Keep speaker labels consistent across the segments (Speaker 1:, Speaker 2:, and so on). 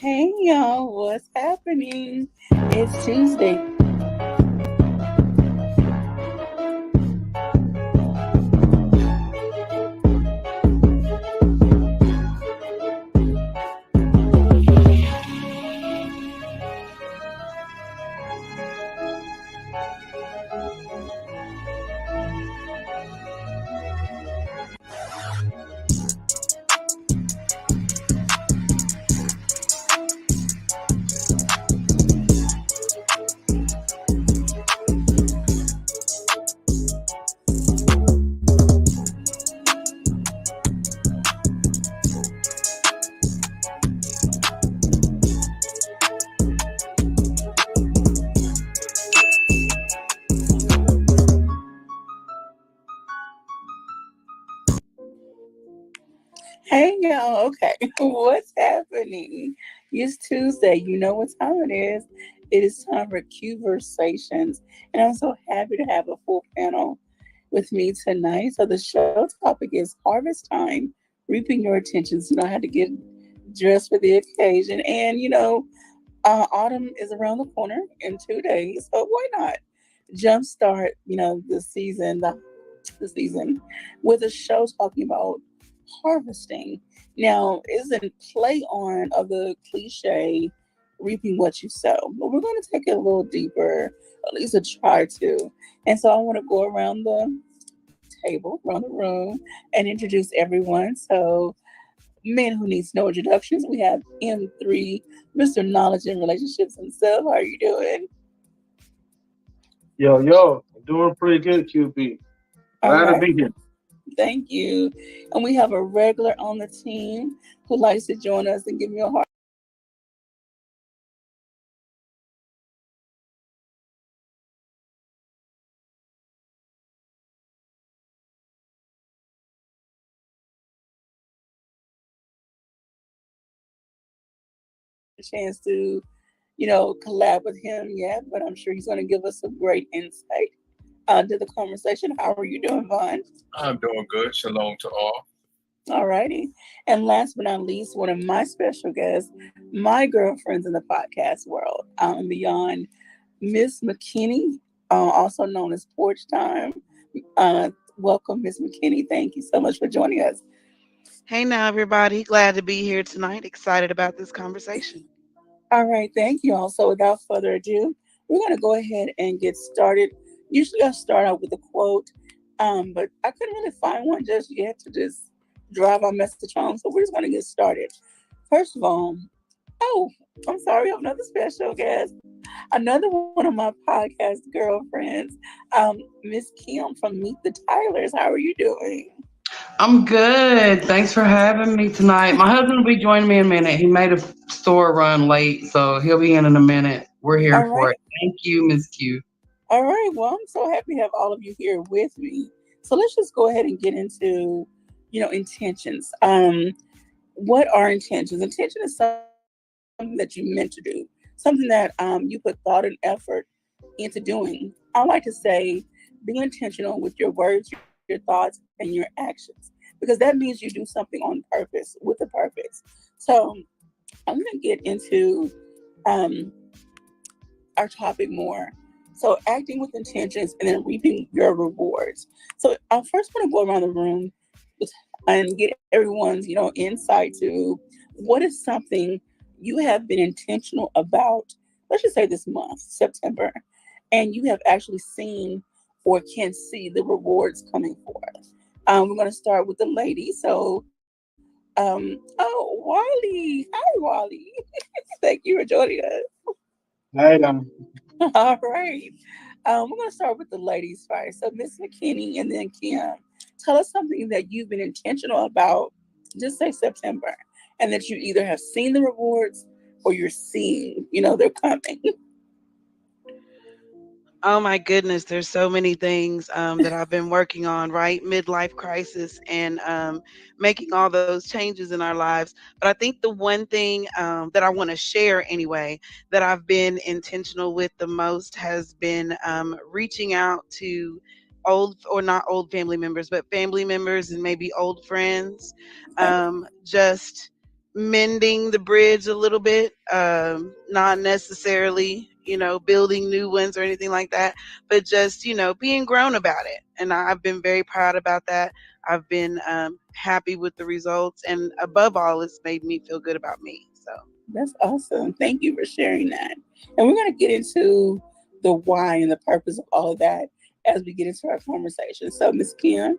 Speaker 1: Hey y'all, what's happening? It's Tuesday. Hey y'all, okay, what's happening? It's Tuesday. You know what time it is. It is time for Conversations, and I'm so happy to have a full panel with me tonight. So the show topic is harvest time, reaping your attentions. I had to get dressed for the occasion, and autumn is around the corner in 2 days, so why not jumpstart the season with a show talking about harvesting. Now, isn't play on of the cliche reaping what you sow, but we're going to take it a little deeper, at least a try to. And so I want to go around the table, around the room, and introduce everyone. So, men who needs no introductions, we have M3, Mr. Knowledge and Relationships himself. How are you doing?
Speaker 2: Yo, I'm doing pretty good, QB.
Speaker 1: All
Speaker 2: Glad to
Speaker 1: right.
Speaker 2: be here.
Speaker 1: Thank you. And we have a regular on the team who likes to join us and give me a chance to collab with him yet, but I'm sure he's going to give us some great insight. to the conversation. How are you doing, Vaughn?
Speaker 3: I'm doing good. Shalom to all.
Speaker 1: All righty. And last but not least, one of my special guests, my girlfriends in the podcast world, and beyond, Miss McKinney, also known as Porch Time. Welcome, Miss McKinney. Thank you so much for joining us.
Speaker 4: Hey now, everybody. Glad to be here tonight. Excited about this conversation.
Speaker 1: All right, thank you all. So without further ado, we're going to go ahead and get started. Usually I start out with a quote, but I couldn't really find one just yet to just drive our message home. So we're just going to get started. First of all, oh, I'm sorry, another special guest, another one of my podcast girlfriends, Miss Kim from Meet the Tylers. How are you doing?
Speaker 5: I'm good. Thanks for having me tonight. My husband will be joining me in a minute. He made a store run late, so he'll be in a minute. We're here
Speaker 1: All
Speaker 5: for
Speaker 1: right.
Speaker 5: it. Thank you, Miss Q.
Speaker 1: All right. Well, I'm so happy to have all of you here with me. So let's just go ahead and get into, intentions. What are intentions? Intention is something that you meant to do, something that you put thought and effort into doing. I like to say, be intentional with your words, your thoughts, and your actions, because that means you do something on purpose with a purpose. So I'm going to get into um, our topic more. So acting with intentions and then reaping your rewards. So I first want to go around the room and get everyone's, insight to what is something you have been intentional about, let's just say this month, September, and you have actually seen or can see the rewards coming forth. We're going to start with the lady. So, Wally. Hi, Wally. Thank you for joining us.
Speaker 2: Hey,
Speaker 1: All right. We're going to start with the ladies first. So, Miss McKinney and then Kim, tell us something that you've been intentional about, just say September, and that you either have seen the rewards or you're seeing, they're coming.
Speaker 4: Oh my goodness, there's so many things that I've been working on, right? Midlife crisis and making all those changes in our lives. But I think the one thing that I want to share anyway, that I've been intentional with the most has been reaching out to old or not old family members, but family members and maybe old friends,
Speaker 1: Okay.
Speaker 4: just mending the bridge a little bit, not necessarily, building new ones or anything like that, but just, being grown about it. And I've been very proud about that. I've been happy with the results. And above all, it's made me feel good about me. So.
Speaker 1: That's awesome. Thank you for sharing that. And we're going to get into the why and the purpose of all of that as we get into our conversation. So, Miss Kim,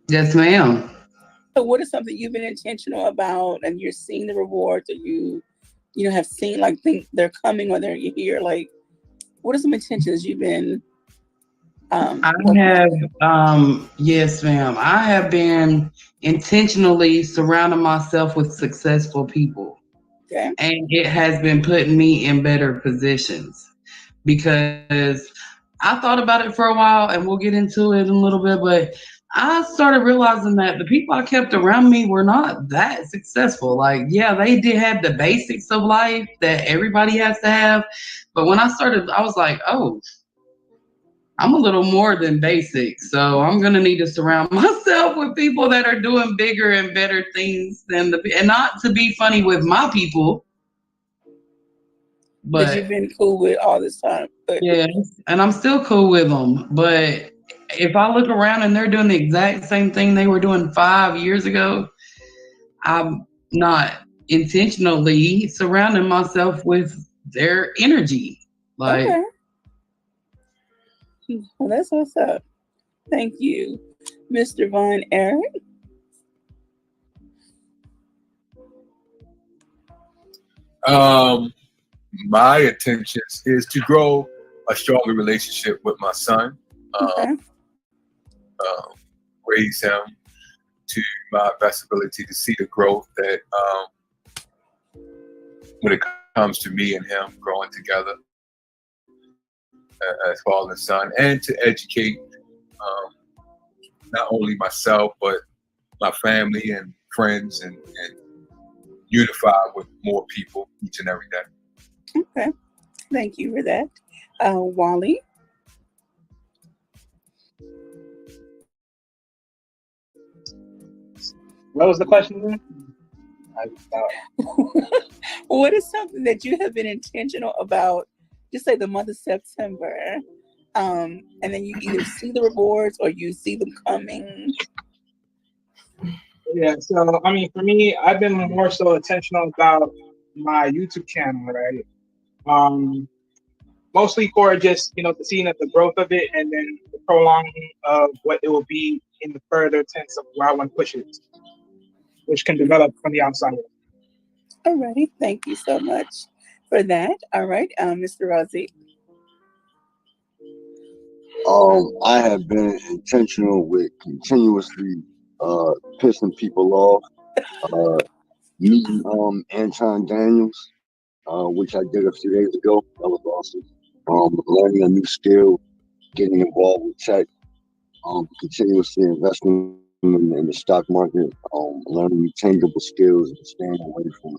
Speaker 5: Yes, ma'am.
Speaker 1: so what is something you've been intentional about and you're seeing the rewards, or you have seen, like, think they're coming or they're here? Like, what are some intentions you've been
Speaker 5: I
Speaker 1: working on?
Speaker 5: have, yes, ma'am. I have been intentionally surrounding myself with successful people,
Speaker 1: Okay.
Speaker 5: and it has been putting me in better positions because I thought about it for a while, and we'll get into it in a little bit, but I started realizing that the people I kept around me were not that successful. Like, yeah, they did have the basics of life that everybody has to have. But when I started, I was like, oh, I'm a little more than basic. So I'm going to need to surround myself with people that are doing bigger and better things and not to be funny with my people,
Speaker 1: That you've
Speaker 5: but
Speaker 1: been cool with all this time. But
Speaker 5: yes, and I'm still cool with them. But if I look around and they're doing the exact same thing they were doing 5 years ago, I'm not intentionally surrounding myself with their energy. Like,
Speaker 1: okay, well, that's what's up. Thank you, Mr. Von Eric.
Speaker 3: Um, my intentions is to grow a stronger relationship with my son, um,
Speaker 1: Okay.
Speaker 3: um, raise him to my best ability to see the growth that when it comes to me and him growing together as father and son, and to educate not only myself but my family and friends and unify with more people each and every day.
Speaker 1: Okay. Thank you for that, Wally.
Speaker 6: What was the question again? I thought.
Speaker 1: What is something that you have been intentional about, just say the month of September, and then you either see the rewards or you see them coming?
Speaker 6: Yeah, so I mean, for me, I've been more so intentional about my YouTube channel, right? Mostly for just the seeing of the growth of it, and then the prolonging of what it will be in the further tense of where I want to push it, which can develop from the outside.
Speaker 1: Alrighty, thank you so much for that. All right, Mr. Razi.
Speaker 7: I have been intentional with continuously pissing people off. Meeting Anton Daniels, which I did a few days ago. That was awesome. Learning a new skill, getting involved with tech, continuously investing in the stock market, learning new tangible skills and staying away from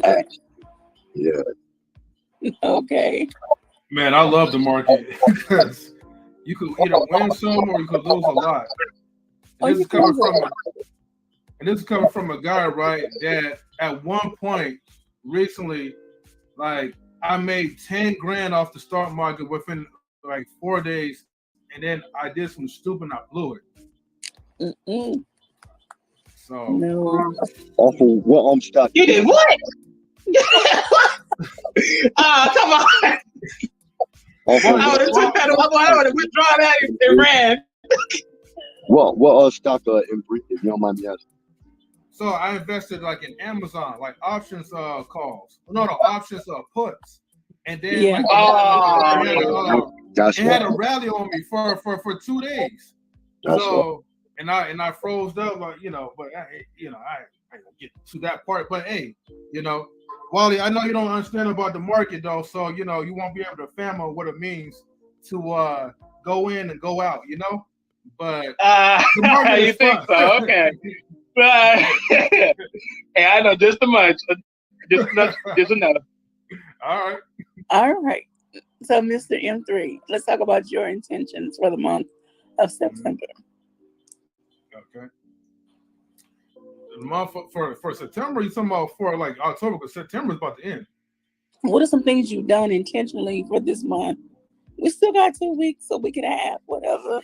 Speaker 7: act. Yeah.
Speaker 1: Okay.
Speaker 2: Man, I love the market because you could either win some or you could lose a lot. And this is coming from a guy, right, that at one point recently, like, I made 10 grand off the stock market within like 4 days, and then I did some stupid and I blew it.
Speaker 1: Mm-mm.
Speaker 2: So
Speaker 1: No.
Speaker 7: Off of what stock?
Speaker 6: You did what? Come on. I would have took that. I would have withdrawn that and ran.
Speaker 7: What stock in brief, if you don't mind me asking?
Speaker 2: So I invested like in Amazon, like options calls. No, options puts. And then
Speaker 1: Yeah.
Speaker 2: it had a rally on me for 2 days. So and I froze up, like, but I ain't gonna get to that part. But hey, Wally, I know you don't understand about the market though, so you won't be able to fathom what it means to go in and go out, But the market
Speaker 6: you think so? Okay. Hey, I know just as much. Just enough.
Speaker 2: All
Speaker 1: right. So, Mr. M3, let's talk about your intentions for the month of September.
Speaker 2: Okay. The month for September, you talking about for like October, because September is about to end.
Speaker 1: What are some things you've done intentionally for this month? We still got 2 weeks, so we can have whatever.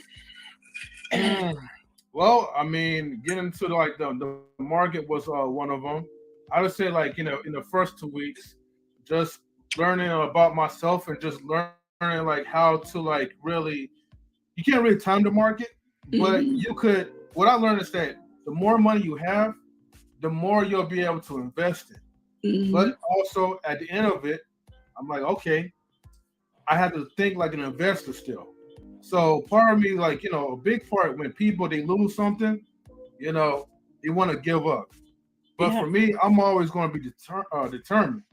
Speaker 2: Well, I mean, getting to like the market was one of them. I would say, like, in the first 2 weeks, just learning about myself and just learning like how to like really, you can't really time the market, but you could. What I learned is that the more money you have, the more you'll be able to invest in. But also at the end of it, I'm like, okay, I have to think like an investor still. So part of me, like, a big part when people, they lose something, they want to give up. But for me, I'm always going to be determined.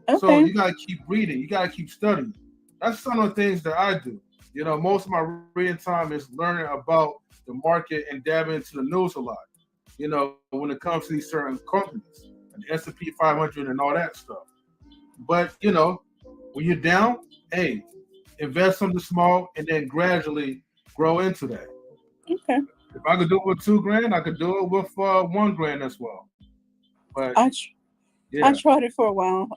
Speaker 2: Okay. So you got to keep reading. You got to keep studying. That's some of the things that I do. Most of my reading time is learning about the market and dabbing into the news a lot. When it comes to these certain companies, and the S&P 500 and all that stuff. But, when you're down, hey, invest something small and then gradually grow into that.
Speaker 1: Okay.
Speaker 2: If I could do it with $2,000, I could do it with $1,000 as well. But
Speaker 1: I tried it for a while.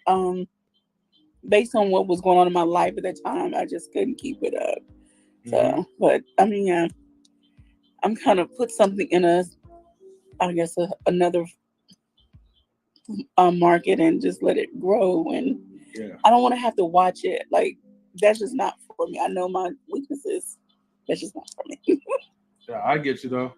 Speaker 1: Based on what was going on in my life at that time, I just couldn't keep it up. So, but I mean, I'm kind of put something in another market and just let it grow. And I don't want to have to watch it. Like, that's just not for me. I know my weaknesses. That's just not for me.
Speaker 2: Yeah, I get you though.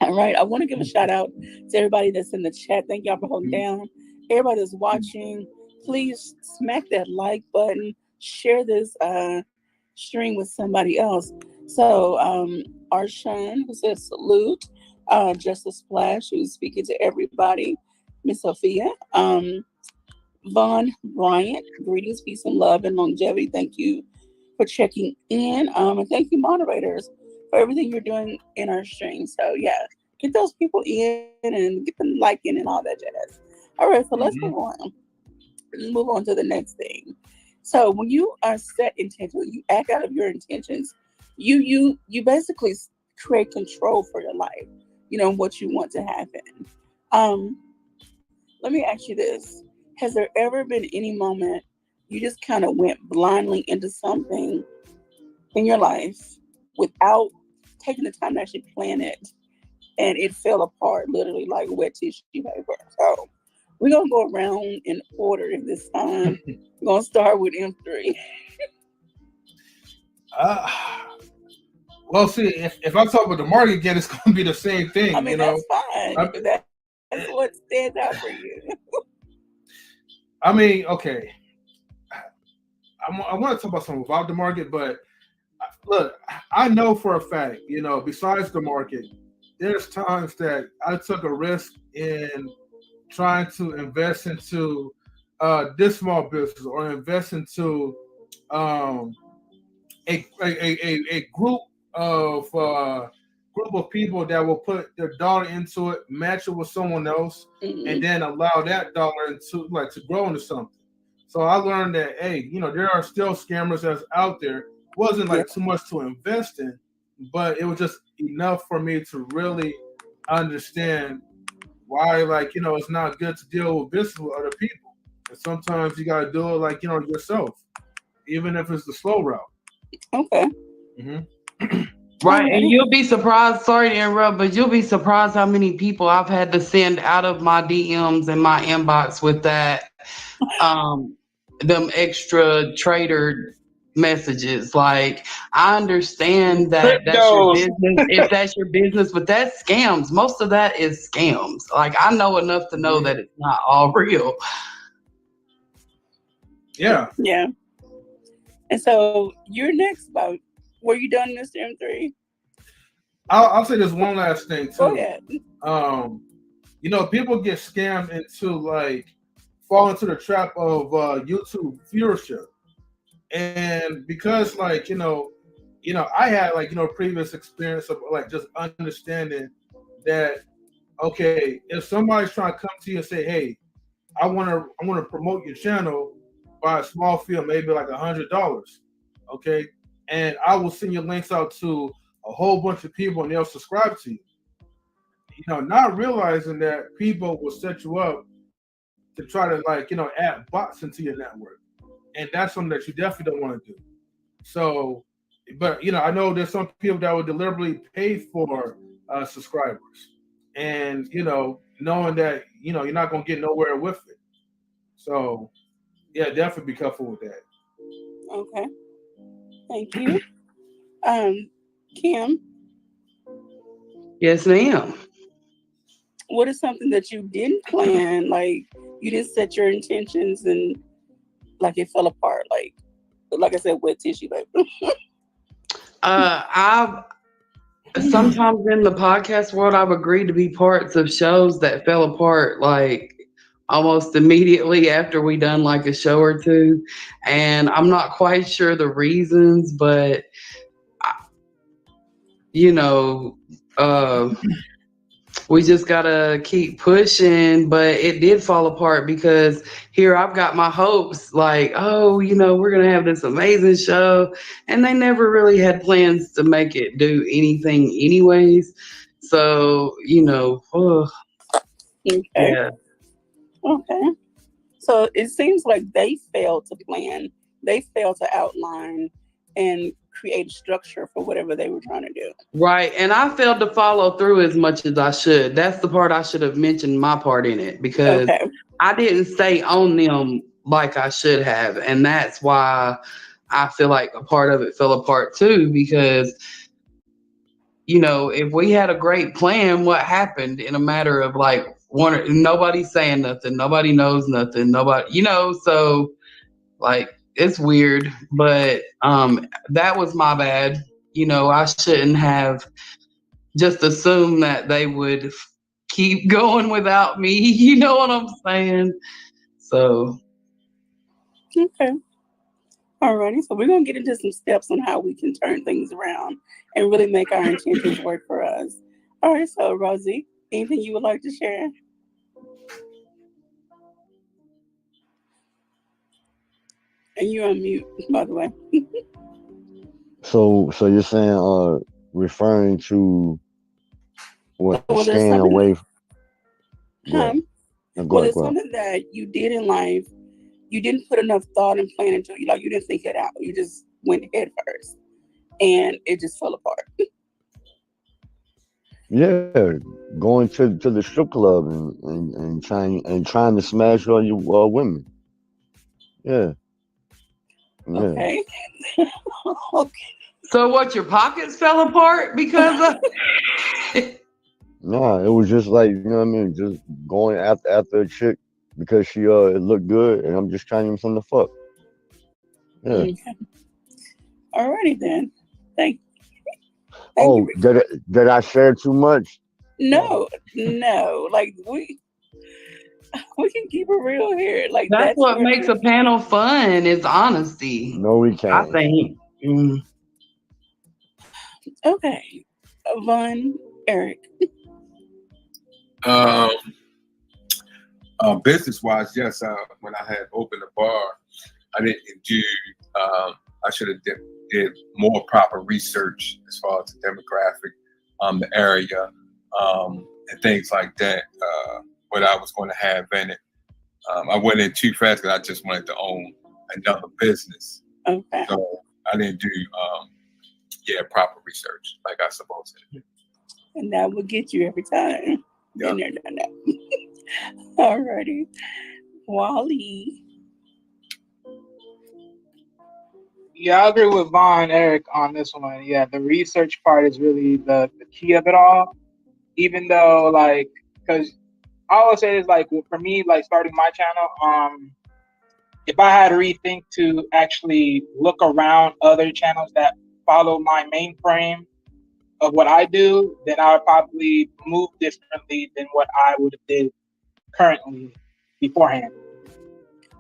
Speaker 1: All right. I want to give a shout out to everybody that's in the chat. Thank y'all for holding down. Everybody that's watching, please smack that like button. Share this stream with somebody else. So Arshan, who says salute. Just a Splash, who's speaking to everybody. Miss Sophia. Vaughn Bryant, greetings, peace, and love, and longevity. Thank you for checking in. And thank you, moderators, for everything you're doing in our stream. So, yeah, get those people in and get them liking and all that jazz. All right, so let's move on. Move on to the next thing. So, when you are set intentionally, you act out of your intentions you basically create control for your life. You know what you want to happen. Um, Let me ask you this: has there ever been any moment you just kind of went blindly into something in your life without taking the time to actually plan it, and it fell apart literally like wet tissue paper? So we're gonna go around in order this time. We're gonna start with M3.
Speaker 2: Uh, well, see, if I talk about the market again, it's going to be the same thing.
Speaker 1: I mean, that's fine.
Speaker 2: I,
Speaker 1: That's what stands out for you.
Speaker 2: I mean, okay. I want to talk about something about the market, but look, I know for a fact, besides the market, there's times that I took a risk in trying to invest into this small business or invest into um, a group of people that will put their dollar into it, match it with someone else, and then allow that dollar to grow into something. So I learned that there are still scammers that's out there. It wasn't like too much to invest in, but it was just enough for me to really understand why it's not good to deal with business with other people. And sometimes you gotta do it yourself, even if it's the slow route.
Speaker 1: Okay.
Speaker 2: Mm-hmm.
Speaker 5: Right, and you'll be surprised. Sorry to interrupt, but you'll be surprised how many people I've had to send out of my DMs and my inbox with that, them extra trader messages. Like, I understand that that's your
Speaker 6: Cryptos.
Speaker 5: business, if that's your business, but that's scams. Most of that is scams. Like, I know enough to know that it's not all real.
Speaker 2: Yeah.
Speaker 1: Yeah. And so you're next, about. Were you done, Mr. M3?
Speaker 2: I'll say this one last thing too.
Speaker 1: Go ahead.
Speaker 2: People get scammed into fall into the trap of YouTube viewership, and because I had previous experience of just understanding that if somebody's trying to come to you and say, hey, I want to promote your channel by a small fee, maybe like $100, okay, and I will send your links out to a whole bunch of people and they'll subscribe to you. Not realizing that people will set you up to try to add bots into your network, and that's something that you definitely don't want to do. So, but I know there's some people that will deliberately pay for subscribers, and knowing that you're not gonna get nowhere with it. So, yeah, definitely be careful with that.
Speaker 1: Okay. Thank you. Kim,
Speaker 5: Yes, ma'am.
Speaker 1: what is something that you didn't plan? Like you didn't set your intentions and it fell apart. Like I said, wet tissue paper.
Speaker 5: I've sometimes in the podcast world, I've agreed to be parts of shows that fell apart almost immediately after we done a show or two, and I'm not quite sure the reasons, but we just gotta keep pushing. But it did fall apart because here I've got my hopes we're gonna have this amazing show, and they never really had plans to make it do anything anyways. So
Speaker 1: Okay.
Speaker 5: yeah.
Speaker 1: Okay. So it seems like they failed to plan. They failed to outline and create a structure for whatever they were trying to do.
Speaker 5: Right. And I failed to follow through as much as I should. That's the part I should have mentioned my part in it, because I didn't stay on them like I should have. And that's why I feel like a part of it fell apart too, because if we had a great plan, what happened in a matter of nobody's saying nothing, nobody knows nothing, nobody, so it's weird, but that was my bad. I shouldn't have just assumed that they would keep going without me. You know what I'm saying? So.
Speaker 1: Okay. Alrighty. So we're going to get into some steps on how we can turn things around and really make our intentions work for us. All right. So Rosie, anything you would like to share? And you're on mute, by the way.
Speaker 7: So you're saying referring to what
Speaker 1: So was there
Speaker 7: staying
Speaker 1: something,
Speaker 7: away go ahead.
Speaker 1: huh?
Speaker 7: No, go
Speaker 1: Was
Speaker 7: ahead,
Speaker 1: there
Speaker 7: go ahead.
Speaker 1: something that you did in life you didn't put enough thought and plan into it? Like you didn't think it out. You just went head first, and it just fell apart.
Speaker 7: Yeah, going to the strip club and trying to smash all you women. Yeah, yeah.
Speaker 1: Okay. Okay.
Speaker 5: So what? Your pockets fell apart because of?
Speaker 7: Nah, it was just like, you know what I mean, just going after a chick because she it looked good, and I'm just trying something to fuck. Yeah.
Speaker 1: Okay. Alrighty then. Thank thank you.
Speaker 7: Oh, did I share too much?
Speaker 1: No, no. Like we can keep it real here. Like
Speaker 5: That's
Speaker 1: that's
Speaker 5: what
Speaker 1: where.
Speaker 5: makes a panel fun is honesty.
Speaker 7: No, we
Speaker 5: I
Speaker 7: can't.
Speaker 5: think.
Speaker 1: Okay. Von, Eric.
Speaker 3: Um, business wise, yes. When I had opened a bar, I didn't do. I should have did more proper research as far as the demographic, the area, and things like that. What I was going to have in it. I went in too fast because I just wanted to own another business.
Speaker 1: Okay.
Speaker 3: So I didn't do proper research like I supposed to.
Speaker 1: And that will get you every time.
Speaker 3: Yeah.
Speaker 1: Been there, done that. Alrighty. Wally.
Speaker 6: Yeah, I agree with Von and Eric on this one. Yeah, the research part is really the key of it all. Even though, like, because all I'll say is, like, for me, like, starting my channel, if I had to rethink to actually look around other channels that follow my main frame of what I do, then I would probably move differently than what I would have did currently beforehand.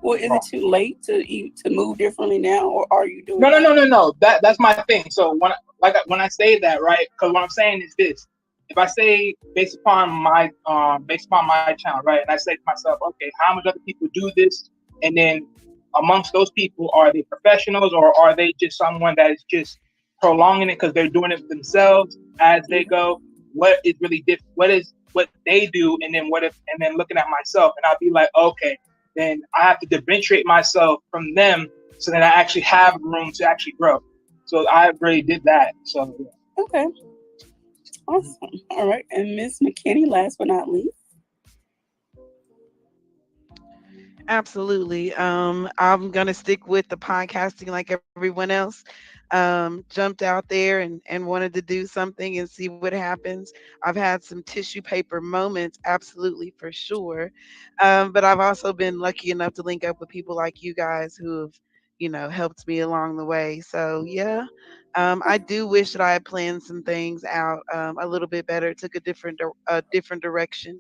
Speaker 1: Well, is it too late to move differently now, or are you doing
Speaker 6: No. That's my thing. So when I say that, right? Because what I'm saying is this: if I say based upon my channel, right, and I say to myself, okay, how much other people do this, and then amongst those people, are they professionals or are they just someone that is just prolonging it because they're doing it themselves as they go? What is really different? What they do, and then looking at myself, and I'll be like, okay, then I have to differentiate myself from them so that I actually have room to actually grow. So I really did that. So yeah.
Speaker 1: Okay. Awesome. All right. And Miss McKinney, last but not least.
Speaker 4: Absolutely. I'm gonna stick with the podcasting like everyone else. Jumped out there and wanted to do something and see what happens. I've had some tissue paper moments, absolutely for sure. But I've also been lucky enough to link up with people like you guys who have, helped me along the way. So yeah, I do wish that I had planned some things out a little bit better, took a different direction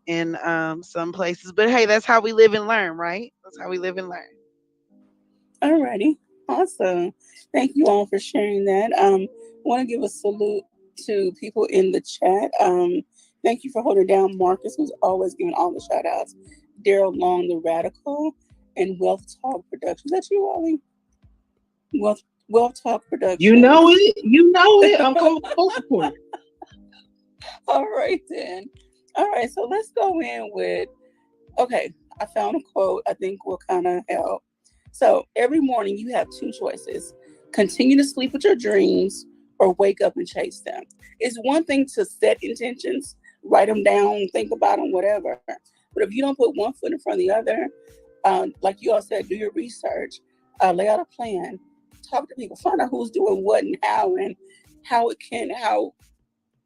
Speaker 4: in some places. But hey, that's how we live and learn, right? That's how we live and learn.
Speaker 1: Alrighty. Awesome. Thank you all for sharing that. Want to give a salute to people in the chat. Thank you for holding down Marcus, who's always giving all the shout outs. Daryl Long, the Radical, and Wealth Talk Productions. That's you, Wally. Wealth Talk Productions.
Speaker 6: You know it. I'm coming full support.
Speaker 1: All right then. All right, so let's go in with. Okay, I found a quote I think will kind of help. So every morning you have two choices: continue to sleep with your dreams or wake up and chase them. It's one thing to set intentions, write them down, think about them, whatever. But if you don't put one foot in front of the other, like you all said, do your research, lay out a plan, talk to people, find out who's doing what and how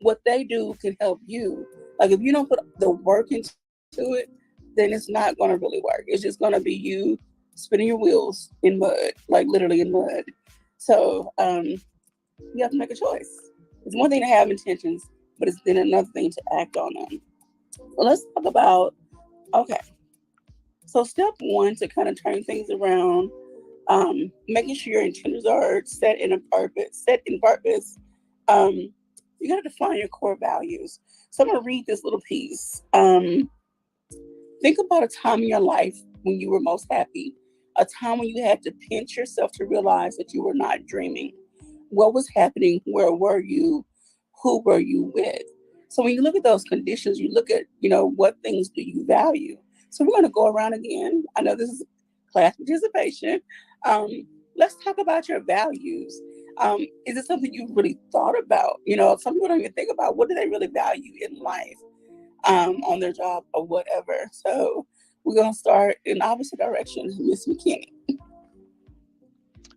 Speaker 1: what they do can help you. Like if you don't put the work into it, then it's not going to really work. It's just going to be you spinning your wheels in mud, like literally in mud. So you have to make a choice. It's one thing to have intentions, but it's then another thing to act on them. So let's talk about, okay. So step one to kind of turn things around, making sure your intentions are set in purpose. You got to define your core values. So I'm going to read this little piece. Think about a time in your life when you were most happy, a time when you had to pinch yourself to realize that you were not dreaming. what was happening, where were you, who were you with. So when you look at those conditions, you look at, what things do you value. So we're going to go around again. I know this is class participation. Let's talk about your values. Is it something you really thought about? Some people don't even think about what do they really value in life, on their job or whatever. So we're going to start in opposite direction, Miss McKinney.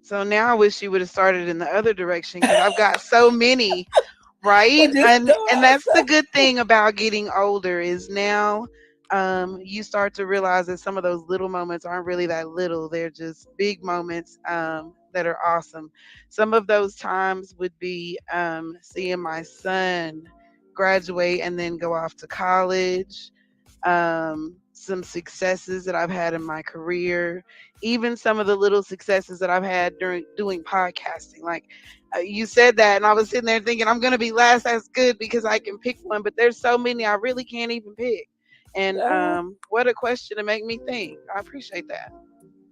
Speaker 4: So now I wish you would have started in the other direction because I've got so many, right?
Speaker 1: Well, just go
Speaker 4: And that's the
Speaker 1: outside.
Speaker 4: good thing about getting older is now you start to realize that some of those little moments aren't really that little. They're just big moments that are awesome. Some of those times would be seeing my son graduate and then go off to college, some successes that I've had in my career, even some of the little successes that I've had during doing podcasting. Like you said that, and I was sitting there thinking, I'm going to be last. That's good because I can pick one, but there's so many I really can't even pick. And
Speaker 1: Uh,
Speaker 4: what a question to make me think. I appreciate that.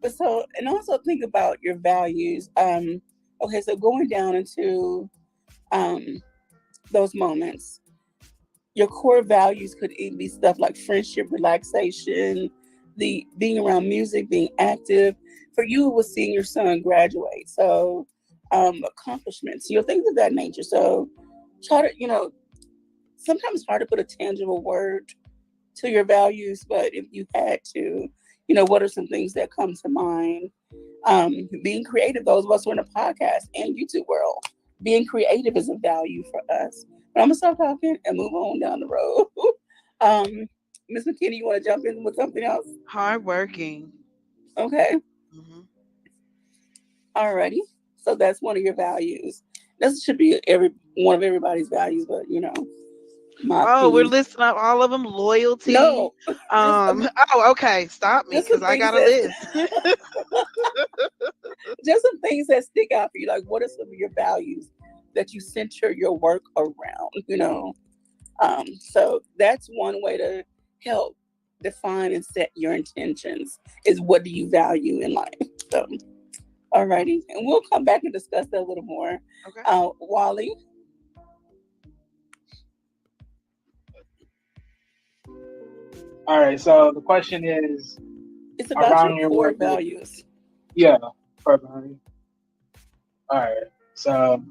Speaker 1: but so, and also think about your values. Okay, so going down into um, those moments, your core values could even be stuff like friendship, relaxation, the being around music, being active. For you, it was seeing your son graduate. So accomplishments, things of that nature. So try to, sometimes it's hard to put a tangible word to your values, but if you had to, what are some things that come to mind? Being creative, those of us who are in the podcast and YouTube world, being creative is a value for us. But I'm gonna stop talking and move on down the road. Miss McKinney, you want to jump in with something else?
Speaker 4: Hardworking.
Speaker 1: Okay,
Speaker 4: Hmm.
Speaker 1: alrighty. So that's one of your values. This should be every one of everybody's values, but my
Speaker 4: Oh, we're
Speaker 1: opinion.
Speaker 4: listing up all of them. Loyalty.
Speaker 1: No, just
Speaker 4: Oh, okay. Stop me
Speaker 1: just
Speaker 4: because
Speaker 1: some
Speaker 4: I
Speaker 1: things
Speaker 4: got a
Speaker 1: that
Speaker 4: list.
Speaker 1: just some things that stick out for you. Like, what are some of your values that you center your work around? So that's one way to help define and set your intentions. Is what do you value in life? So, alrighty, and we'll come back and discuss that a little more.
Speaker 4: Okay.
Speaker 1: Wally,
Speaker 6: All right. So the question is
Speaker 1: it's about your
Speaker 6: around your
Speaker 1: core
Speaker 6: work.
Speaker 1: values.
Speaker 6: Yeah. Perfect. All right. So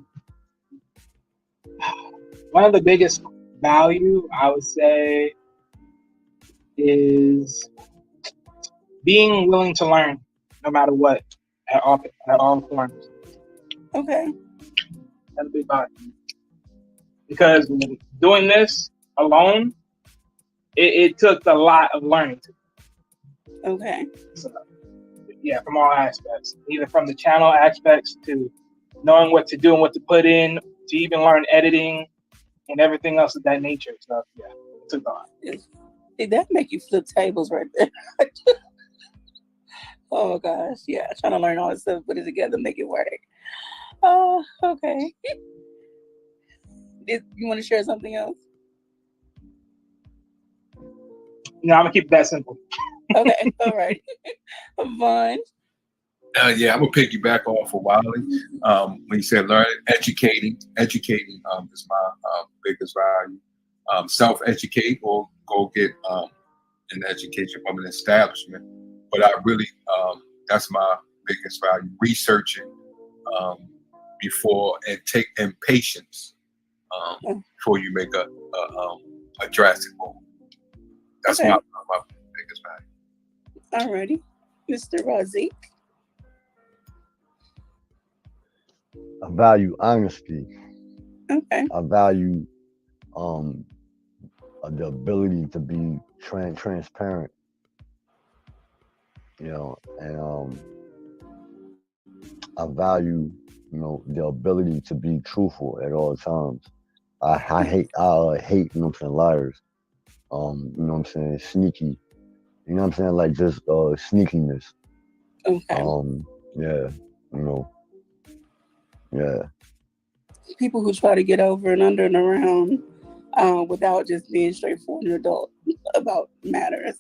Speaker 6: one of the biggest value I would say is being willing to learn no matter what at all forms.
Speaker 1: Okay,
Speaker 6: That's a big value. Because doing this alone, it took a lot of learning.
Speaker 1: okay,
Speaker 6: So, yeah, from all aspects, either from the channel aspects to knowing what to do and what to put in, to even learn editing and everything else of that nature. So yeah, it took a lot.
Speaker 1: Did that make you flip tables right there? Oh gosh, yeah, trying to learn all this stuff, put it together, make it work. Oh, okay. You want to share something else?
Speaker 6: I'm gonna keep it that simple.
Speaker 1: Okay, all right. Vaughn.
Speaker 3: Yeah, I'm gonna piggyback off of Wiley. When you said learning, educating is my biggest value. Self-educate or go get an education from an establishment. But I really, that's my biggest value. Researching before and patience before you make a drastic move. That's
Speaker 1: Okay.
Speaker 3: my biggest value.
Speaker 1: Alrighty. Mr. Razik.
Speaker 7: I value honesty.
Speaker 1: Okay.
Speaker 7: I value the ability to be transparent, and I value, the ability to be truthful at all times. I hate, liars. Sneaky. Like just sneakiness.
Speaker 1: Okay.
Speaker 7: Yeah, yeah.
Speaker 1: People who try to get over and under and around without just being straightforward and adult about matters.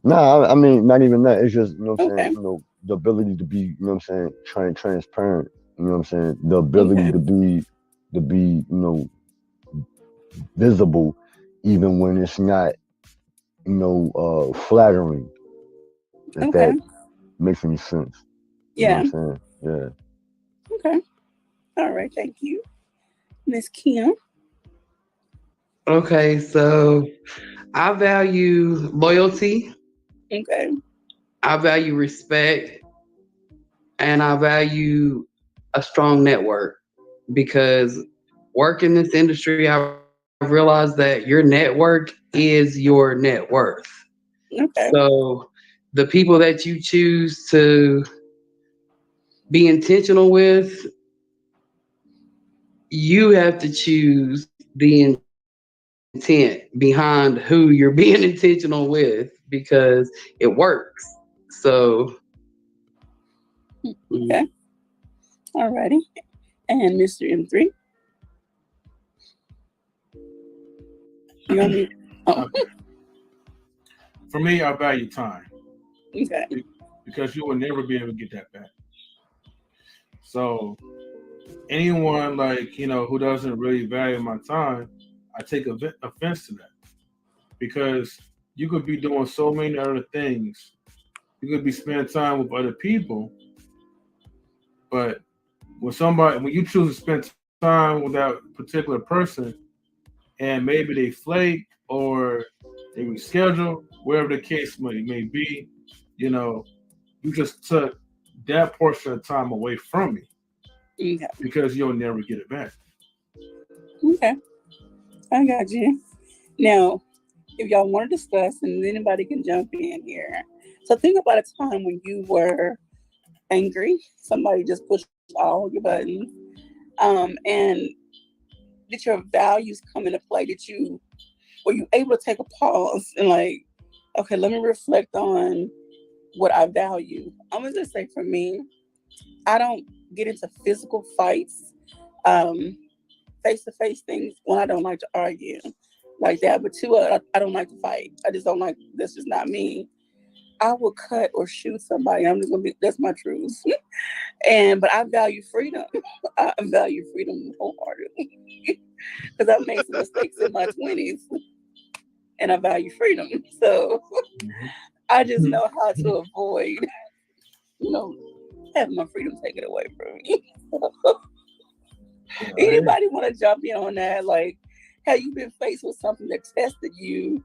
Speaker 7: No, I mean not even that. It's just
Speaker 1: Okay.
Speaker 7: the ability to be, transparent You know what I'm saying? The ability to be, visible, even when it's not, flattering. If
Speaker 1: Okay.
Speaker 7: that makes any sense. You know
Speaker 1: Yeah.
Speaker 7: what I'm saying? Yeah.
Speaker 1: Okay. All right. Thank you, Miss Kim.
Speaker 5: Okay, so I value loyalty,
Speaker 1: Okay.
Speaker 5: I value respect, and I value a strong network because work in this industry, I've realized that your network is your net worth.
Speaker 1: Okay.
Speaker 5: So the people that you choose to be intentional with, you have to choose the intent behind who you're being intentional with because it works. So, mm,
Speaker 1: Okay. All righty. And Mr. M3, you on mute? Oh,
Speaker 2: Okay. For me, I value time
Speaker 1: okay.
Speaker 2: because you will never be able to get that back. So anyone like who doesn't really value my time, I take offense to that because you could be doing so many other things. You could be spending time with other people, but when you choose to spend time with that particular person, and maybe they flake or they reschedule, wherever the case may be, you know, you just took that portion of time away from me
Speaker 1: Okay.
Speaker 2: because you'll never get it back.
Speaker 1: Okay. I got you. Now, if y'all want to discuss, and anybody can jump in here. So think about a time when you were angry. Somebody just pushed all your buttons. And did your values come into play? Were you able to take a pause and like, okay, let me reflect on what I value? I'm gonna just say for me, I don't get into physical fights, um, face to face things when I don't like to argue like that. But two, I don't like to fight. I just don't like. That's just not me. I will cut or shoot somebody. I'm just gonna be. That's my truth. But I value freedom. I value freedom wholeheartedly because I made some mistakes in my 20s, and I value freedom. So
Speaker 2: Mhm.
Speaker 1: I just know how to avoid, you know, having my freedom taken away from me.
Speaker 2: Yeah, I hear you.
Speaker 1: Anybody want to jump in on that? Like, have you been faced with something that tested you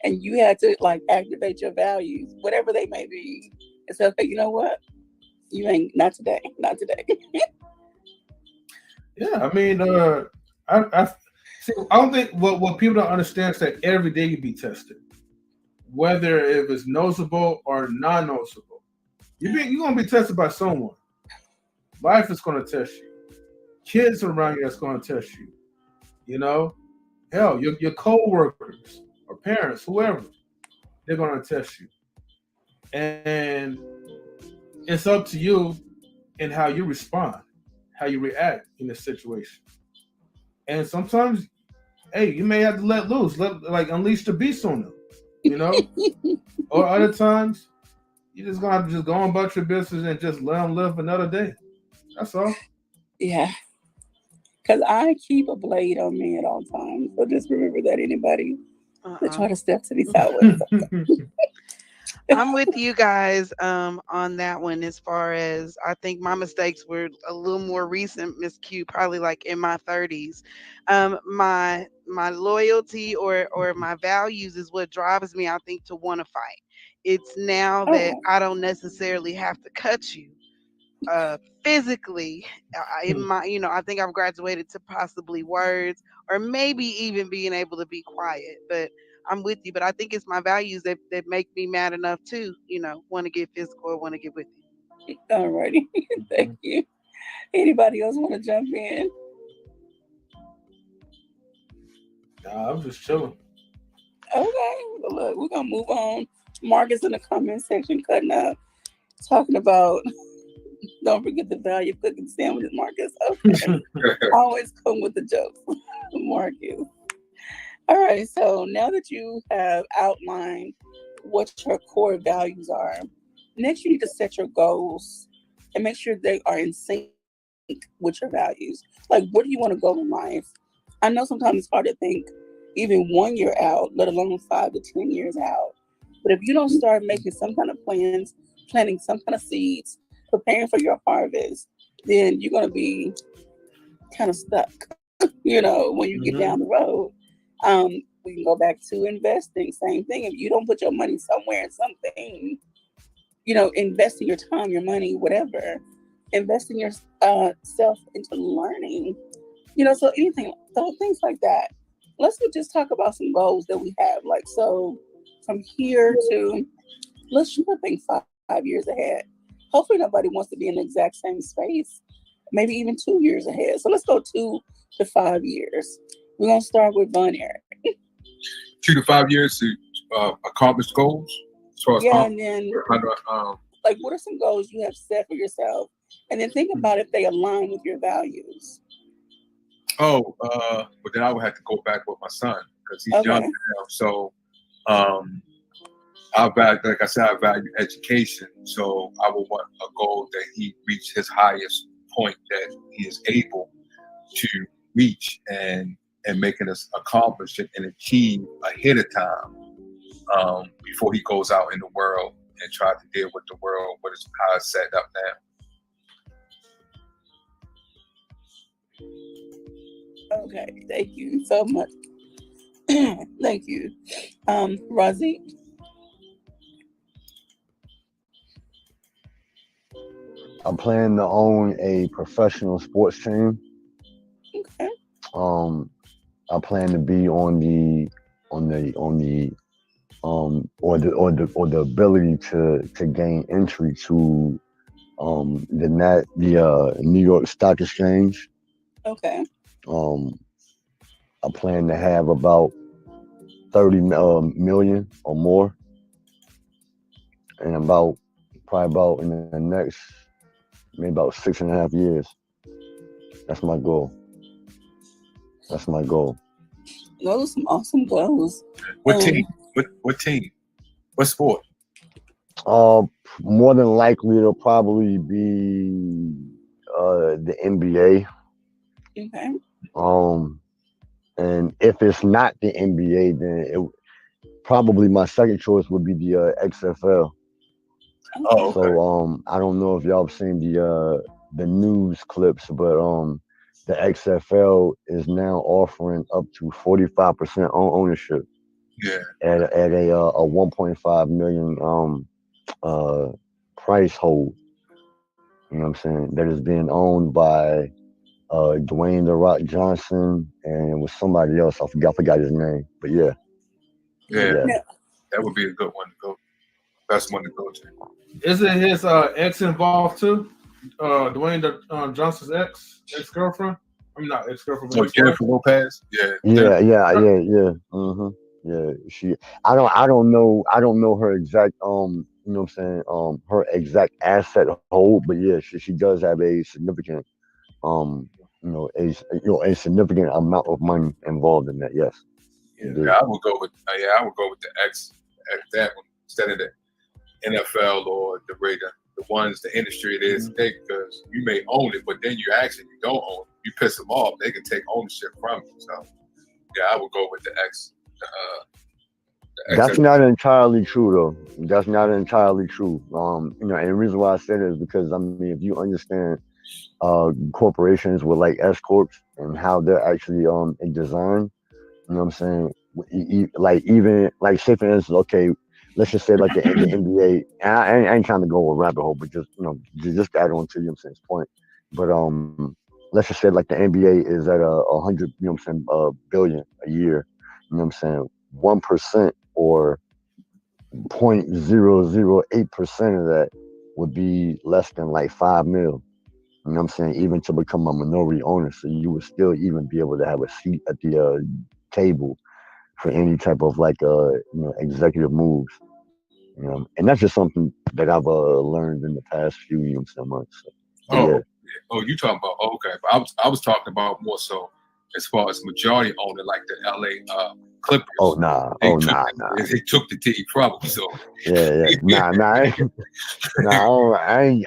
Speaker 1: and you had to like activate your values, whatever they may be, and say, okay, you know what? You ain't not today, not today.
Speaker 2: Yeah, I mean, I see. I don't think what people don't understand is that every day you be tested, whether if it's noticeable or non-noticeable. You're gonna be tested by someone. Life is gonna test you. Kids around you that's gonna test you. You know, hell, your co-workers or parents, whoever, they're gonna test you, and it's up to you and how you respond, how you react in the situation. And sometimes, hey, you may have to let loose, like unleash the beast on them, you know. Or other times, you just gonna have to just go on about your business and just let them live another day. That's all.
Speaker 1: Yeah, because I keep a blade on me at all times. So just remember that anybody that
Speaker 4: Uh-uh.
Speaker 1: try to step to me sideways.
Speaker 4: I'm with you guys on that one as far as I think my mistakes were a little more recent, Miss Q, probably like in my 30s. My loyalty or my values is what drives me, I think, to want to fight. It's now that
Speaker 1: Oh,
Speaker 4: I don't necessarily have to cut you physically. In my, I think I've graduated to possibly words or maybe even being able to be quiet. But I'm with you. But I think it's my values that make me mad enough to, want to get physical or want to get with you.
Speaker 1: all righty. Thank you. Anybody else want to jump in?
Speaker 2: Nah, I'm just chilling.
Speaker 1: Okay. Well, look, we're gonna move on. Marcus in the comment section cutting up, talking about don't forget the value of cooking sandwiches, Marcus. Okay. Always come with the jokes, Marcus. All right. So now that you have outlined what your core values are, next you need to set your goals and make sure they are in sync with your values. Like, where do you want to go in life? I know sometimes it's hard to think even 1 year out, let alone 5 to 10 years out. But if you don't start making some kind of plans, planting some kind of seeds, preparing for your harvest, then you're going to be kind of stuck, when you get down the road. We can go back to investing. Same thing. If you don't put your money somewhere in something, investing your time, your money, whatever, investing your self into learning, so anything, so things like that. Just talk about some goals that we have. Like, so from here to, let's think 5 years ahead. Hopefully nobody wants to be in the exact same space, maybe even 2 years ahead. So let's go 2 to 5 years. We're going to start with Von Eric.
Speaker 3: 2 to 5 years to accomplish goals?
Speaker 1: And then, like, what are some goals you have set for yourself? And then think about if they align with your values.
Speaker 3: But then I would have to go back with my son because he's younger now. So, I value education. So I would want a goal that he reach his highest point that he is able to reach and making us accomplish it and achieve ahead of time before he goes out in the world and try to deal with the world, how it's set up now.
Speaker 1: Okay, thank you so much. Thank you. Razi?
Speaker 7: I plan to own a professional sports team.
Speaker 1: Okay.
Speaker 7: I plan to be on the ability to gain entry to the New York Stock Exchange.
Speaker 1: Okay.
Speaker 7: I plan to have about 30 million or more, and probably in the next maybe about 6.5 years. That's my goal.
Speaker 1: Those are some awesome goals.
Speaker 3: What team? What team? What sport?
Speaker 7: More than likely it'll probably be the NBA.
Speaker 1: Okay.
Speaker 7: And if it's not the NBA, then probably my second choice would be the XFL.
Speaker 3: Oh, okay.
Speaker 7: So I don't know if y'all have seen the news clips, but the XFL is now offering up to 45% ownership.
Speaker 3: Yeah.
Speaker 7: At a 1.5 million price hold. You know what I'm saying? That is being owned by Dwayne The Rock Johnson, and it was somebody else. I forgot his name, but yeah.
Speaker 3: That would be a good one to go. Best one to go to.
Speaker 2: Isn't his ex involved too? Dwayne Johnson's ex-girlfriend? I'm not ex-girlfriend.
Speaker 3: Oh, Jennifer Lopez. Yeah.
Speaker 7: Mm-hmm. Yeah. I don't know her exact you know what I'm saying, her exact asset hold, but yeah, she does have a significant a significant amount of money involved in that. Yes.
Speaker 3: Yeah, I would go with the ex that one instead of the NFL or the ones the industry it is today, because you may own it, but then you don't own it. You piss them off, they can take ownership from you. So yeah, I would go with the ex.
Speaker 7: That's not entirely true though. That's not entirely true. And the reason why I said it is because if you understand corporations with like S corps and how they're actually designed, you know what I'm saying? Even say for instance, okay, let's just say like the NBA. And I ain't trying to go a rabbit hole, but just add on to his point. But let's just say like the NBA is at 100, billion a year. You know what I'm saying? 1% or 0.008% of that would be less than like 5 mil. You know what I'm saying? Even to become a minority owner, so you would still even be able to have a seat at the table for any type of executive moves. And that's just something that I've learned in the past few months. So,
Speaker 3: you talking about okay? But I was talking about more so as far as majority owner, like the LA Clippers. They took the team from them. So
Speaker 7: I ain't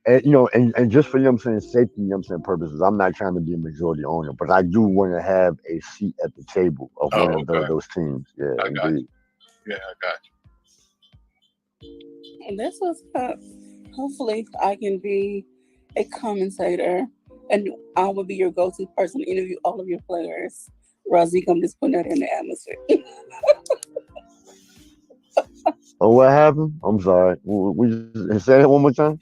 Speaker 7: And and just for safety, purposes, I'm not trying to be a majority owner, but I do want to have a seat at the table of
Speaker 3: Oh,
Speaker 7: one of
Speaker 3: okay.
Speaker 7: those teams. Yeah,
Speaker 3: I got
Speaker 7: indeed.
Speaker 3: you. Yeah, I got
Speaker 1: And that's what's up. Hopefully, I can be a commentator, and I will be your go-to person to interview all of your players. Razik, I'm just putting that in the atmosphere.
Speaker 7: Oh, what happened? I'm sorry. We just say that one more time.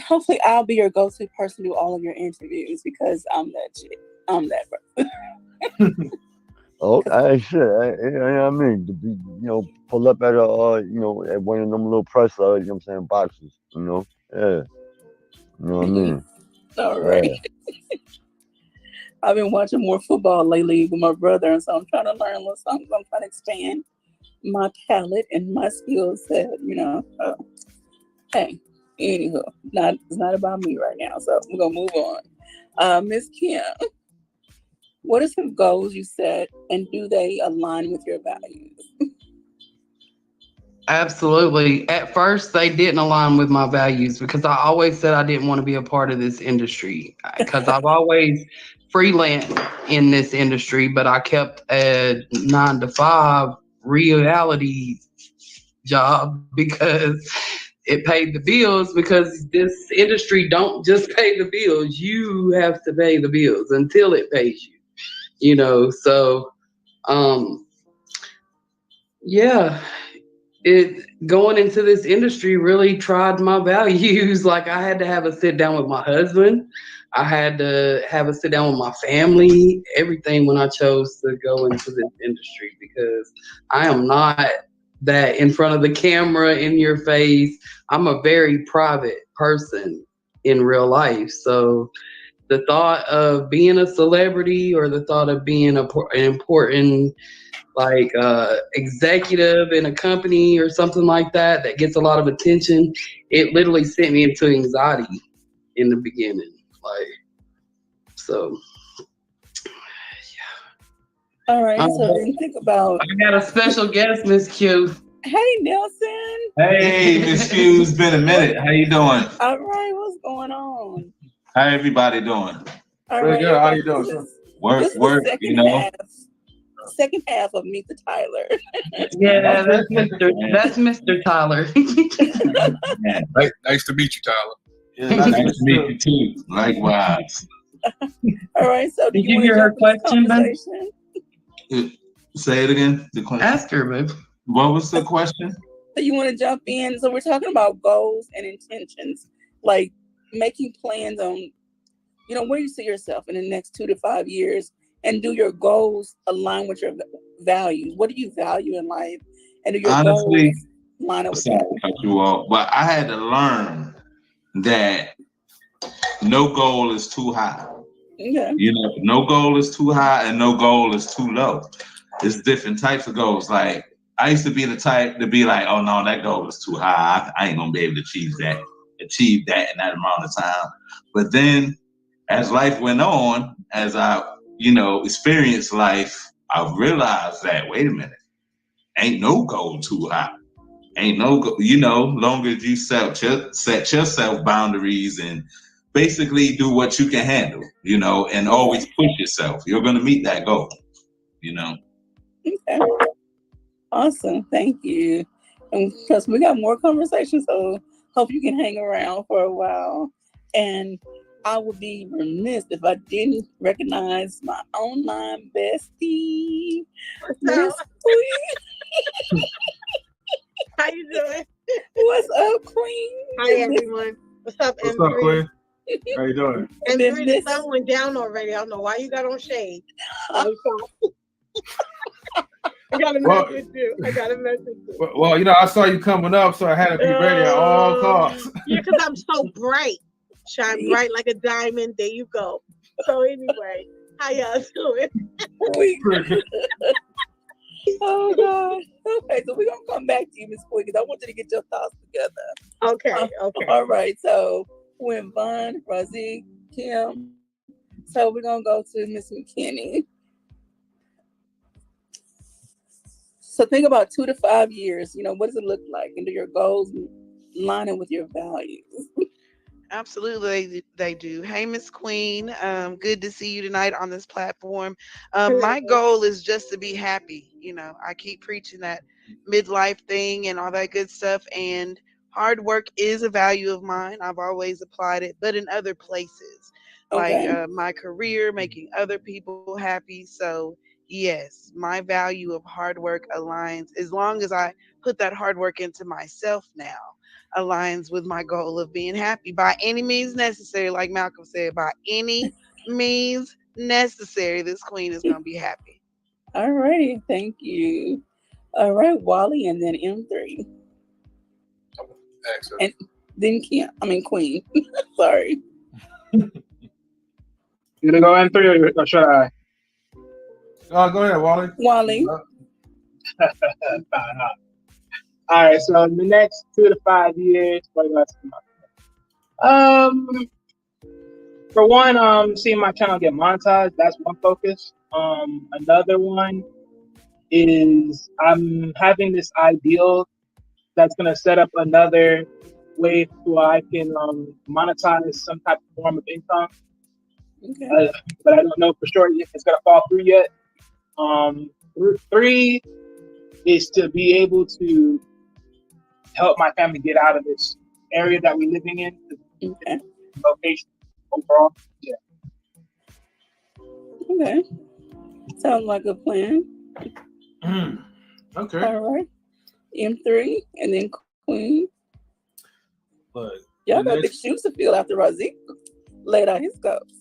Speaker 1: Hopefully, I'll be your go-to person to do all of your interviews because I'm that chick. I'm that person.
Speaker 7: Oh, I shit. I mean, to be, pull up at a, at one of them little press, boxes. Yeah. You know what I mean?
Speaker 1: All
Speaker 7: Yeah.
Speaker 1: right. I've been watching more football lately with my brother, and so I'm trying to learn a little something. I'm trying to expand my palette and my skill set. Hey, anywho, it's not about me right now, so we're gonna move on. Miss Kim, what are some goals you set, and do they align with your values?
Speaker 5: Absolutely. At first, they didn't align with my values because I always said I didn't want to be a part of this industry because I've always freelanced in this industry, but I kept a 9 to 5 reality job because it paid the bills, because this industry don't just pay the bills. You have to pay the bills until it pays you. So, yeah. It going into this industry really tried my values. Like, I had to have a sit down with my husband. I had to have a sit down with my family, everything, when I chose to go into this industry, because I am not that in front of the camera in your face. I'm a very private person in real life. So the thought of being a celebrity, or the thought of being an important like executive in a company or something like that gets a lot of attention, it literally sent me into anxiety in the beginning. Like, so
Speaker 1: All right, so then think about.
Speaker 5: I got a special guest, Miss Q.
Speaker 1: Hey, Nelson.
Speaker 8: Hey, Miss Q, it's been a minute. How you doing?
Speaker 1: All right, what's going on?
Speaker 8: How everybody doing?
Speaker 1: All
Speaker 2: Very
Speaker 1: right,
Speaker 2: good. How you
Speaker 1: everybody,
Speaker 2: doing, sir?
Speaker 1: this is the
Speaker 8: Work,
Speaker 1: second half of Meet the Tyler.
Speaker 5: Yeah, that's Mr. Tyler.
Speaker 8: Man,
Speaker 3: you. Nice to meet you, Tyler.
Speaker 8: yeah, nice to meet you too. Likewise.
Speaker 1: All right, so do
Speaker 5: Did
Speaker 1: you
Speaker 5: you
Speaker 1: want to
Speaker 5: hear her
Speaker 1: jump into
Speaker 5: question, Ben?
Speaker 1: conversation?
Speaker 8: Say it again. The question.
Speaker 5: Ask her, babe.
Speaker 8: What was the question?
Speaker 1: So you want to jump in? So we're talking about goals and intentions, like making plans on, where you see yourself in the next 2 to 5 years, and do your goals align with your values? What do you value in life, and do your
Speaker 8: Honestly,
Speaker 1: goals line up with
Speaker 8: sorry to cut you off, but I had to learn that no goal is too high.
Speaker 1: Okay.
Speaker 8: No goal is too high and no goal is too low. There's different types of goals. Like, I used to be the type to be like, oh no, that goal is too high. I ain't gonna be able to achieve that in that amount of time. But then as life went on, as I, experienced life, I realized that, wait a minute, ain't no goal too high. Ain't no, long as you set yourself boundaries and basically do what you can handle, and always push yourself, you're going to meet that goal,
Speaker 1: Okay. Awesome. Thank you. And plus, we got more conversations, so hope you can hang around for a while. And I would be remiss if I didn't recognize my online bestie, Miss Queen.
Speaker 9: How you doing?
Speaker 1: What's up, Queen?
Speaker 9: Hi, everyone. What's up,
Speaker 2: What's
Speaker 9: M3?
Speaker 2: up, Queen? How you doing?
Speaker 9: M3, the sun went down already. I don't know why you got on shade. I got a message too.
Speaker 2: Well, I saw you coming up, so I had to be ready at all costs.
Speaker 9: Yeah, because I'm so bright. Shine bright like a diamond. There you go. So anyway, how y'all doing?
Speaker 1: Oh God. Okay, so we're gonna come back to you, Miss Queen, because I want you to get your thoughts together.
Speaker 9: Okay.
Speaker 1: All right. So when Von, Razik, Kim. So we're gonna go to Miss McKinney. So think about 2 to 5 years. What does it look like? And do your goals line up with your values?
Speaker 4: Absolutely, they do. Hey, Miss Queen. Good to see you tonight on this platform. My
Speaker 9: Hello.
Speaker 4: goal is just to be happy. You know, I keep preaching that midlife thing and all that good stuff. And hard work is a value of mine. I've always applied it, but in other places, like
Speaker 1: Okay.
Speaker 4: my career, making other people happy. So, yes, my value of hard work aligns as long as I put that hard work into myself now aligns with my goal of being happy by any means necessary. Like Malcolm said, by any means necessary, this queen is going to be happy.
Speaker 1: All righty. Thank you. All right, Wally, and then M3,
Speaker 3: Excellent.
Speaker 1: and then Kim. I mean Queen. Sorry.
Speaker 6: You gonna go in three or should I?
Speaker 2: Go ahead, Wally.
Speaker 1: Wally.
Speaker 6: Nah, nah. All right. So in the next 2 to 5 years, what do I see for one, seeing my channel get monetized. That's one focus. Another one is I'm having this ideal that's gonna set up another way so I can monetize some type of form of income.
Speaker 1: Okay.
Speaker 6: But I don't know for sure if it's gonna fall through yet. Three is to be able to help my family get out of this area that we're living in, the
Speaker 1: Okay.
Speaker 6: location overall. Yeah.
Speaker 1: Okay. Sounds like a plan.
Speaker 2: Okay.
Speaker 1: All right. M3, and then Queen.
Speaker 2: Look,
Speaker 1: Y'all
Speaker 2: the
Speaker 1: got big
Speaker 2: next,
Speaker 1: shoes to fill after Razik laid out his scopes.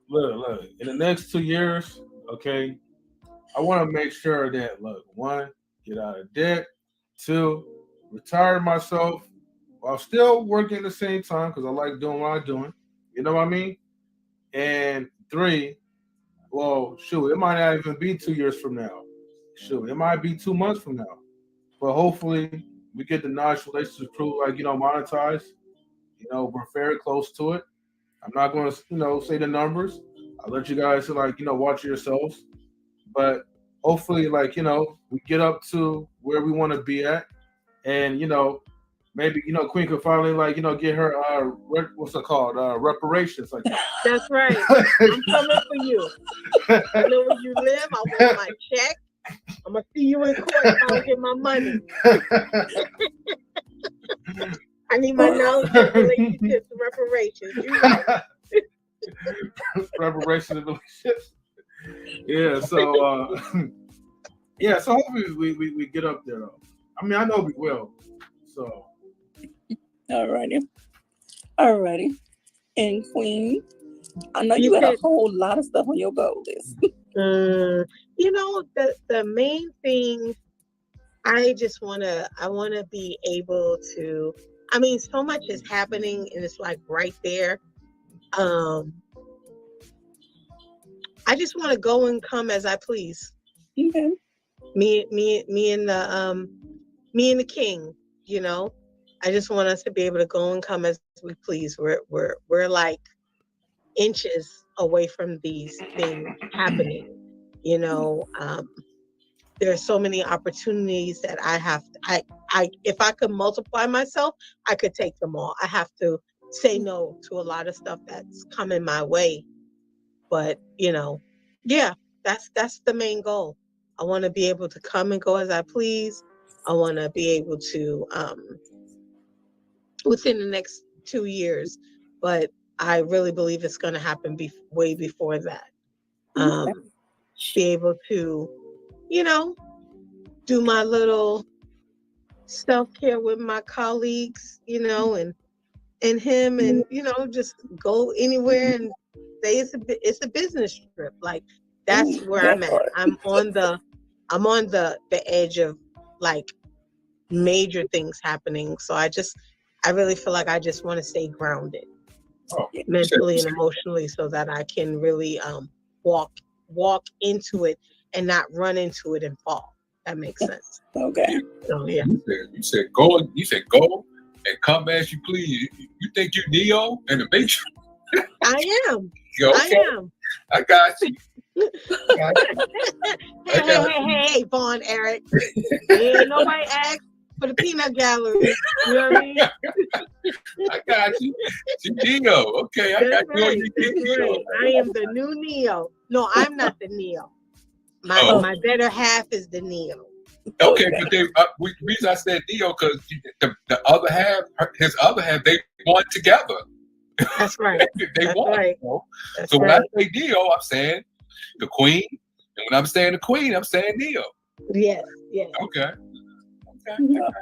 Speaker 2: look. In the next 2 years, okay, I want to make sure that one, get out of debt. Two, retire myself while still working at the same time because I like doing what I'm doing. You know what I mean? And three, well, shoot, it might not even be 2 years from now. Shoot, it might be 2 months from now. But hopefully, we get the nice relationship proof, monetized. We're very close to it. I'm not going to, say the numbers. I'll let you guys, watch yourselves. But hopefully, we get up to where we want to be at. And, maybe, Queen could finally, get her, what's it called? Reparations.
Speaker 9: That's right. I'm coming for you. I know where you live. I want my check. I'm gonna see you in court if I don't get my money. I need my knowledge of relationships and reparations. You right.
Speaker 2: Reparations and relationships. Yeah, so so hopefully we get up there though. I mean, I know we will. So
Speaker 1: Alrighty. And Queen, I know you had a whole lot of stuff on your goal list.
Speaker 9: The main thing I want to be able to, I mean, so much is happening and it's like right there. I just want to go and come as I please.
Speaker 1: Okay.
Speaker 9: Me and the king, I just want us to be able to go and come as we please. We're like inches away from these things happening. There are so many opportunities that if I could multiply myself, I could take them all. I have to say no to a lot of stuff that's coming my way. But, that's the main goal. I want to be able to come and go as I please. I want to be able to, within the next 2 years, but I really believe it's going to happen way before that. Be able to, do my little self-care with my colleagues, and him, and just go anywhere and say it's a business trip. Like that's where I'm at. I'm on the edge of like major things happening. So I really feel like I just want to stay grounded mentally and emotionally so that I can really walk into it and not run into it and fall. That makes sense.
Speaker 1: Okay.
Speaker 9: So yeah.
Speaker 3: You said go and come as you please. You think you Neo in the Matrix?
Speaker 9: I am.
Speaker 3: Okay.
Speaker 9: I am.
Speaker 3: I got you.
Speaker 9: Hey, Vaughn, Eric. Ain't nobody asked. for the peanut gallery. You know what I mean?
Speaker 3: I got you. Neo. Okay, I got
Speaker 9: That's
Speaker 3: you on
Speaker 9: right.
Speaker 3: your
Speaker 9: That's
Speaker 3: Neo.
Speaker 9: right. I am the new Neo. No, I'm not the Neo.
Speaker 3: Oh.
Speaker 9: My better half is the Neo.
Speaker 3: Okay, but the reason I said Neo because the other half, his other half, they won together.
Speaker 9: That's right.
Speaker 3: They
Speaker 9: That's
Speaker 3: won.
Speaker 9: right.
Speaker 3: You know?
Speaker 9: That's
Speaker 3: So when
Speaker 9: right.
Speaker 3: I say Neo, I'm saying the Queen, and when I'm saying the Queen, I'm saying Neo.
Speaker 9: Yes, yes.
Speaker 3: Okay.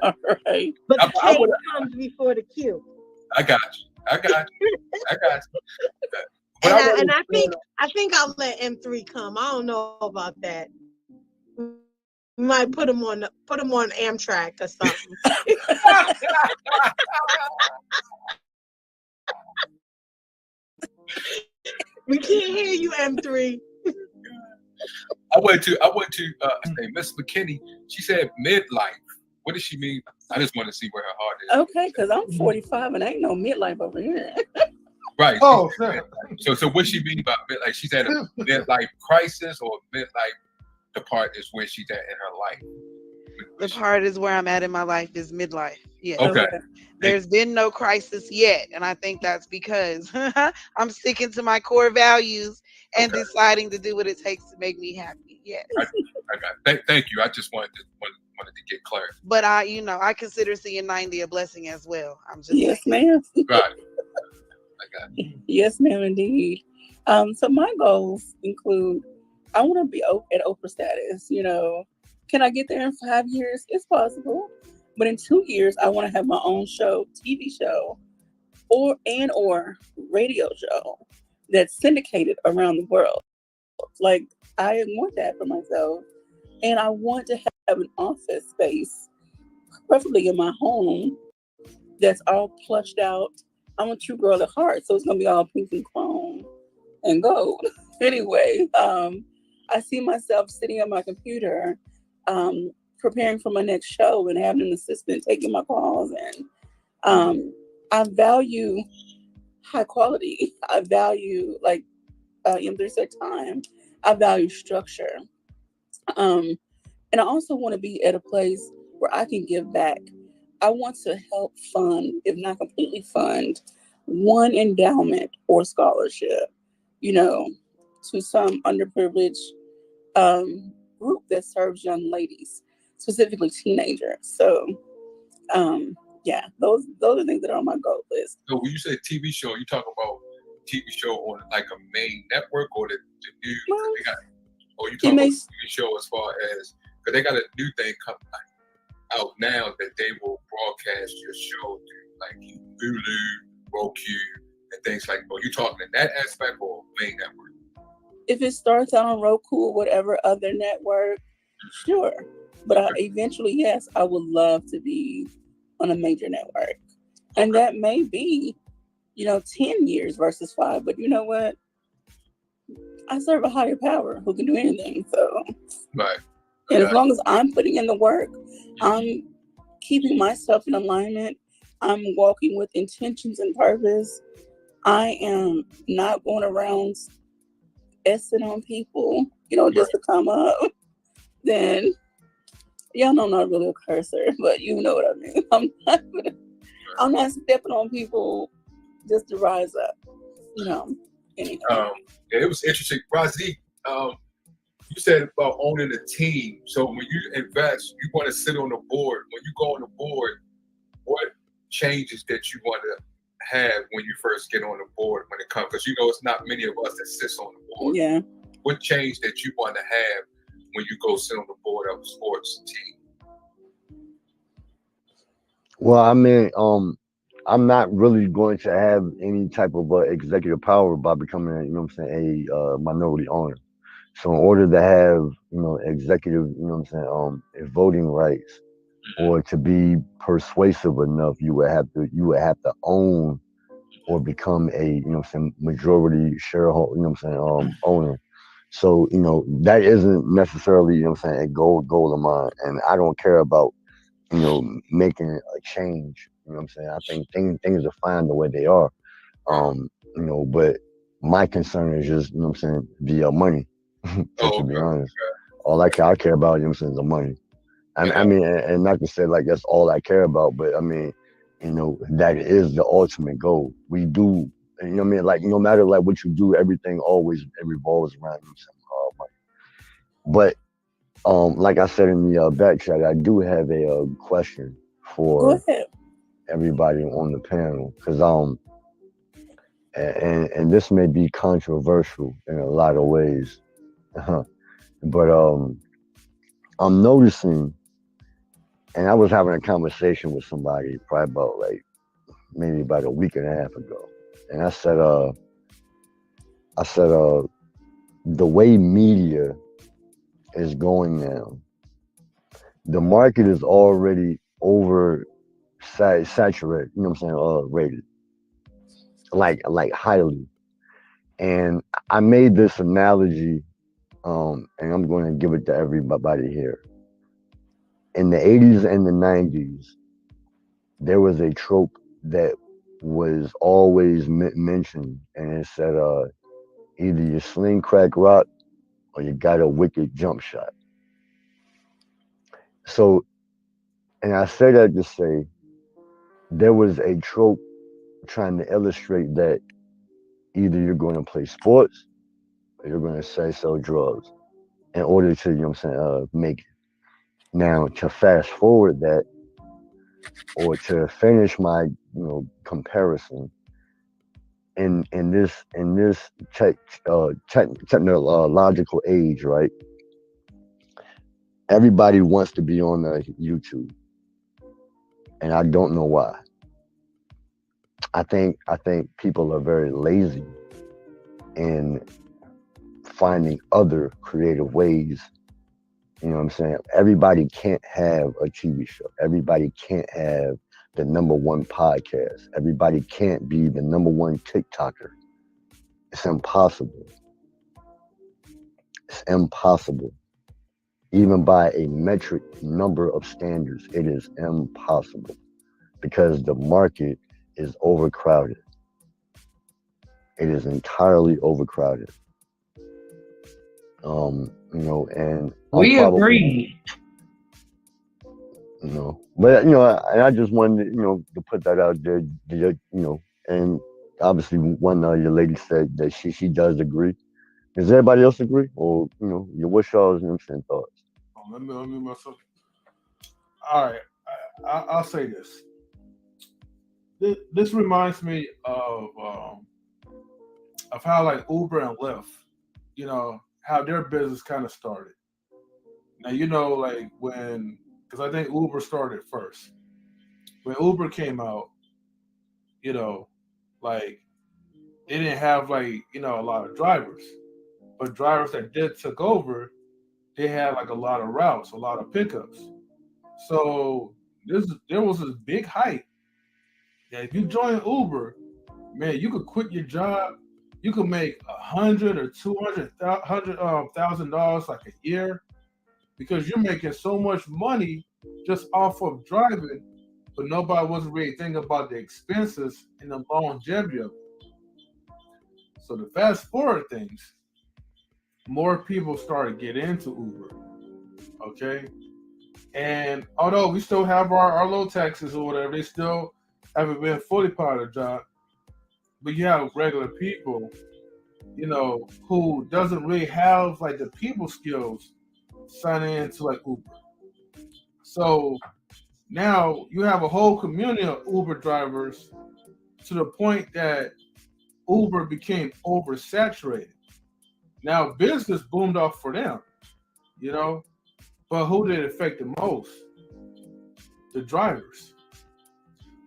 Speaker 1: All right.
Speaker 9: But the
Speaker 3: I
Speaker 9: K
Speaker 3: would-
Speaker 9: comes before the Q.
Speaker 3: I got you. But
Speaker 9: And I think I'll let M3 come. I don't know about that. We might put him on Amtrak or something. We can't hear you, M3.
Speaker 3: I went to Miss McKinney. She said midlife. What does she mean? I just want to see where her heart is.
Speaker 1: Okay, because I'm 45 and ain't no midlife over here.
Speaker 3: Right.
Speaker 2: Oh,
Speaker 3: So what she mean by midlife? She's at a midlife crisis or midlife. The part is where she's at in her life.
Speaker 4: The part is where I'm at in my life is midlife. Yeah.
Speaker 3: Okay.
Speaker 4: There's been no crisis yet, and I think that's because I'm sticking to my core values and deciding to do what it takes to make me happy. Yeah.
Speaker 3: I got. Thank you. I just wanted to get clarity.
Speaker 4: But I consider seeing 90 a blessing as well. I'm just
Speaker 1: Yes, ma'am.
Speaker 3: Right. I got it.
Speaker 1: Yes, ma'am, indeed. So my goals include I want to be at Oprah status. You know, can I get there in 5 years? It's possible. But in 2 years, I want to have my own show, TV show, or radio show that's syndicated around the world. Like, I want that for myself. And I want to have an office space, preferably in my home, that's all plushed out. I'm a true girl at heart, so it's going to be all pink and chrome and gold. Anyway, I see myself sitting at my computer, preparing for my next show and having an assistant taking my calls. And I value high quality. I value, like M3 said, time. I value structure. And I also want to be at a place where I can give back. I want to help fund, if not completely fund, one endowment or scholarship, to some underprivileged group that serves young ladies, specifically teenagers. So, yeah, those are things that are on my goal list.
Speaker 3: So when you say TV show, you talk about TV show on like a main network or the new?
Speaker 1: Well,
Speaker 3: or you talk about TV show as far as because they got a new thing coming out now that they will broadcast your show through like Hulu, Roku, and things like. Are you talking in that aspect or main network?
Speaker 1: If it starts out on Roku or whatever other network, sure. But eventually, yes, I would love to be on a major network. And that may be, 10 years versus 5. But you know what? I serve a higher power who can do anything. So,
Speaker 3: right.
Speaker 1: And as long as I'm putting in the work, I'm keeping myself in alignment. I'm walking with intentions and purpose. I am not going around essing on people, just to come up. Then y'all know I'm not really a cursor, but you know what I mean. I'm not stepping on people just to rise up. Anyway.
Speaker 3: It was interesting, Razi. You said about owning a team. So when you invest, you want to sit on the board. When you go on the board, what changes that you want to have when you first get on the board when it comes? Because it's not many of us that sits on the board.
Speaker 1: Yeah.
Speaker 3: What change that you want to have when you go sit on the board of a sports team?
Speaker 7: Well, I mean, I'm not really going to have any type of executive power by becoming, a minority owner. So in order to have, executive, voting rights, or to be persuasive enough, you would have to own or become a, majority shareholder, owner. So, that isn't necessarily, a goal of mine. And I don't care about, making a change. I think things are fine the way they are. But my concern is just, the money. To be honest. All I care about, is the money. I mean, and not to say like that's all I care about, but I mean, you know, that is the ultimate goal. We do, you know what I mean? Like, no matter like what you do, everything always it revolves around you somehow. But like I said in the back chat, I do have a question
Speaker 1: Go
Speaker 7: for
Speaker 1: ahead.
Speaker 7: everybody on the panel, because and this may be controversial in a lot of ways, but I'm noticing, and I was having a conversation with somebody probably about like maybe about a week and a half ago, and I said the way media is going now, the market is already over saturated. You know what I'm saying? Rated like highly. And I made this analogy, and I'm going to give it to everybody here. In the 80s and the 90s, there was a trope that was always mentioned, and it said, either you sling crack rock or you got a wicked jump shot. So, and I say that to say there was a trope trying to illustrate that either you're going to play sports or you're going to say sell drugs in order to, you know what I'm saying, make it. Now, to fast forward that, or to finish my, you know, comparison, in this technological age, right? Everybody wants to be on YouTube, and I don't know why. I think people are very lazy in finding other creative ways. You know what I'm saying? Everybody can't have a TV show. Everybody can't have the #1 podcast. Everybody can't be the #1 TikToker. It's impossible. It's impossible. Even by a metric number of standards, it is impossible because the market is overcrowded. It is entirely overcrowded. You know, and
Speaker 5: We agree.
Speaker 7: You know, but you know, and I just wanted, you know, to put that out there. You know, and obviously one your lady said that she does agree. Does everybody else agree, or you know, what's y'all's, you know, thoughts?
Speaker 2: Let me myself. All right, I'll say this. This reminds me of how like Uber and Lyft, you know, how their business kind of started. Now you know, like because I think Uber started first. When Uber came out, you know, like they didn't have like you know a lot of drivers, but drivers that did took over, they had like a lot of routes, a lot of pickups. So there was this big hype that if you join Uber, man, you could quit your job. You could make $100 or $200,000 like a year because you're making so much money just off of driving, but nobody wasn't really thinking about the expenses and the longevity of it. So to fast forward things, more people started getting into Uber. Okay. And although we still have our low taxes or whatever, they still haven't been fully part of the job. But you have regular people, you know, who doesn't really have like the people skills signing into like Uber. So now you have a whole community of Uber drivers to the point that Uber became oversaturated. Now business boomed off for them, you know, but who did it affect the most? The drivers.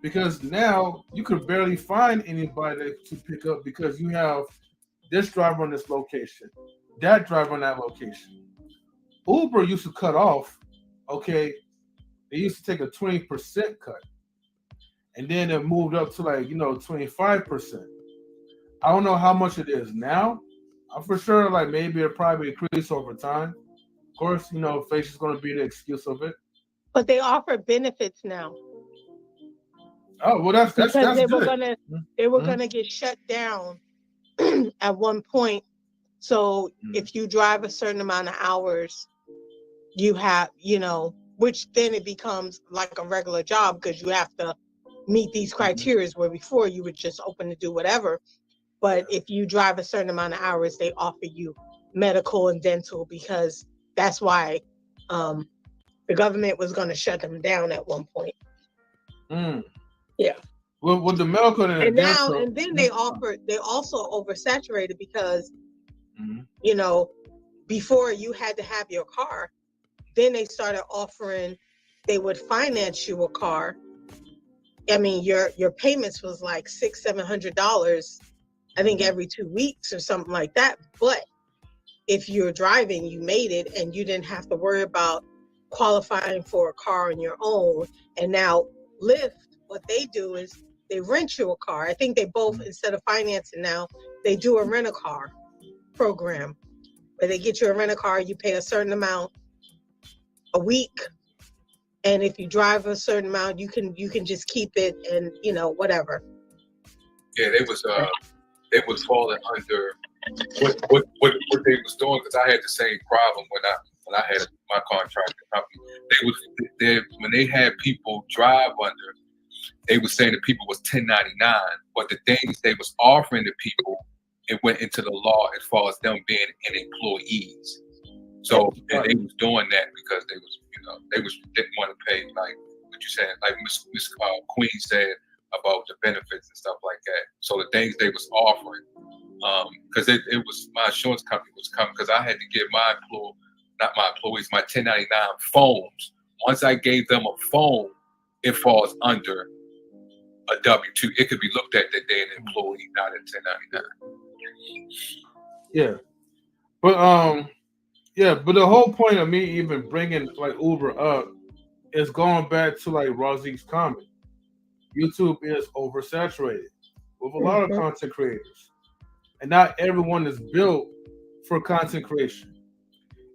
Speaker 2: Because now you could barely find anybody to pick up because you have this driver on this location, that driver on that location. Uber used to cut off, okay, they used to take a 20% cut. And then it moved up to like, you know, 25%. I don't know how much it is now. I'm for sure like maybe it'll probably increase over time. Of course, you know, inflation is going to be the excuse of it.
Speaker 9: But they offer benefits now.
Speaker 2: Oh well, that's
Speaker 9: because
Speaker 2: they
Speaker 9: were gonna get shut down at one point. So if you drive a certain amount of hours, you have, you know, which then it becomes like a regular job because you have to meet these criteria where before you were just open to do whatever. But if you drive a certain amount of hours, they offer you medical and dental because that's why the government was going to shut them down at one point. Yeah.
Speaker 2: Well, with the medical
Speaker 9: and then they also oversaturated because you know, before you had to have your car, then they started offering, they would finance you a car. I mean, your payments was like $600-700, I think every 2 weeks or something like that. But if you're driving, you made it and you didn't have to worry about qualifying for a car on your own. And now Lyft, what they do is they rent you a car. I think they both, instead of financing now, they do a rent-a-car program where they get you a rent-a-car, you pay a certain amount a week, and if you drive a certain amount, you can just keep it and, you know, whatever.
Speaker 3: Yeah, they was falling under what they was doing, because I had the same problem when I had my contracting company. When they had people drive under, they was saying that people was 1099, but the things they was offering to people, it went into the law as far as them being an employees. So and they was doing that because they was, you know, didn't want to pay, like what you said, like Miss Queen said about the benefits and stuff like that. So the things they was offering, because it was, my insurance company was coming, because I had to give my employees, my 1099 phones. Once I gave them a phone, it falls under a W-2. It could be looked at that they're an employee, not a 1099.
Speaker 2: Yeah, but the whole point of me even bringing like Uber up is going back to like Raziq's comment. YouTube is oversaturated with a lot of content creators, and not everyone is built for content creation.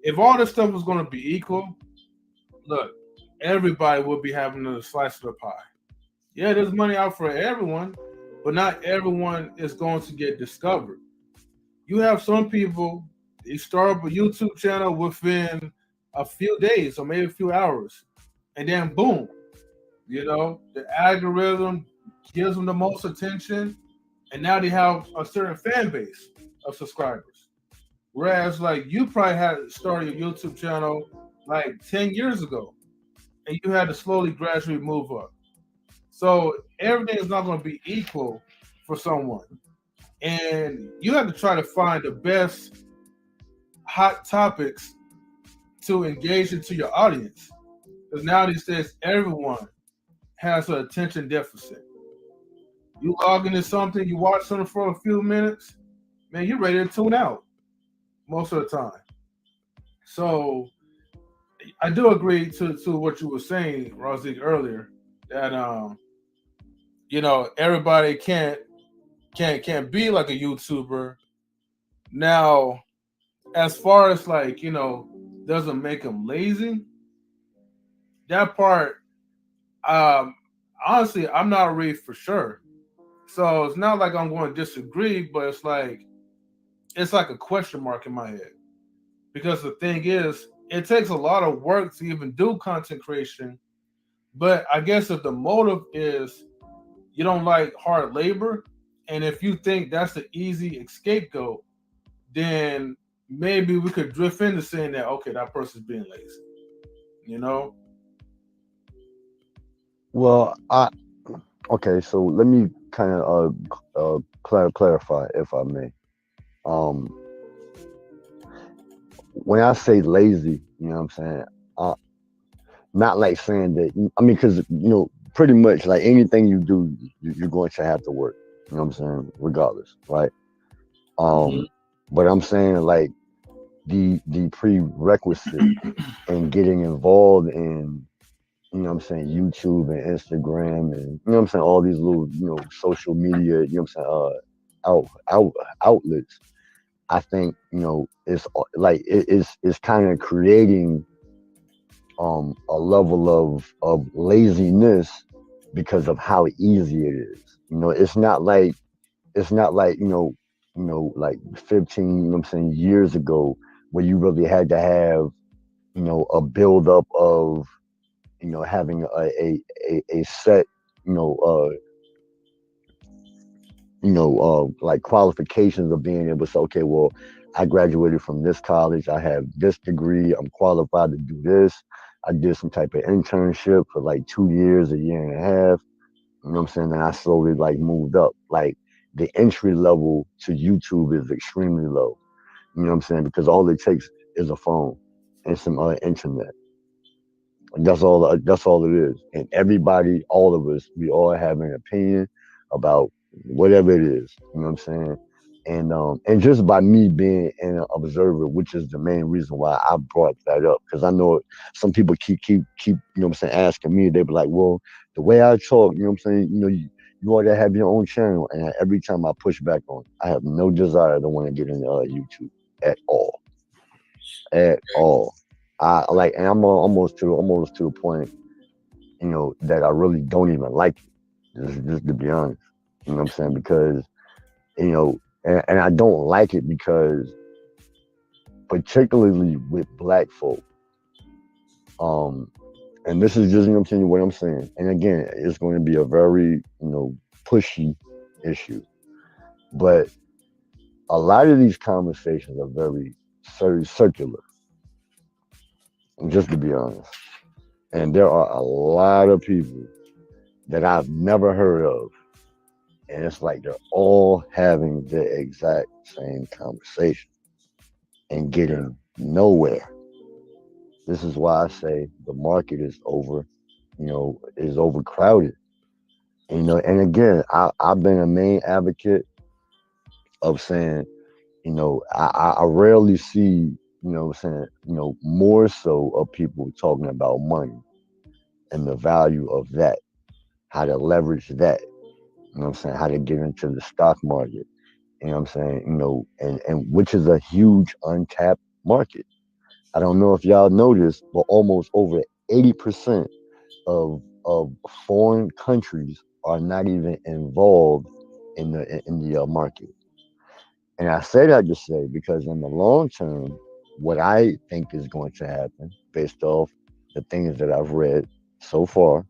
Speaker 2: If all this stuff was going to be equal, look, everybody would be having a slice of the pie. Yeah, there's money out for everyone, but not everyone is going to get discovered. You have some people, they start up a YouTube channel within a few days or maybe a few hours, and then boom, you know, the algorithm gives them the most attention, and now they have a certain fan base of subscribers. Whereas, like, you probably had started your YouTube channel like 10 years ago, and you had to slowly, gradually move up. So everything is not going to be equal for someone. And you have to try to find the best hot topics to engage into your audience. Because now these days, everyone has an attention deficit. You log into something, you watch something for a few minutes, man, you're ready to tune out most of the time. So I do agree to what you were saying, Raziq, earlier, that you know, everybody can't be like a YouTuber. Now, as far as like, you know, doesn't make them lazy, that part, honestly, I'm not really for sure. So it's not like I'm going to disagree, but it's like a question mark in my head. Because the thing is, it takes a lot of work to even do content creation. But I guess if the motive is you don't like hard labor, and if you think that's the easy scapegoat, then maybe we could drift into saying that, okay, that person's being lazy, you know?
Speaker 7: Well, okay, so let me kind of clarify, if I may. When I say lazy, you know what I'm saying? Not like saying that, I mean, because, you know, pretty much like anything you do, you're going to have to work, you know what I'm saying? Regardless, right? But I'm saying like the prerequisite in getting involved in, you know what I'm saying, YouTube and Instagram and, you know what I'm saying, all these little, you know, social media, you know what I'm saying, outlets. I think, you know, it's like it's kind of creating a level of laziness because of how easy it is. You know, it's not like you know, like 15, you know what I'm saying, years ago where you really had to have, you know, a buildup of having a set, you know, like qualifications of being able to say, okay, well, I graduated from this college, I have this degree, I'm qualified to do this. I did some type of internship for like 2 years, a year and a half. You know what I'm saying? Then I slowly like moved up. Like the entry level to YouTube is extremely low. You know what I'm saying? Because all it takes is a phone and some internet. That's all. That's all it is. And everybody, all of us, we all have an opinion about whatever it is. You know what I'm saying? And just by me being an observer, which is the main reason why I brought that up, because I know some people keep you know what I'm saying, asking me. They be like, well, the way I talk, you know what I'm saying, you ought to have your own channel. And every time I push back on it, I have no desire to want to get into YouTube at all, at all. I like, and I'm almost to the point, that I really don't even like it. Just to be honest, you know what I'm saying? Because and I don't like it because, particularly with black folk, and this is just, what I'm saying. And again, it's going to be a very, pushy issue, but a lot of these conversations are very circular, just to be honest. And there are a lot of people that I've never heard of. And it's like they're all having the exact same conversation and getting nowhere. This is why I say the market is is overcrowded. And again, I've been a main advocate of saying, I rarely see, more so of people talking about money and the value of that, how to leverage that. You know what I'm saying? How to get into the stock market. You know what I'm saying? And which is a huge untapped market. I don't know if y'all noticed, but almost over 80% of foreign countries are not even involved in the market. And I say that to say because in the long term, what I think is going to happen, based off the things that I've read so far,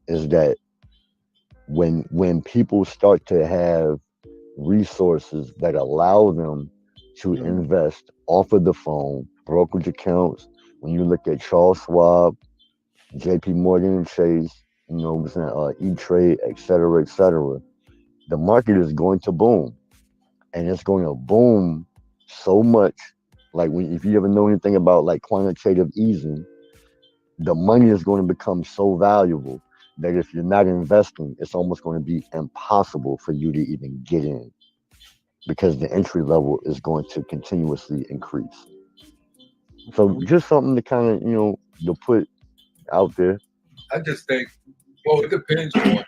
Speaker 7: is that when people start to have resources that allow them to invest off of the phone, brokerage accounts, when you look at Charles Schwab, JP Morgan and Chase, E-Trade, et cetera, the market is going to boom. And it's going to boom so much. Like if you ever know anything about like quantitative easing, the money is going to become so valuable that if you're not investing, it's almost going to be impossible for you to even get in because the entry level is going to continuously increase. So just something to kind of, to put out there.
Speaker 3: I just think, well, it depends on,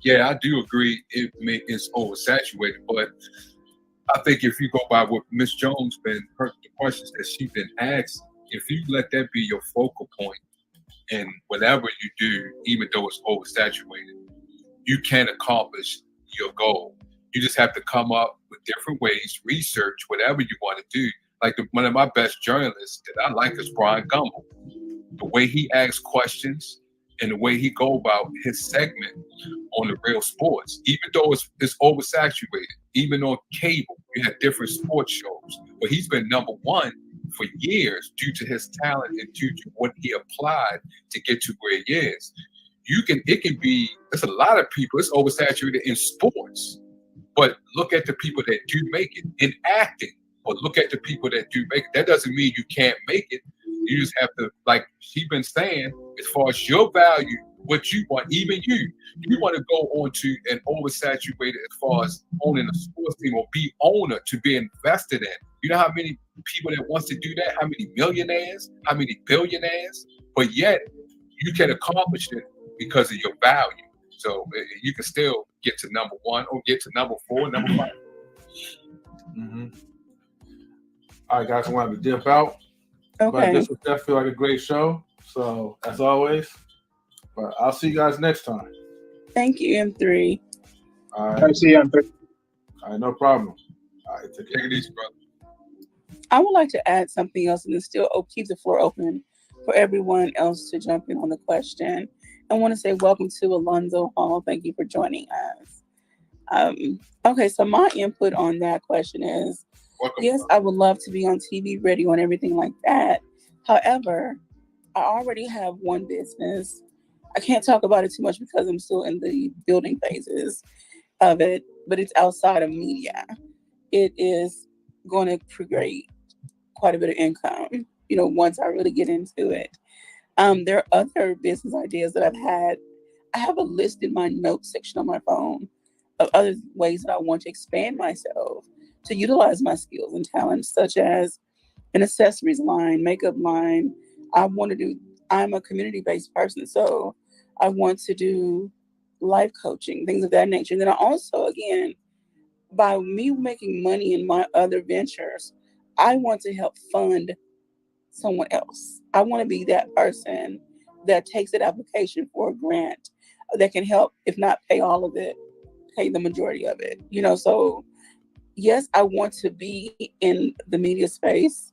Speaker 3: I do agree it's oversaturated, but I think if you go by what Miss Jones the questions that she's been asked, if you let that be your focal point, and whatever you do, even though it's oversaturated, you can accomplish your goal. You just have to come up with different ways, research, whatever you want to do. Like one of my best journalists that I like is Brian Gumbel. The way he asks questions and the way he go about his segment on the real sports, even though it's oversaturated, even on cable, you have different sports shows. But he's been number one for years due to his talent and due to what he applied to get to where he is. There's a lot of people, it's oversaturated in sports, but look at the people that do make it in acting, or look at the people that do make it. That doesn't mean you can't make it. You just have to, like she's been saying, as far as your value, what you want, even you want to go on to an oversaturated as far as owning a sports team or be owner to be invested in. You know how many people that wants to do that? How many millionaires? How many billionaires? But yet you can accomplish it because of your value. So you can still get to number one or get to number 4, number 5.
Speaker 2: Mm-hmm. All right, guys, I wanted to dip out.
Speaker 1: Okay.
Speaker 2: But this was definitely like a great show. So as always, but I'll see you guys next time.
Speaker 1: Thank you, M3.
Speaker 2: All right.
Speaker 6: I see you, M3.
Speaker 2: All right, no problem. All right,
Speaker 3: take it easy, brother.
Speaker 1: I would like to add something else, and then still keep the floor open for everyone else to jump in on the question. I want to say welcome to Alonzo Hall. Thank you for joining us. Okay, so my input on that question is,
Speaker 3: Welcome.
Speaker 1: yes, I would love to be on TV, radio, and everything like that. However, I already have one business. I can't talk about it too much because I'm still in the building phases of it, but it's outside of media. It is going to create quite a bit of income, once I really get into it. There are other business ideas that I've had. I have a list in my notes section on my phone of other ways that I want to expand myself to utilize my skills and talents, such as an accessories line, makeup line. I'm a community-based person, so I want to do life coaching, things of that nature. And then I also, again, by me making money in my other ventures, I want to help fund someone else. I want to be that person that takes that application for a grant that can help, if not pay all of it, pay the majority of it. So yes, I want to be in the media space.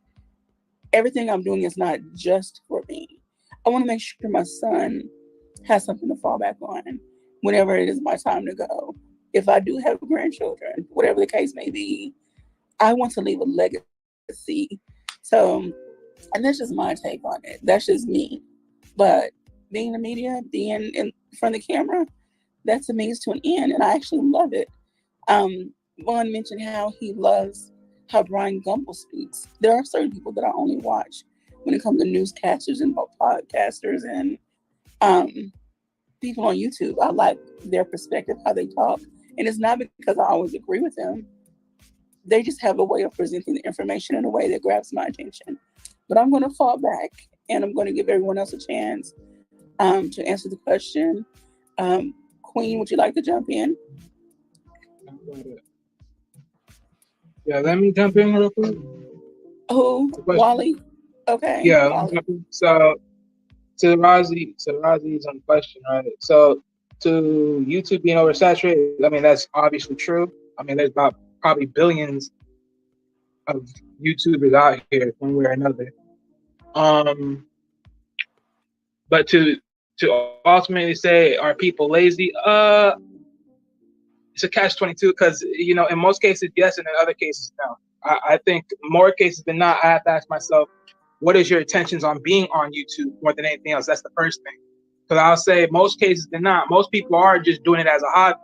Speaker 1: Everything I'm doing is not just for me. I want to make sure my son has something to fall back on whenever it is my time to go. If I do have grandchildren, whatever the case may be, I want to leave a legacy. So, and that's just my take on it. That's just me. But being in the media, being in front of the camera, that's a means to an end, and I actually love it. Vaughn mentioned how he loves how Brian Gumbel speaks. There are certain people that I only watch when it comes to newscasters and podcasters and people on YouTube. I like their perspective, how they talk. And it's not because I always agree with them. They just have a way of presenting the information in a way that grabs my attention. But I'm going to fall back and I'm going to give everyone else a chance to answer the question. Queen, would you like to jump in?
Speaker 6: Yeah, let me jump in real quick.
Speaker 1: Who? Wally? Okay.
Speaker 6: Yeah.
Speaker 1: Wally.
Speaker 6: So to Razi's on question, right? So to YouTube being oversaturated, I mean, that's obviously true. I mean, there's about probably billions of YouTubers out here one way or another. But to ultimately say, are people lazy? It's a catch-22 because, in most cases, yes, and in other cases, no. I think more cases than not, I have to ask myself, what is your intentions on being on YouTube more than anything else? That's the first thing. Because I'll say most cases than not, most people are just doing it as a hobby.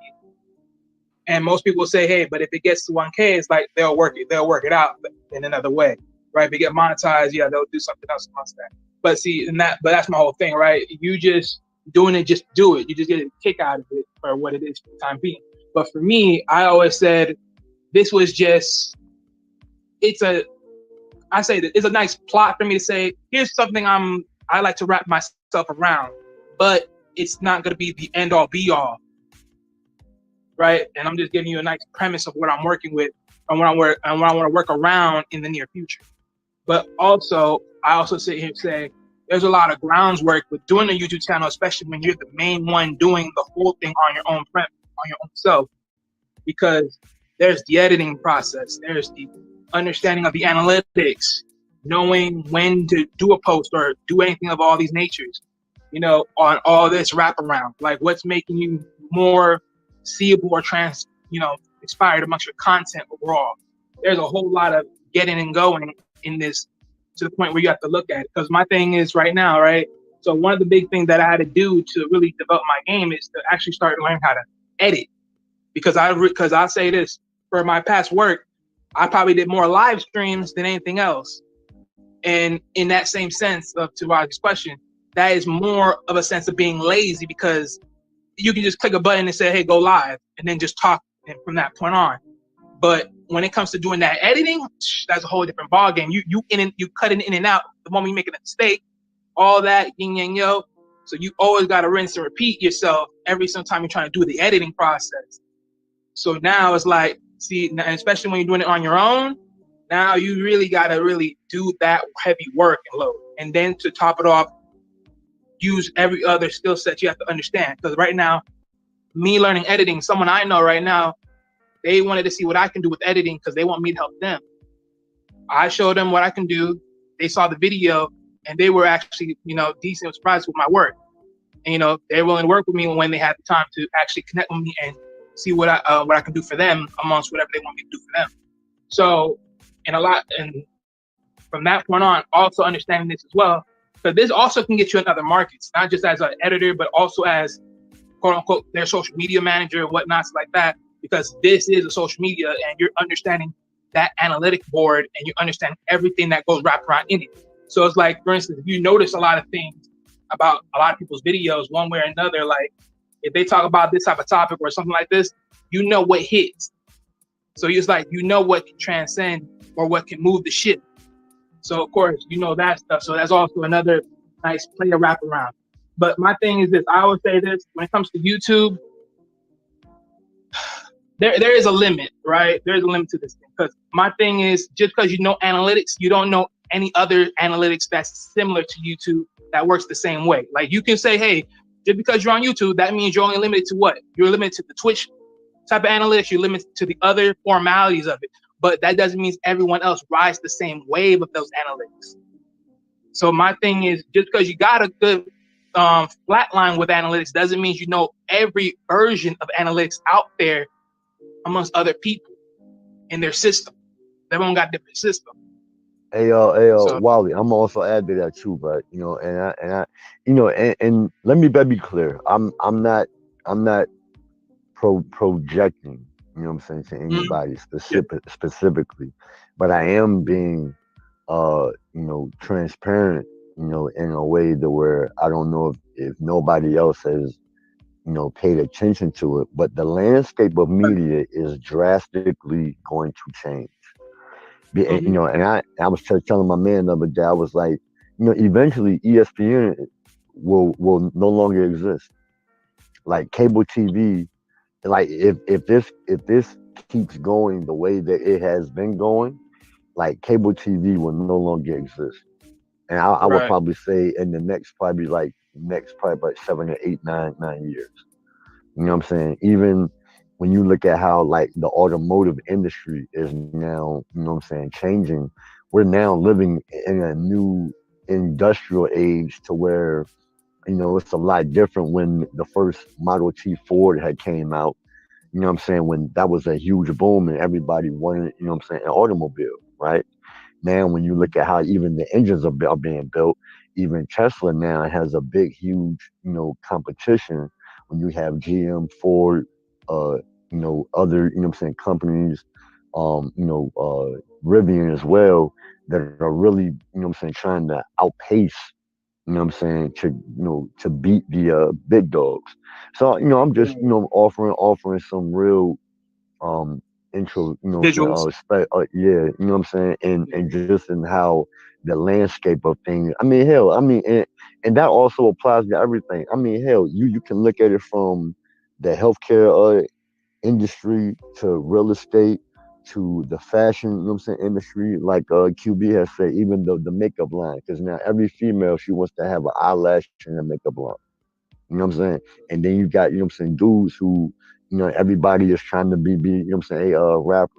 Speaker 6: And most people say, hey, but if it gets to 1K, it's like they'll work it out in another way, right? If it get monetized, yeah, they'll do something else amongst that. But see, but that's my whole thing, right? You just doing it, just do it. You just get a kick out of it for what it is for the time being. But for me, I always said this was just, it's a nice plot for me to say, here's something I like to wrap myself around, but it's not going to be the end all be all, right? And I'm just giving you a nice premise of what I'm working with and what I want to work around in the near future. But also, I also sit here and say, there's a lot of groundwork with doing a YouTube channel, especially when you're the main one doing the whole thing on your own self, because there's the editing process, there's the understanding of the analytics, knowing when to do a post or do anything of all these natures, on all this wraparound, like what's making you more seeable or inspired amongst your content overall. There's a whole lot of getting and going in this to the point where you have to look at it. Because my thing is right now, right? So one of the big things that I had to do to really develop my game is to actually start learning how to edit. Because I'll say this, for my past work, I probably did more live streams than anything else. And in that same sense to Roger's question, that is more of a sense of being lazy, because you can just click a button and say, hey, go live, and then just talk from that point on. But when it comes to doing that editing, that's a whole different ballgame. You cut it in and out the moment you make a mistake, all that yin yang yo. So you always got to rinse and repeat yourself every time you're trying to do the editing process. So now it's like, see, especially when you're doing it on your own, now you really got to really do that heavy work and load. And then to top it off, use every other skill set you have to understand. Because right now, me learning editing, someone I know right now, they wanted to see what I can do with editing because they want me to help them. I showed them what I can do. They saw the video. and they were actually, decent surprised with my work. And, they're willing to work with me when they have the time to actually connect with me and see what I can do for them amongst whatever they want me to do for them. So, and from that point on, also understanding this as well, because this also can get you in other markets, not just as an editor, but also as quote unquote their social media manager and whatnot like that, because this is a social media and you're understanding that analytic board and you understand everything that goes wrapped around in it. So it's like, for instance, if you notice a lot of things about a lot of people's videos one way or another, like if they talk about this type of topic or something like this, what hits. So it's like, what can transcend or what can move the ship. So of course, that stuff. So that's also another nice player wraparound. But my thing is this, I always say this, when it comes to YouTube, there is a limit, right? There's a limit to this thing. Because my thing is, just because you know analytics, you don't know any other analytics that's similar to YouTube that works the same way. Like you can say, hey, just because you're on YouTube, that means you're only limited to what? You're limited to the Twitch type of analytics, you're limited to the other formalities of it. But that doesn't mean everyone else rides the same wave of those analytics. So my thing is, just because you got a good flat line with analytics doesn't mean you know every version of analytics out there amongst other people in their system. Everyone got different systems.
Speaker 7: Hey,
Speaker 6: So-
Speaker 7: Wally, I'm also add to that too, but and let me be clear. I'm not projecting, what I'm saying, to anybody specifically, but I am being transparent, in a way that where I don't know if nobody else has, paid attention to it, but the landscape of media is drastically going to change. And I was telling my man the other day, I was like, eventually ESPN will no longer exist. Like cable TV, like if this keeps going the way that it has been going, like cable TV will no longer exist. And I would probably say in the next probably like 7 or 8, 9 years. You know what I'm saying? Even when you look at how like the automotive industry is now, changing, we're now living in a new industrial age to where, it's a lot different when the first Model T Ford had came out, when that was a huge boom and everybody wanted, an automobile, right? Now, when you look at how even the engines are being built, even Tesla now has a big, huge, competition when you have GM, Ford, other, companies, Rivian as well, that are really, trying to outpace, to beat the big dogs. So, I'm just, offering some real intro,
Speaker 6: visuals.
Speaker 7: And just in how the landscape of things. I mean, hell, and that also applies to everything. I mean, hell, you can look at it from the healthcare industry to real estate to the fashion, industry, like QB has said, even the makeup line, because now every female, she wants to have an eyelash and a makeup line. You know what I'm saying? And then you got, dudes who, everybody is trying to be, a rapper.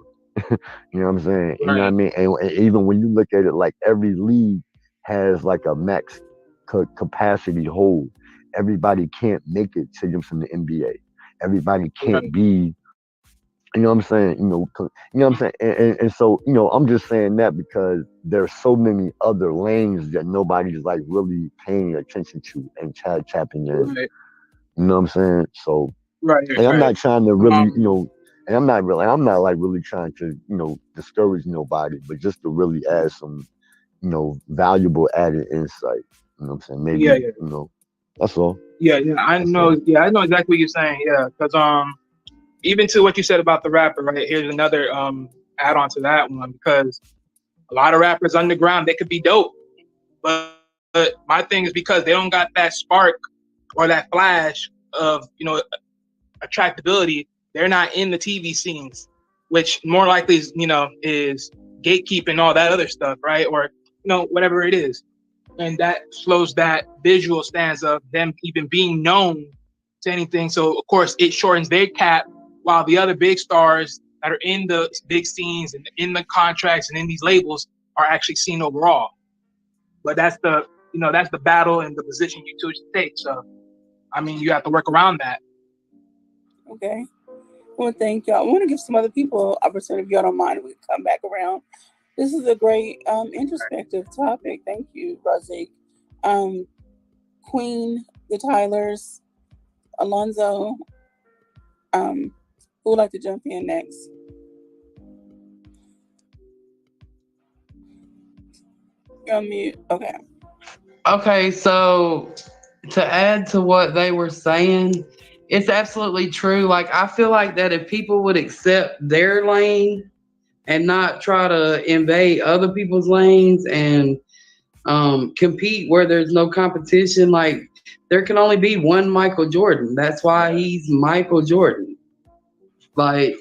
Speaker 7: You know what I'm saying? You know what I mean? And even when you look at it, like every league has like a max capacity hold. Everybody can't make it to the NBA. Everybody can't be, you know what I'm saying? You know what I'm saying? And so, I'm just saying that because there's so many other lanes that nobody's like really paying attention to and tapping in.
Speaker 6: Right.
Speaker 7: You know what I'm saying? So,
Speaker 6: and
Speaker 7: I'm not trying to really, and I'm not like really trying to, discourage nobody, but just to really add some, valuable added insight. You know what I'm saying? Maybe, that's all.
Speaker 6: I know exactly what you're saying. Yeah, because even to what you said about the rapper, right? Here's another add on to that one, because a lot of rappers underground, they could be dope, but my thing is because they don't got that spark or that flash of attractability, they're not in the TV scenes, which more likely is is gatekeeping, all that other stuff, right? Or whatever it is, and that slows that visual stance of them even being known to anything. So of course it shortens their cap, while the other big stars that are in the big scenes and in the contracts and in these labels are actually seen overall. But that's the that's the battle and the position you choose to take. So, I mean, you have to work around that.
Speaker 1: Okay. Well, thank y'all. I want to give some other people opportunity if y'all don't mind. We can come back around. This is a great introspective topic. Thank you, Razik. Queen, the Tylers, Alonzo. Who would like to jump in next? You're on mute. Okay.
Speaker 5: Okay, so to add to what they were saying, it's absolutely true. Like, I feel like that if people would accept their lane and not try to invade other people's lanes and compete where there's no competition, like, there can only be one Michael Jordan. That's why he's Michael Jordan. Like,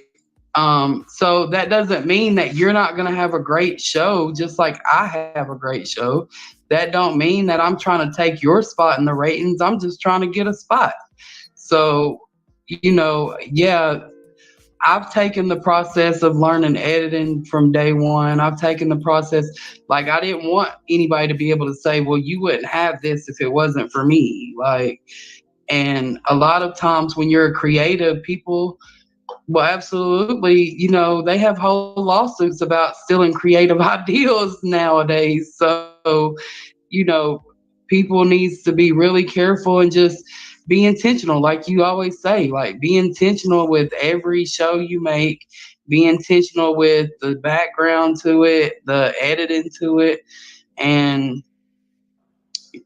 Speaker 5: so that doesn't mean that you're not going to have a great show, just like I have a great show. That don't mean that I'm trying to take your spot in the ratings. I'm just trying to get a spot. So, I've taken the process of learning editing from day one. I've taken the process, like, I didn't want anybody to be able to say, well, you wouldn't have this if it wasn't for me. Like, and a lot of times when you're a creative, people, well, absolutely, they have whole lawsuits about stealing creative ideas nowadays. So, people needs to be really careful and just be intentional. Like you always say, like, be intentional with every show you make, be intentional with the background to it, the editing to it, and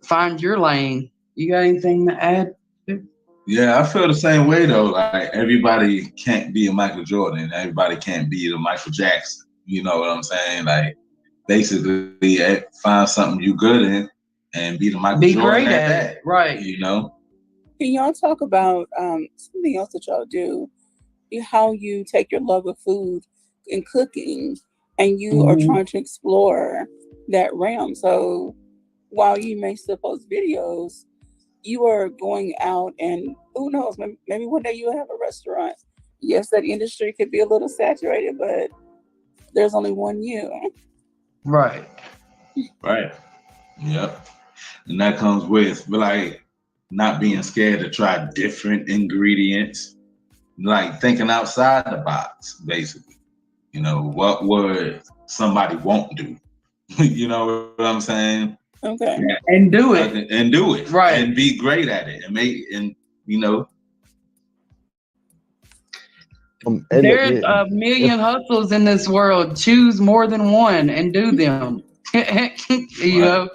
Speaker 5: find your lane. You got anything to add?
Speaker 8: Yeah, I feel the same way though. Like, everybody can't be a Michael Jordan. Everybody can't be the Michael Jackson. You know what I'm saying? Like, basically, find something you good in and be the Michael
Speaker 5: Be
Speaker 8: Jordan
Speaker 5: great
Speaker 8: at
Speaker 5: at
Speaker 8: that.
Speaker 5: it, right?
Speaker 1: Can y'all talk about something else that y'all do? How you take your love of food and cooking, and you are trying to explore that realm. So while you may still post videos, you are going out, and who knows, maybe one day you'll have a restaurant. Yes, that industry could be a little saturated, but there's only one you.
Speaker 5: Right.
Speaker 8: Yep. And that comes with, like, not being scared to try different ingredients, like thinking outside the box, basically. What would somebody won't do? You know what I'm saying?
Speaker 1: Okay.
Speaker 5: And do it.
Speaker 8: And do it.
Speaker 5: Right.
Speaker 8: And be great at it.
Speaker 5: There's a million hustles in this world. Choose more than one and do them. You know?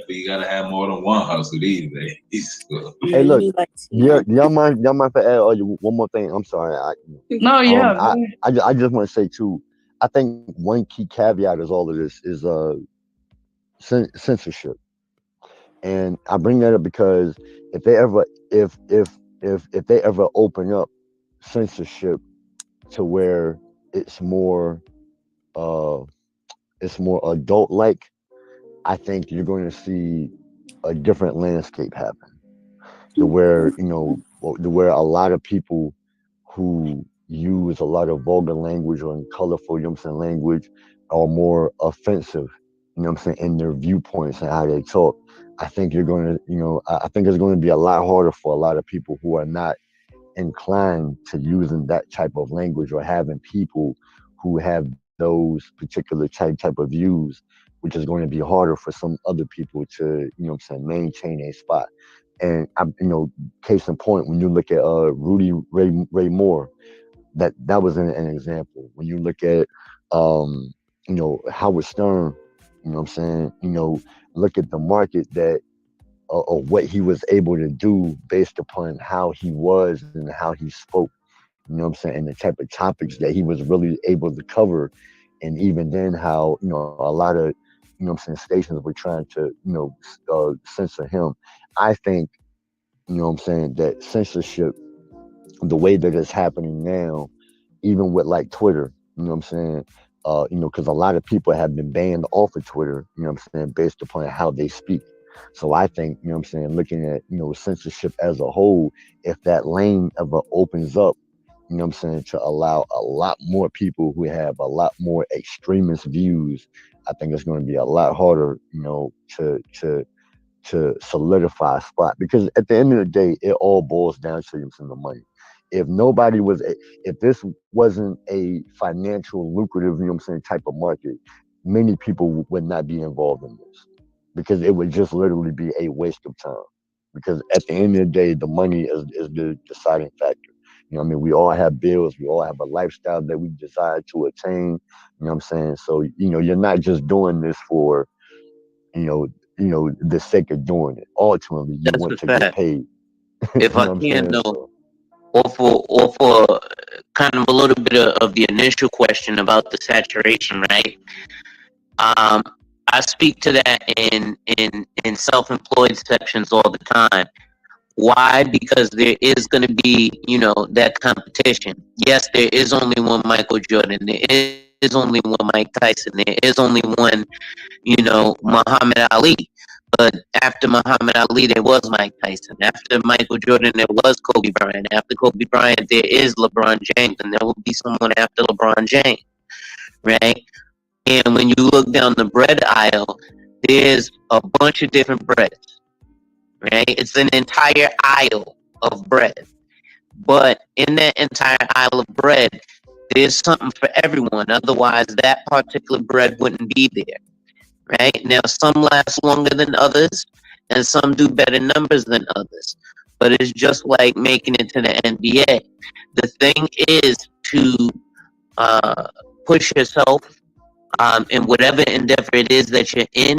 Speaker 8: You gotta have more than one hustle these days.
Speaker 7: Hey, look, y'all mind if I add one more thing? I'm sorry. I just want to say too. I think one key caveat is all of this is censorship, and I bring that up because if they ever open up censorship to where it's more adult like, I think you're going to see a different landscape happen. To where a lot of people who use a lot of vulgar language or colorful, language are more offensive, in their viewpoints and how they talk. I think you're going to, I think it's going to be a lot harder for a lot of people who are not inclined to using that type of language or having people who have those particular type of views, which is going to be harder for some other people to, maintain a spot. And case in point, when you look at Rudy Ray Moore, that was an example. When you look at Howard Stern, look at the market that or what he was able to do based upon how he was and how he spoke, and the type of topics that he was really able to cover. And even then how, a lot of, stations were trying to, censor him. I think, that censorship, the way that it's happening now, even with like Twitter, because a lot of people have been banned off of Twitter, based upon how they speak. So I think, looking at, censorship as a whole, if that lane ever opens up you know what I'm saying, to allow a lot more people who have a lot more extremist views, I think it's going to be a lot harder, you know, to solidify a spot, because at the end of the day, it all boils down to the money. If nobody was, if this wasn't a financial lucrative, you know what I'm saying, type of market, many people would not be involved in this, because it would just literally be a waste of time. Because at the end of the day, the money is the deciding factor. You know what I mean? We all have bills. We all have a lifestyle that we desire to attain. You know what I'm saying? So, you know, you're not just doing this for, the sake of doing it. Ultimately, you
Speaker 10: That's
Speaker 7: want
Speaker 10: a
Speaker 7: to get
Speaker 10: fact.
Speaker 7: paid. You
Speaker 10: If
Speaker 7: know
Speaker 10: I
Speaker 7: what I'm
Speaker 10: can
Speaker 7: saying?
Speaker 10: though,
Speaker 7: So,
Speaker 10: or for kind of a little bit of the initial question about the saturation, right? Um, I speak to that in self-employed sections all the time. Why? Because there is going to be, that competition. Yes, there is only one Michael Jordan. There is only one Mike Tyson. There is only one, Muhammad Ali. But after Muhammad Ali, there was Mike Tyson. After Michael Jordan, there was Kobe Bryant. After Kobe Bryant, there is LeBron James, and there will be someone after LeBron James, right? And when you look down the bread aisle, there's a bunch of different breads, right? It's an entire aisle of bread. But in that entire aisle of bread, there's something for everyone. Otherwise, that particular bread wouldn't be there, right? Now, some last longer than others, and some do better numbers than others. But it's just like making it to the NBA. The thing is to push yourself in whatever endeavor it is that you're in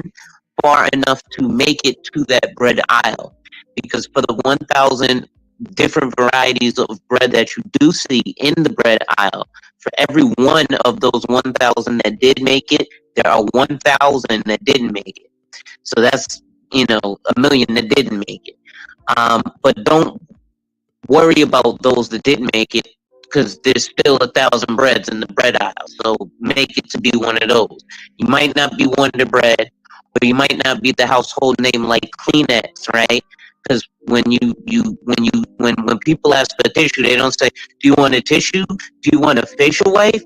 Speaker 10: far enough to make it to that bread aisle. Because for the 1,000 different varieties of bread that you do see in the bread aisle, for every one of those 1,000 that did make it, there are 1,000 that didn't make it. So that's, a million that didn't make it. But don't worry about those that didn't make it, because there's still 1,000 breads in the bread aisle. So make it to be one of those. You might not be Wonder Bread, or you might not be the household name like Kleenex, right? Because when people ask for a tissue, they don't say, "Do you want a tissue? Do you want a facial wipe?"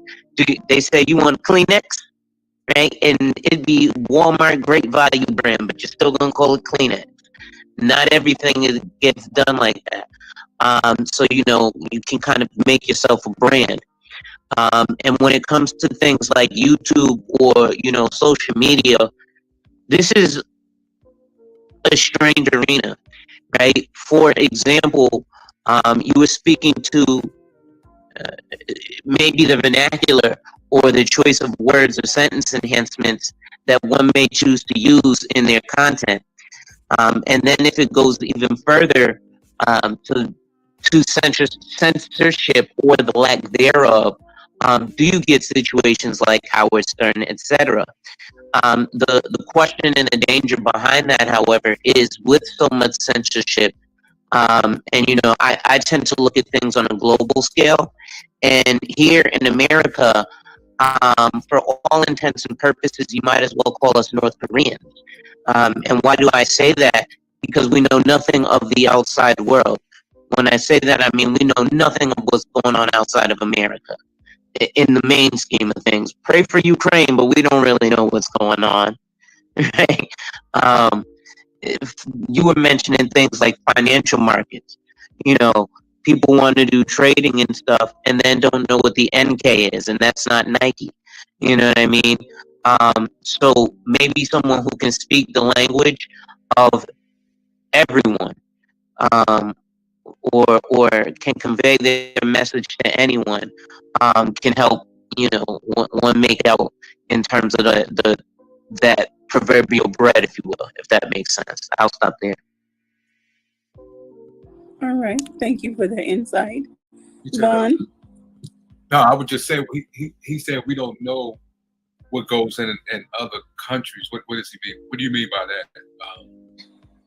Speaker 10: They say, "You want Kleenex?" Right? And it'd be Walmart Great Value brand, but you're still gonna call it Kleenex. Not everything gets done like that. So you can kind of make yourself a brand. And when it comes to things like YouTube or social media, this is a strange arena, right? For example, you were speaking to maybe the vernacular or the choice of words or sentence enhancements that one may choose to use in their content. And then if it goes even further to censorship or the lack thereof, do you get situations like Howard Stern, etc.? The question and the danger behind that, however, is with so much censorship, and I tend to look at things on a global scale, and here in America, for all intents and purposes, you might as well call us North Koreans. And why do I say that? Because we know nothing of the outside world. When I say that, I mean we know nothing of what's going on outside of America in the main scheme of things. Pray for Ukraine, but we don't really know what's going on, right? If you were mentioning things like financial markets, people want to do trading and stuff and then don't know what the NK is, and that's not Nike. You know what I mean? So maybe someone who can speak the language of everyone, or can convey their message to anyone, can help one make out in terms of that proverbial bread, if you will, if that makes sense. I'll stop there.
Speaker 1: All right. Thank you for the insight.
Speaker 3: You too.
Speaker 1: Vaughn?
Speaker 3: No, I would just say he said we don't know what goes in other countries. What does he mean? What do you mean by that,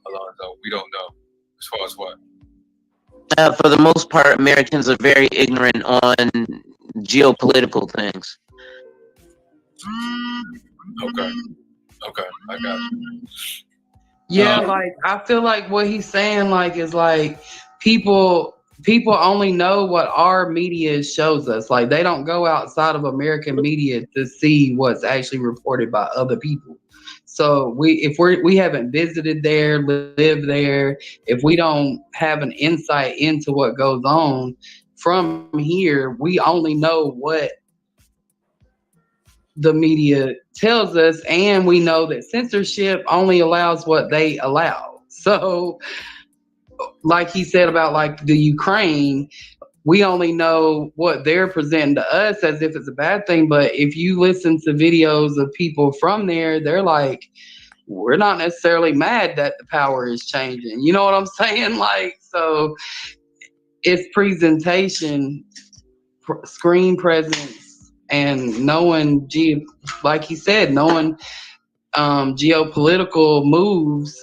Speaker 3: Alonzo? We don't know as far as what?
Speaker 10: For the most part, Americans are very ignorant on geopolitical things.
Speaker 3: Okay, I got you.
Speaker 5: Yeah, like I feel like what he's saying, like, is like people people only know what our media shows us. Like they don't go outside of American media to see what's actually reported by other people. So we haven't visited there, lived there, if we don't have an insight into what goes on from here, we only know what the media tells us, and we know that censorship only allows what they allow. So like he said about like the Ukraine, we only know what they're presenting to us as if it's a bad thing. But if you listen to videos of people from there, they're like, we're not necessarily mad that the power is changing. You know what I'm saying? Like, so it's presentation, screen presence, and knowing, like he said, knowing geopolitical moves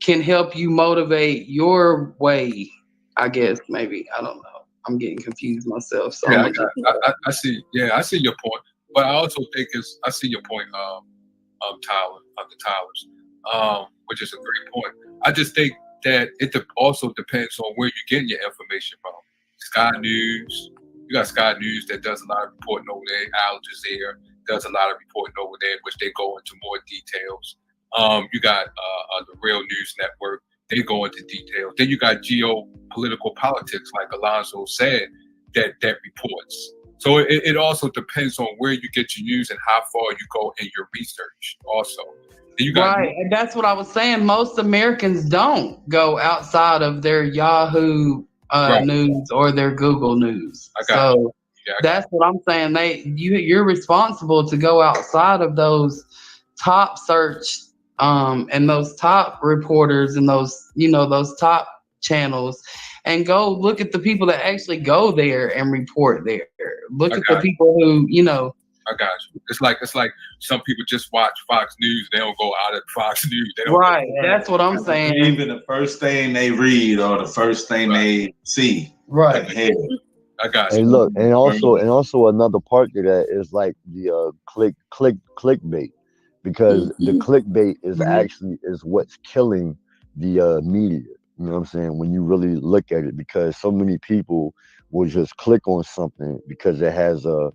Speaker 5: can help you motivate your way. I guess maybe I don't know. I'm getting confused myself. So
Speaker 3: Yeah, I see. Yeah, I see your point, but I also think I see your point, Tyler, the Tylers, which is a great point. I just think that it also depends on where you're getting your information from. Sky News, you got Sky News that does a lot of reporting over there. Al Jazeera does a lot of reporting over there, in which they go into more details. You got the Real News Network. They go into details. Then you got geopolitical politics, like Alonzo said, that reports. So it also depends on where you get your news and how far you go in your research also. Then you got
Speaker 5: right, and that's what I was saying. Most Americans don't go outside of their Yahoo News or their Google News. So that's what I'm saying. You're responsible to go outside of those top search and those top reporters and those top channels, and go look at the people that actually go there and report there. Look at the people who,
Speaker 3: I got you. It's like some people just watch Fox News. They don't go out of Fox News. They don't
Speaker 5: right. That's what I'm saying.
Speaker 8: Even the first thing they read or the first thing they see.
Speaker 5: Right.
Speaker 3: I got you.
Speaker 7: And look, and also another part to that is like the clickbait, because the clickbait is actually is what's killing the media. You know what I'm saying? When you really look at it, because so many people will just click on something because it has a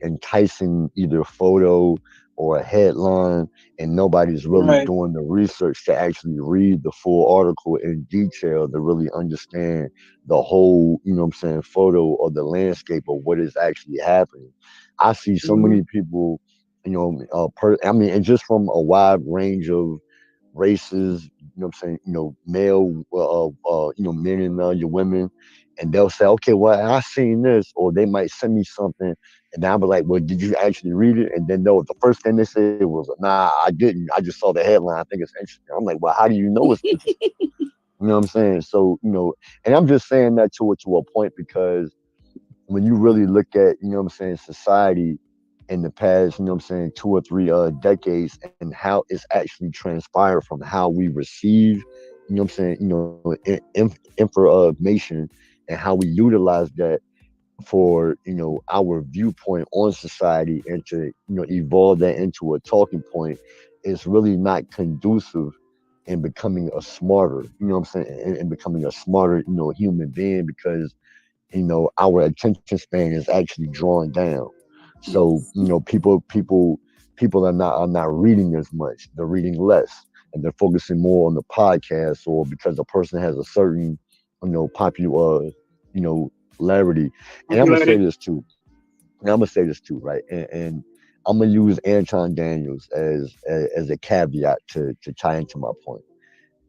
Speaker 7: enticing either photo or a headline, and nobody's really doing the research to actually read the full article in detail to really understand the whole, photo or the landscape of what is actually happening. I see so many people, and just from a wide range of races, male, men and your women, and they'll say, okay, well, I seen this, or they might send me something, and I'll be like, well, did you actually read it? And then the first thing they say was, nah, I didn't. I just saw the headline. I think it's interesting. I'm like, well, how do you know it's interesting? You know what I'm saying? So, and I'm just saying that to a point, because when you really look at, society in the past, 2 or 3 decades, and how it's actually transpired from how we receive, information, and how we utilize that for, our viewpoint on society, and to, evolve that into a talking point, is really not conducive in becoming a smarter, and becoming a smarter, human being, because, our attention span is actually drawing down. So, people are not reading as much. They're reading less, and they're focusing more on the podcast, or because a person has a certain, popular, celerity. And I'm gonna say this too. Right? And I'm gonna use Anton Daniels as a caveat to tie into my point,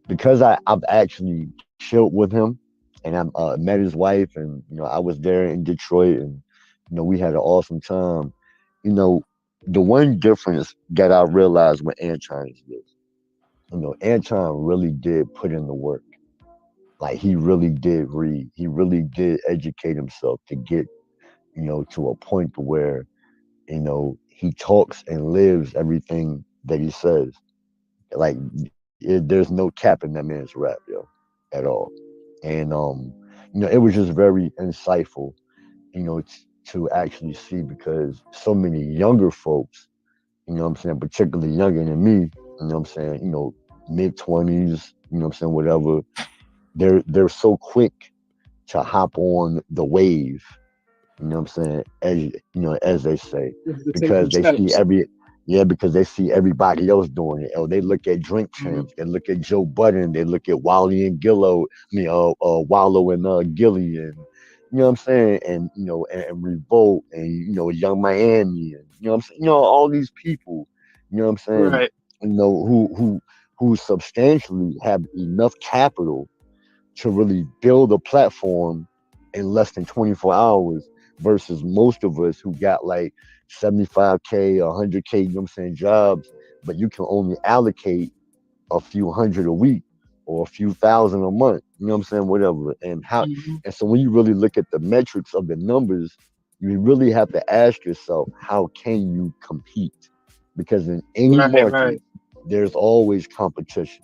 Speaker 7: because I've actually chilled with him, and I met his wife, and I was there in Detroit, and we had an awesome time. The one difference that I realized with Anton is this: Anton really did put in the work. Like, he really did read. He really did educate himself to get, to a point where, he talks and lives everything that he says. Like, there's no cap in that man's rap, at all. And it was just very insightful, to actually see, because so many younger folks, particularly younger than me, mid-20s, whatever, they're so quick to hop on the wave. You know what I'm saying? As as they say,
Speaker 6: Just to take
Speaker 7: because
Speaker 6: them
Speaker 7: they see
Speaker 6: steps.
Speaker 7: because they see everybody else doing it. Or they look at Drink
Speaker 6: Mhm.
Speaker 7: Champs, they look at Joe Budden, they look at Wally and Gillo. Wallow and Gilly, and you know what I'm saying, and and Revolt, and Young Miami, and you know what I'm saying, all these people. You know what I'm saying?
Speaker 6: Right.
Speaker 7: Who substantially have enough capital to really build a platform in less than 24 hours versus most of us who got like 75K, 100K, you know what I'm saying, jobs, but you can only allocate a few hundred a week or a few thousand a month, you know what I'm saying, whatever.
Speaker 6: Mhm.
Speaker 7: And so when you really look at the metrics of the numbers, you really have to ask yourself, how can you compete? Because in any
Speaker 6: Right.
Speaker 7: market,
Speaker 6: Right.
Speaker 7: there's always competition.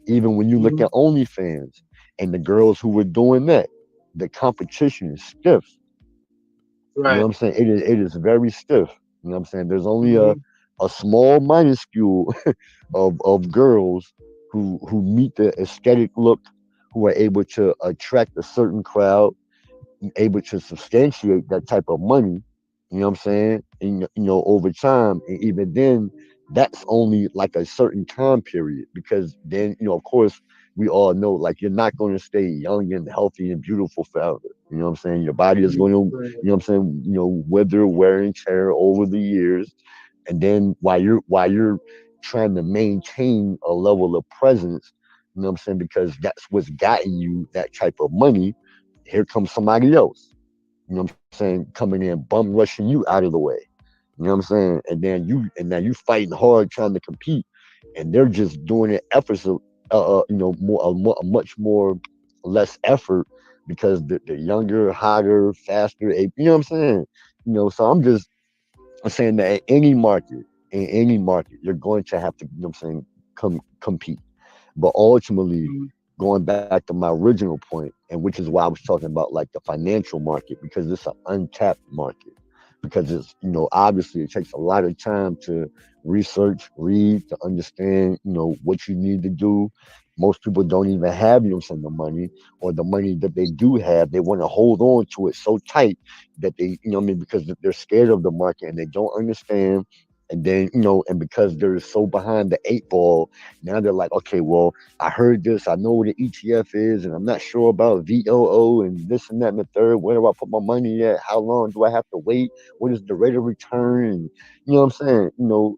Speaker 7: Even when you look
Speaker 6: Mhm.
Speaker 7: at OnlyFans and the girls who were doing that, the competition is stiff. You know what
Speaker 6: Right.
Speaker 7: I'm saying? It is very stiff. You know what I'm saying? There's only
Speaker 6: Mhm.
Speaker 7: a small minuscule of girls who meet the aesthetic look, who are able to attract a certain crowd, able to substantiate that type of money, you know what I'm saying? And over time, and even then, that's only like a certain time period, because then, of course, we all know, like, you're not going to stay young and healthy and beautiful forever. You know what I'm saying? Your body is going to,
Speaker 6: Right.
Speaker 7: what I'm saying, wither, wear and tear over the years. And then while you're trying to maintain a level of presence, you know what I'm saying? Because that's what's gotten you that type of money. Here comes somebody else, you know what I'm saying, coming in, bum rushing you out of the way. You know what I'm saying? And now you fighting hard trying to compete, and they're just doing it efforts of, a much more less effort, because they're younger, hotter, faster. You know what I'm saying? So I'm saying that in any market, you're going to have to, what I'm saying, compete. But ultimately,
Speaker 6: Mhm.
Speaker 7: going back to my original point, and which is why I was talking about like the financial market, because it's an untapped market. Because it's, obviously it takes a lot of time to research, read, to understand, what you need to do. Most people don't even have, the money, or the money that they do have, they want to hold on to it so tight that they, what I mean, because they're scared of the market and they don't understand. And then, and because they're so behind the eight ball, now they're like, okay, well, I heard this, I know what an ETF is, and I'm not sure about VOO and this and that and the third. Where do I put my money at? How long do I have to wait? What is the rate of return? And you know what I'm saying?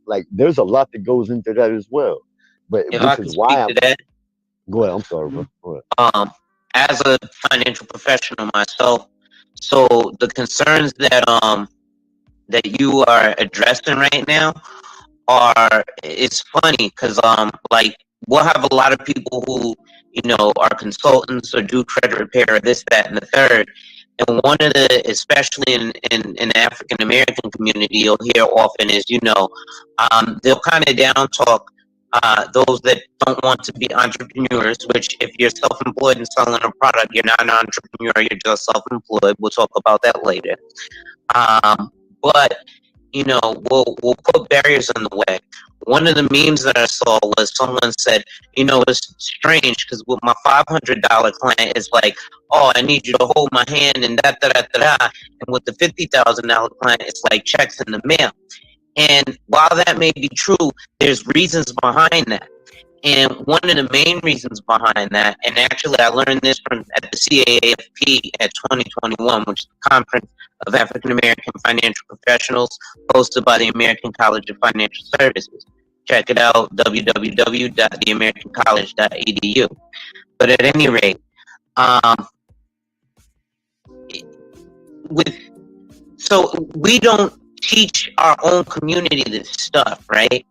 Speaker 7: Like, there's a lot that goes into that as well. But
Speaker 10: If I
Speaker 7: which
Speaker 10: could
Speaker 7: is why
Speaker 10: speak to that,
Speaker 7: go ahead. I'm sorry,
Speaker 6: Mhm.
Speaker 7: bro. Go ahead.
Speaker 10: um, as a financial professional myself, so the concerns that you are addressing right now are, it's funny because like, we'll have a lot of people who are consultants or do credit repair or this, that, and the third. And one of the, especially in the African American community, you'll hear often is, they'll kind of down talk those that don't want to be entrepreneurs, which if you're self-employed and selling a product, you're not an entrepreneur, you're just self-employed. We'll talk about that later. But we'll put barriers in the way. One of the memes that I saw was someone said, it's strange because with my $500 client, it's like, oh, I need you to hold my hand and da da da da da. And with the $50,000 client, it's like checks in the mail. And while that may be true, there's reasons behind that. And one of the main reasons behind that, and actually I learned this from at the CAAFP at 2021, which is the Conference of African American Financial Professionals, hosted by the American College of Financial Services. Check it out, www.theamericancollege.edu. But at any rate, with so we don't teach our own community this stuff, right?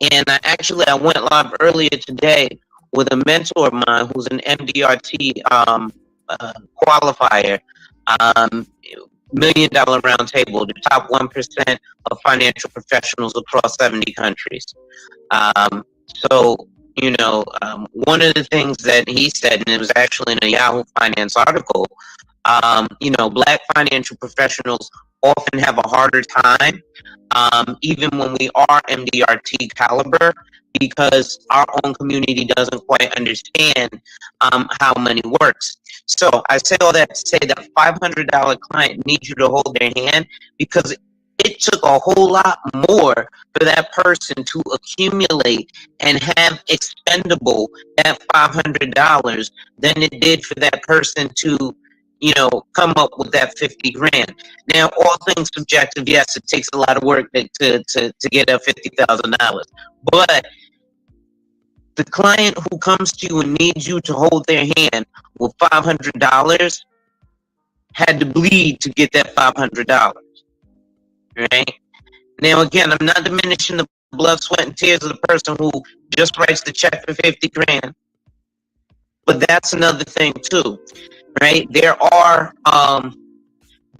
Speaker 10: And I went live earlier today with a mentor of mine who's an MDRT qualifier, um, $1 million round table, the top 1% of financial professionals across 70 countries. So, one of the things that he said, and it was actually in a Yahoo Finance article, Black financial professionals often have a harder time, even when we are MDRT caliber, because our own community doesn't quite understand how money works. So I say all that to say that $500 client needs you to hold their hand, because it took a whole lot more for that person to accumulate and have expendable that $500 than it did for that person to, you know, come up with that 50 grand. Now, all things subjective, yes, it takes a lot of work to get up $50,000. But the client who comes to you and needs you to hold their hand with $500 had to bleed to get that $500. Right? Now, again, I'm not diminishing the blood, sweat, and tears of the person who just writes the check for 50 grand. But that's another thing too, right? There are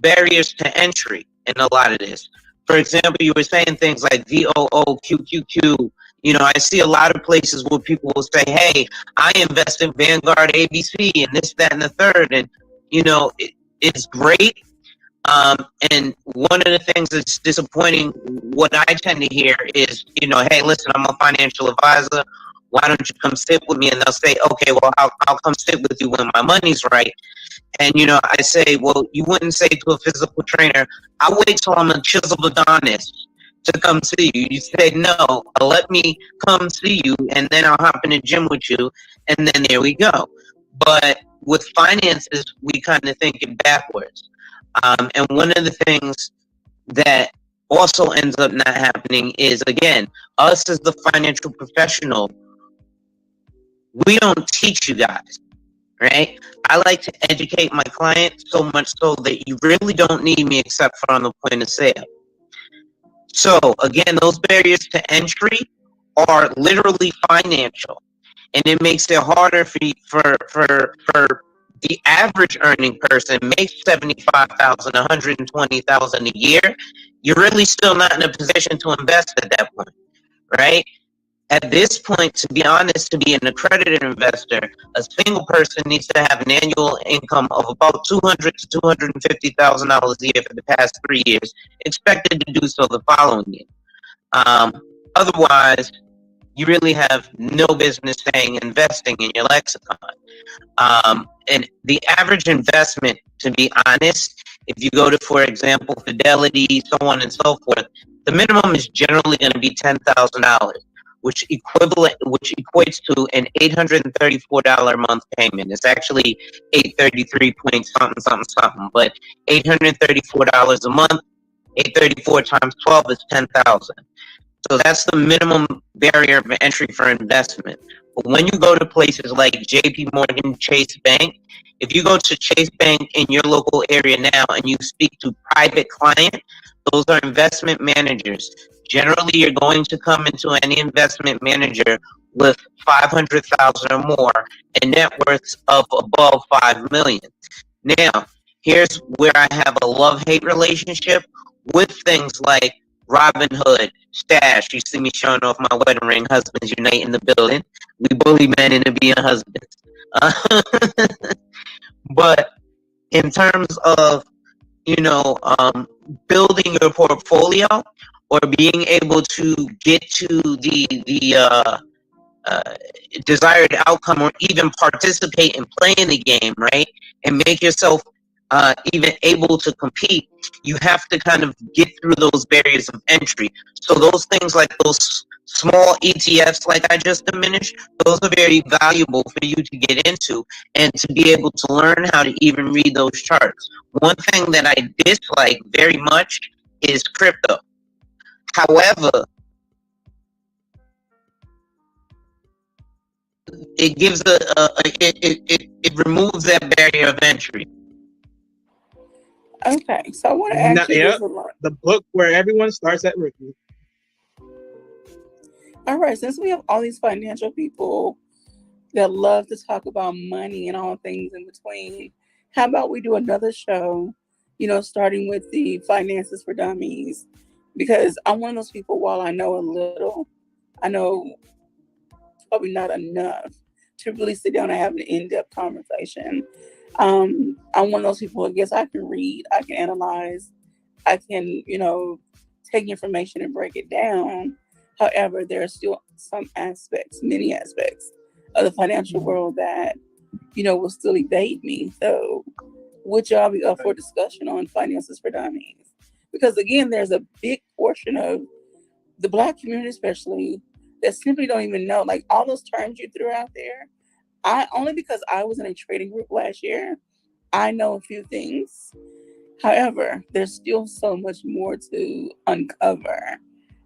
Speaker 10: barriers to entry in a lot of this. For example, you were saying things like VOO, QQQ. You know, I see a lot of places where people will say, hey, I invest in Vanguard ABC and this, that, and the third. And, you know, it's great. And one of the things that's disappointing, what I tend to hear is, you know, hey, listen, I'm a financial advisor. Why don't you come sit with me? And they'll say, okay, well, I'll come sit with you when my money's right. And, you know, I say, well, you wouldn't say to a physical trainer, I'll wait till I'm a chiseled Adonis to come see you. You say, no, let me come see you, and then I'll hop in the gym with you, and then there we go. But with finances, we kind of think it backwards. And one of the things that also ends up not happening is, again, us as the financial professional, we don't teach you guys, right? I like to educate my clients so much so that you really don't need me except for on the point of sale. So again, those barriers to entry are literally financial, and it makes it harder for the average earning person makes $75,000, $120,000 a year. You're really still not in a position to invest at that point, right? At this point, to be honest, to be an accredited investor, a single person needs to have an annual income of about $200,000 to $250,000 a year for the past 3 years, expected to do so the following year. Otherwise, you really have no business saying investing in your lexicon. And the average investment, to be honest, if you go to, for example, Fidelity, so on and so forth, the minimum is generally going to be $10,000, which equates to an $834 a month payment. It's actually 833 point something, but $834 a month, 834 times 12 is 10,000. So that's the minimum barrier of entry for investment. But when you go to places like JP Morgan, Chase Bank, if you go to Chase Bank in your local area now and you speak to private client, those are investment managers. Generally, you're going to come into any investment manager with $500,000 or more and net worths of above $5 million. Now, here's where I have a love-hate relationship with things like Robinhood, Stash. You see me showing off my wedding ring. Husbands unite in the building. We bully men into being husbands. But in terms of, you know, building your portfolio or being able to get to the desired outcome, or even participate in playing the game, right, and make yourself even able to compete, you have to kind of get through those barriers of entry. So those things like those small ETFs, like I just diminished, those are very valuable for you to get into and to be able to learn how to even read those charts. One thing that I dislike very much is crypto. However, it gives it removes that barrier of entry.
Speaker 1: Okay, so I want to ask you this a lot.
Speaker 6: The book where everyone starts at rookie.
Speaker 1: All right, since we have all these financial people that love to talk about money and all things in between, how about we do another show, you know, starting with the Finances for Dummies? Because I'm one of those people, while I know a little, I know probably not enough to really sit down and have an in-depth conversation. I'm one of those people, I guess I can read, I can analyze, I can, you know, take information and break it down. However, there are still some aspects, many aspects of the financial world that, will still evade me. So would y'all be up for discussion on finances for dummies? Because again, there's a big portion of the Black community, especially, that simply don't even know. Like all those terms you threw out there, only because I was in a trading group last year, I know a few things. However, there's still so much more to uncover.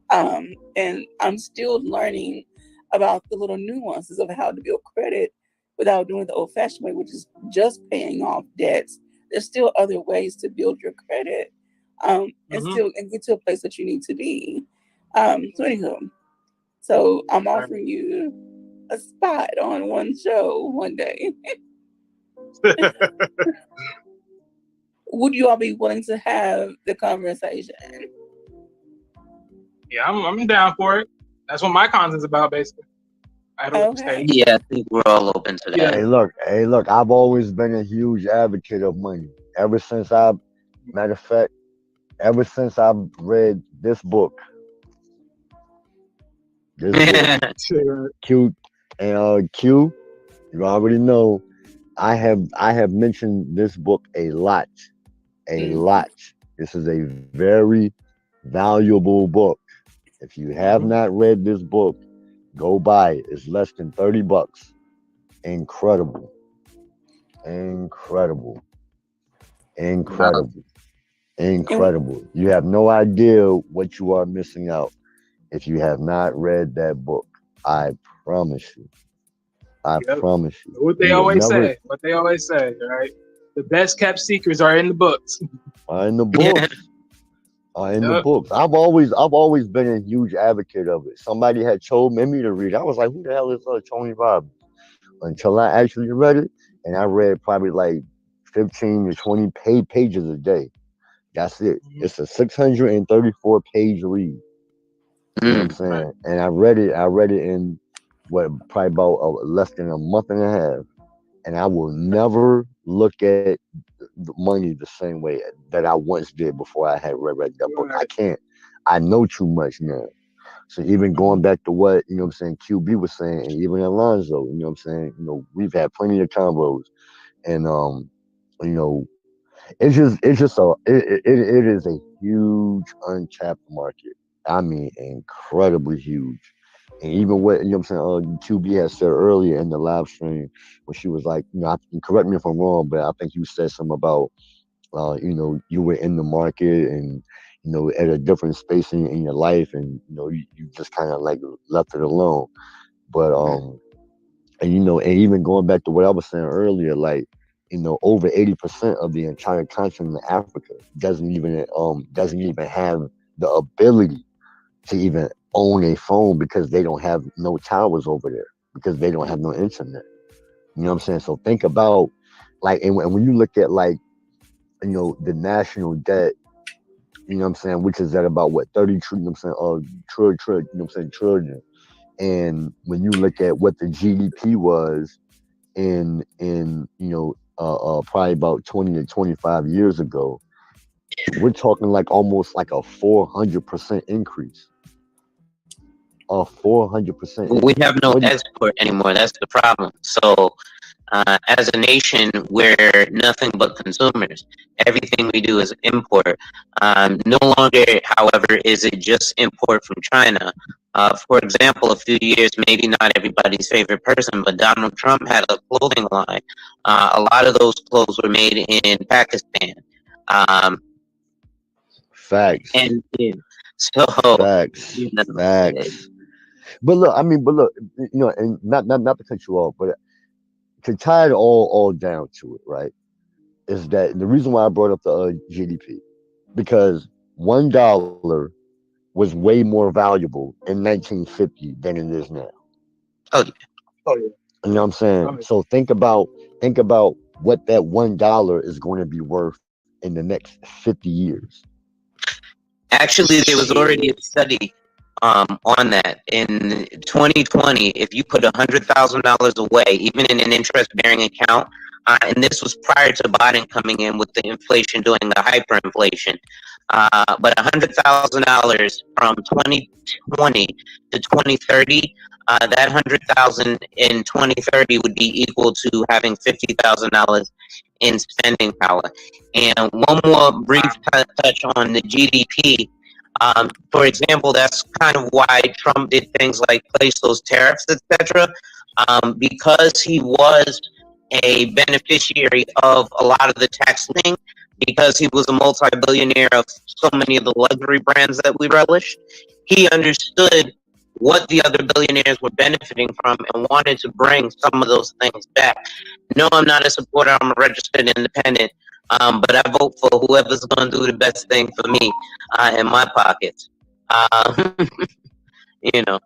Speaker 1: And I'm still learning about the little nuances of how to build credit without doing it the old-fashioned way, which is just paying off debts. There's still other ways to build your credit, and still and get to a place that you need to be. So I'm offering you a spot on one show one day. Would you all be willing to have the conversation?
Speaker 6: Yeah, I'm down for it. That's what my content's about, basically.
Speaker 1: Okay.
Speaker 10: Yeah, I think we're all open to that.
Speaker 7: Hey, look, I've always been a huge advocate of money. Ever since I've read this book, Q, and Q, you already know, I have mentioned this book a lot. This is a very valuable book. If you have not read this book, go buy it. It's less than $30. Incredible. You have no idea what you are missing out if you have not read that book. I promise you. Promise you.
Speaker 6: What they always say, right? The best kept secrets are in the books.
Speaker 7: The books. I've always been a huge advocate of it. Somebody had told me to read. I was like, who the hell is Tony Robbins? Until I actually read it, and I read probably like 15 to 20 pages a day. That's it. It's a 634 page read. You know what I'm saying? And I read it in probably about less than a month and a half. And I will never look at the money the same way that I once did before I had read that book. I can't. I know too much now. So even going back to what, QB was saying, and even Alonzo, we've had plenty of combos. And it is a huge untapped market. I mean, incredibly huge. And even what QB had said earlier in the live stream, when she was like, correct me if I'm wrong, but I think you said something about, you were in the market and at a different space in your life, and you just kind of like left it alone. But and even going back to what I was saying earlier, like over 80% of the entire continent of Africa doesn't even have the ability to even own a phone because they don't have no towers over there, because they don't have no internet. You know what I'm saying? So think about and when you look at the national debt, which is at about what 30 trillion, trillion. And when you look at what the GDP was in probably about 20 to 25 years ago, we're talking almost a 400% increase. A 400%.
Speaker 10: We have no export anymore. That's the problem. So, as a nation, we're nothing but consumers. Everything we do is import. No longer, however, is it just import from China. For example, a few years, maybe not everybody's favorite person, but Donald Trump had a clothing line. A lot of those clothes were made in Pakistan.
Speaker 7: Facts.
Speaker 10: And so
Speaker 7: facts. But look, and not to cut you off, but to tie it all down to it, right, is that the reason why I brought up the GDP, because $1 was way more valuable in 1950 than it is now.
Speaker 10: Oh yeah.
Speaker 7: You know what I'm saying? So think about what that $1 is going to be worth in the next 50 years.
Speaker 10: Actually, there was already a study on that. In 2020, if you put $100,000 away, even in an interest-bearing account, and this was prior to Biden coming in with the inflation, doing the hyperinflation, But $100,000 from 2020 to 2030, that 100,000 in 2030 would be equal to having $50,000 in spending power. And one more brief touch on the GDP. For example, that's kind of why Trump did things like place those tariffs, etc. Because he was a beneficiary of a lot of the tax link, because he was a multi-billionaire of so many of the luxury brands that we relish, he understood what the other billionaires were benefiting from and wanted to bring some of those things back. No, I'm not a supporter. I'm a registered independent. But I vote for whoever's going to do the best thing for me in my pockets. You know,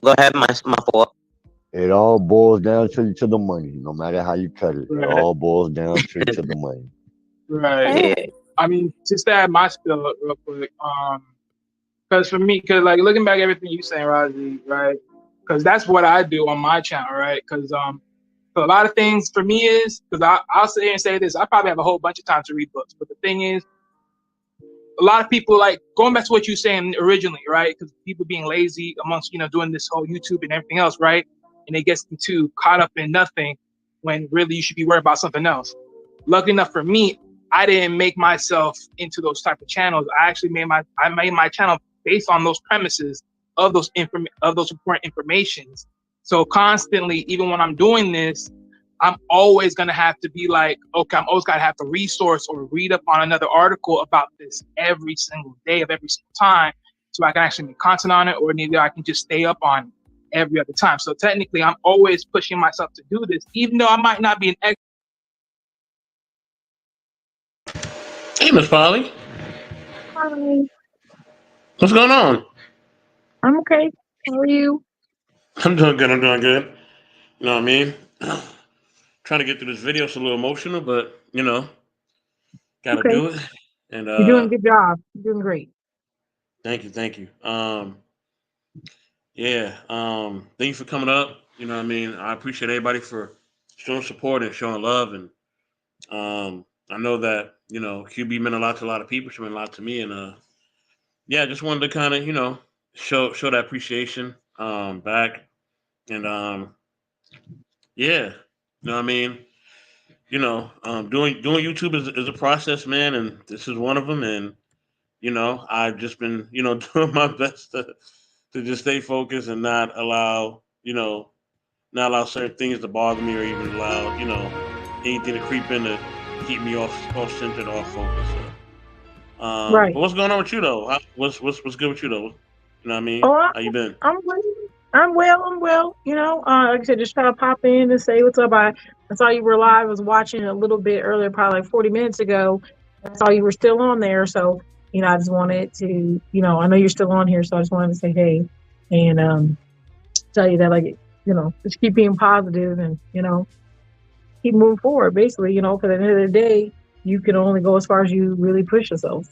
Speaker 10: go ahead, my fault.
Speaker 7: It all boils down to the money. No matter how you cut it, it
Speaker 6: Right.
Speaker 7: all boils down to the money.
Speaker 6: Right.
Speaker 10: Yeah.
Speaker 6: I mean, just to add my spill real quick, because for me, because like looking back at everything you saying, Razi, right? Because that's what I do on my channel, right? Because so a lot of things for me is because I'll sit here and say this. I probably have a whole bunch of time to read books, but the thing is, a lot of people like going back to what you were saying originally, right? Because people being lazy amongst doing this whole YouTube and everything else, right? And they get too caught up in nothing when really you should be worried about something else. Luckily enough for me, I didn't make myself into those type of channels. I actually made my channel based on those premises of those important informations. So constantly, even when I'm doing this, I'm always gonna have to be like, okay, I'm always gonna have to resource or read up on another article about this every single day of every single time, so I can actually make content on it, or maybe I can just stay up on it every other time. So technically, I'm always pushing myself to do this, even though I might not be an expert.
Speaker 11: Hey, Miss Polly,
Speaker 9: Hi,
Speaker 11: what's going on?
Speaker 9: I'm okay. How are you?
Speaker 11: I'm doing good. I'm doing good. You know what I mean? Trying to get through this video. It's a little emotional, but gotta
Speaker 9: Okay.
Speaker 11: do it. And
Speaker 9: You're doing a good job. You're doing great.
Speaker 11: thank you, thank you. Yeah. Thank you for coming up. You know what I mean? I appreciate everybody for showing support and showing love. And I know that QB meant a lot to a lot of people. She meant a lot to me. And yeah, I just wanted to kind of show that appreciation back. And yeah, you know what I mean? Doing YouTube is a process, man, and this is one of them. And I've just been doing my best to just stay focused and not allow certain things to bother me, or even allow anything to creep in to keep me off centered, off focus. So,
Speaker 9: Right.
Speaker 11: but what's going on with you though? What's good with you though? You know what I mean?
Speaker 9: Oh,
Speaker 11: How you been?
Speaker 9: I'm well. I'm well. I'm well. Like I said, just trying to pop in and say what's up. I saw you were live. I was watching a little bit earlier, probably like 40 minutes ago. I saw you were still on there. So, I just wanted to, I know you're still on here. So I just wanted to say hey and tell you that, like, just keep being positive and, keep moving forward, basically, because at the end of the day, you can only go as far as you really push yourself.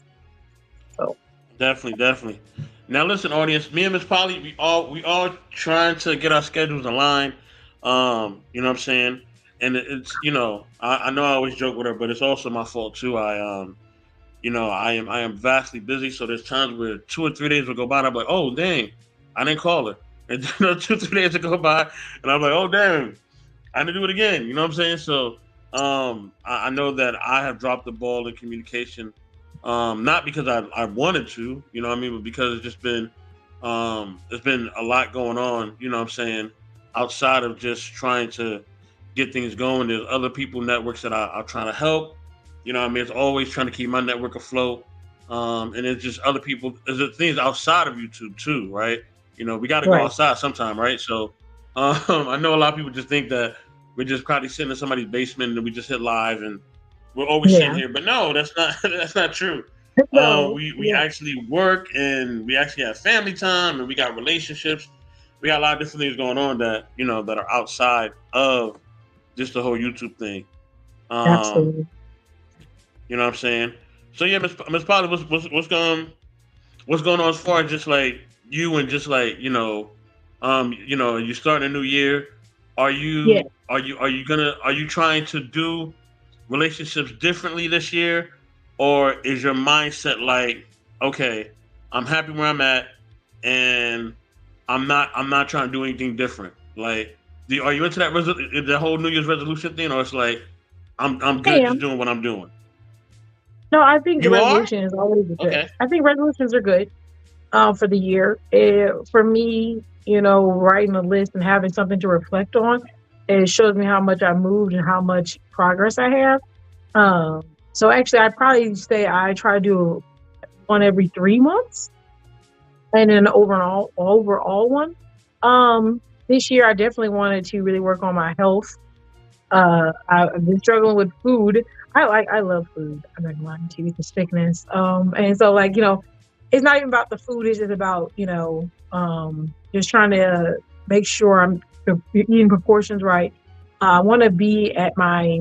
Speaker 9: So
Speaker 11: Definitely. Now listen, audience, me and Miss Polly, we all trying to get our schedules aligned. You know what I'm saying? And it's I know I always joke with her, but it's also my fault too. I am vastly busy, so there's times where 2 or 3 days will go by and I'm like, oh dang, I didn't call her. And 2 or 3 days will go by and I'm like, oh damn, I didn't do it again. You know what I'm saying? So I know that I have dropped the ball in communication. Not because I wanted to, but because it's just been there's been a lot going on, outside of just trying to get things going. There's other people, networks that I'm trying to help. It's always trying to keep my network afloat. And it's just other people, there's things outside of YouTube too, right? We got to go outside sometime, right? So I know a lot of people just think that we're just probably sitting in somebody's basement and we just hit live and we're always sitting here, but no, that's not true.
Speaker 9: No,
Speaker 11: we actually work, and we actually have family time, and we got relationships. We got a lot of different things going on that that are outside of just the whole YouTube thing.
Speaker 9: Absolutely.
Speaker 11: You know what I'm saying? So yeah, Miss Polly, what's going on as far as just like you and just like you starting a new year. Are you trying to do relationships differently this year? or is your mindset like, okay, I'm happy where I'm at, and I'm not trying to do anything different? Like, are you into that the whole New Year's resolution thing, or it's like I'm
Speaker 12: I
Speaker 11: good just
Speaker 12: am.
Speaker 11: doing what I'm doing?
Speaker 12: No, I think the
Speaker 11: You are?
Speaker 12: resolution is always good.
Speaker 11: Okay.
Speaker 12: I think resolutions are good for the year. For me, writing a list and having something to reflect on, it shows me how much I moved and how much progress I have. Um, so actually, I probably say I try to do one every 3 months, and then overall one. This year I definitely wanted to really work on my health. I've been struggling with food. I love food. I'm not lying to you, it's a sickness. And so it's not even about the food. It's just about just trying to make sure I'm eating proportions right. I want to be at my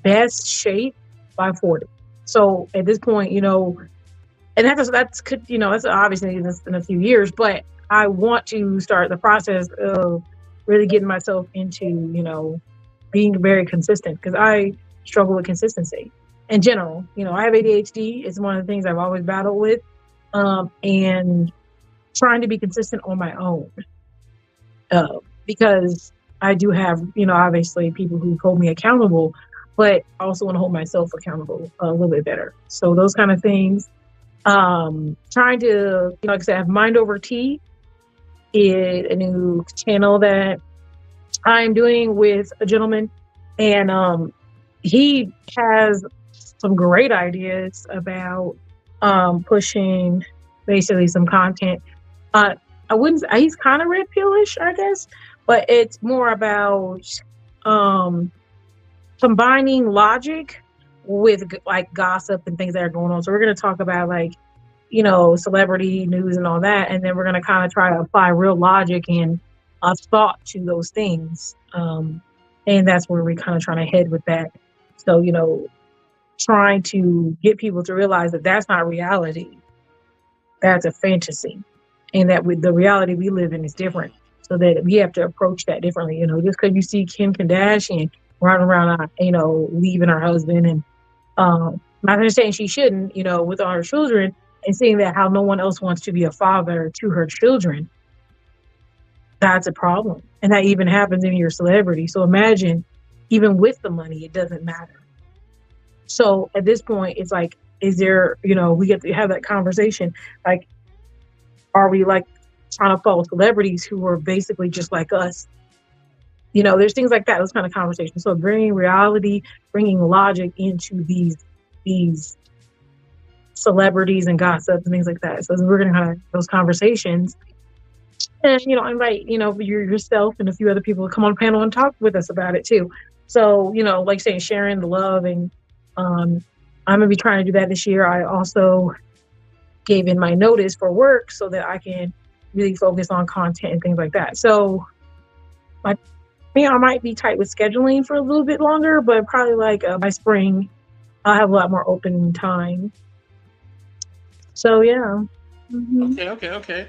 Speaker 12: best shape by 40. So at this point, and that's obviously in a few years, but I want to start the process of really getting myself into, being very consistent, because I struggle with consistency in general. I have ADHD. It's one of the things I've always battled with, and trying to be consistent on my own, because I do have, obviously people who hold me accountable, but I also want to hold myself accountable a little bit better. So those kind of things. Trying to, like I said, I have Mind Over Tea, is a new channel that I'm doing with a gentleman, and he has some great ideas about pushing basically some content. I wouldn't. He's kind of red pillish, I guess, but it's more about combining logic with like gossip and things that are going on. So we're going to talk about celebrity news and all that, and then we're going to kind of try to apply real logic and thought to those things. And that's where we're kind of trying to head with that. So, trying to get people to realize that that's not reality. That's a fantasy. And that with the reality we live in is different. So that we have to approach that differently. Just because you see Kim Kardashian running around, leaving her husband, and not saying she shouldn't, with all her children, and seeing that how no one else wants to be a father to her children, that's a problem. And that even happens in your celebrity. So imagine, even with the money, it doesn't matter. So at this point, it's like, is there, we get to have that conversation. Like, are we like trying to follow celebrities who are basically just like us? There's things like that, those kind of conversations. So bringing reality, bringing logic into these celebrities and gossips and things like that. So we're going to have those conversations, and invite yourself and a few other people to come on the panel and talk with us about it too. So like saying, sharing the love, and I'm gonna be trying to do that this year. I also gave in my notice for work so that I can really focus on content and things like that. So I might be tight with scheduling for a little bit longer, but probably by spring I'll have a lot more open time. So yeah.
Speaker 11: Okay.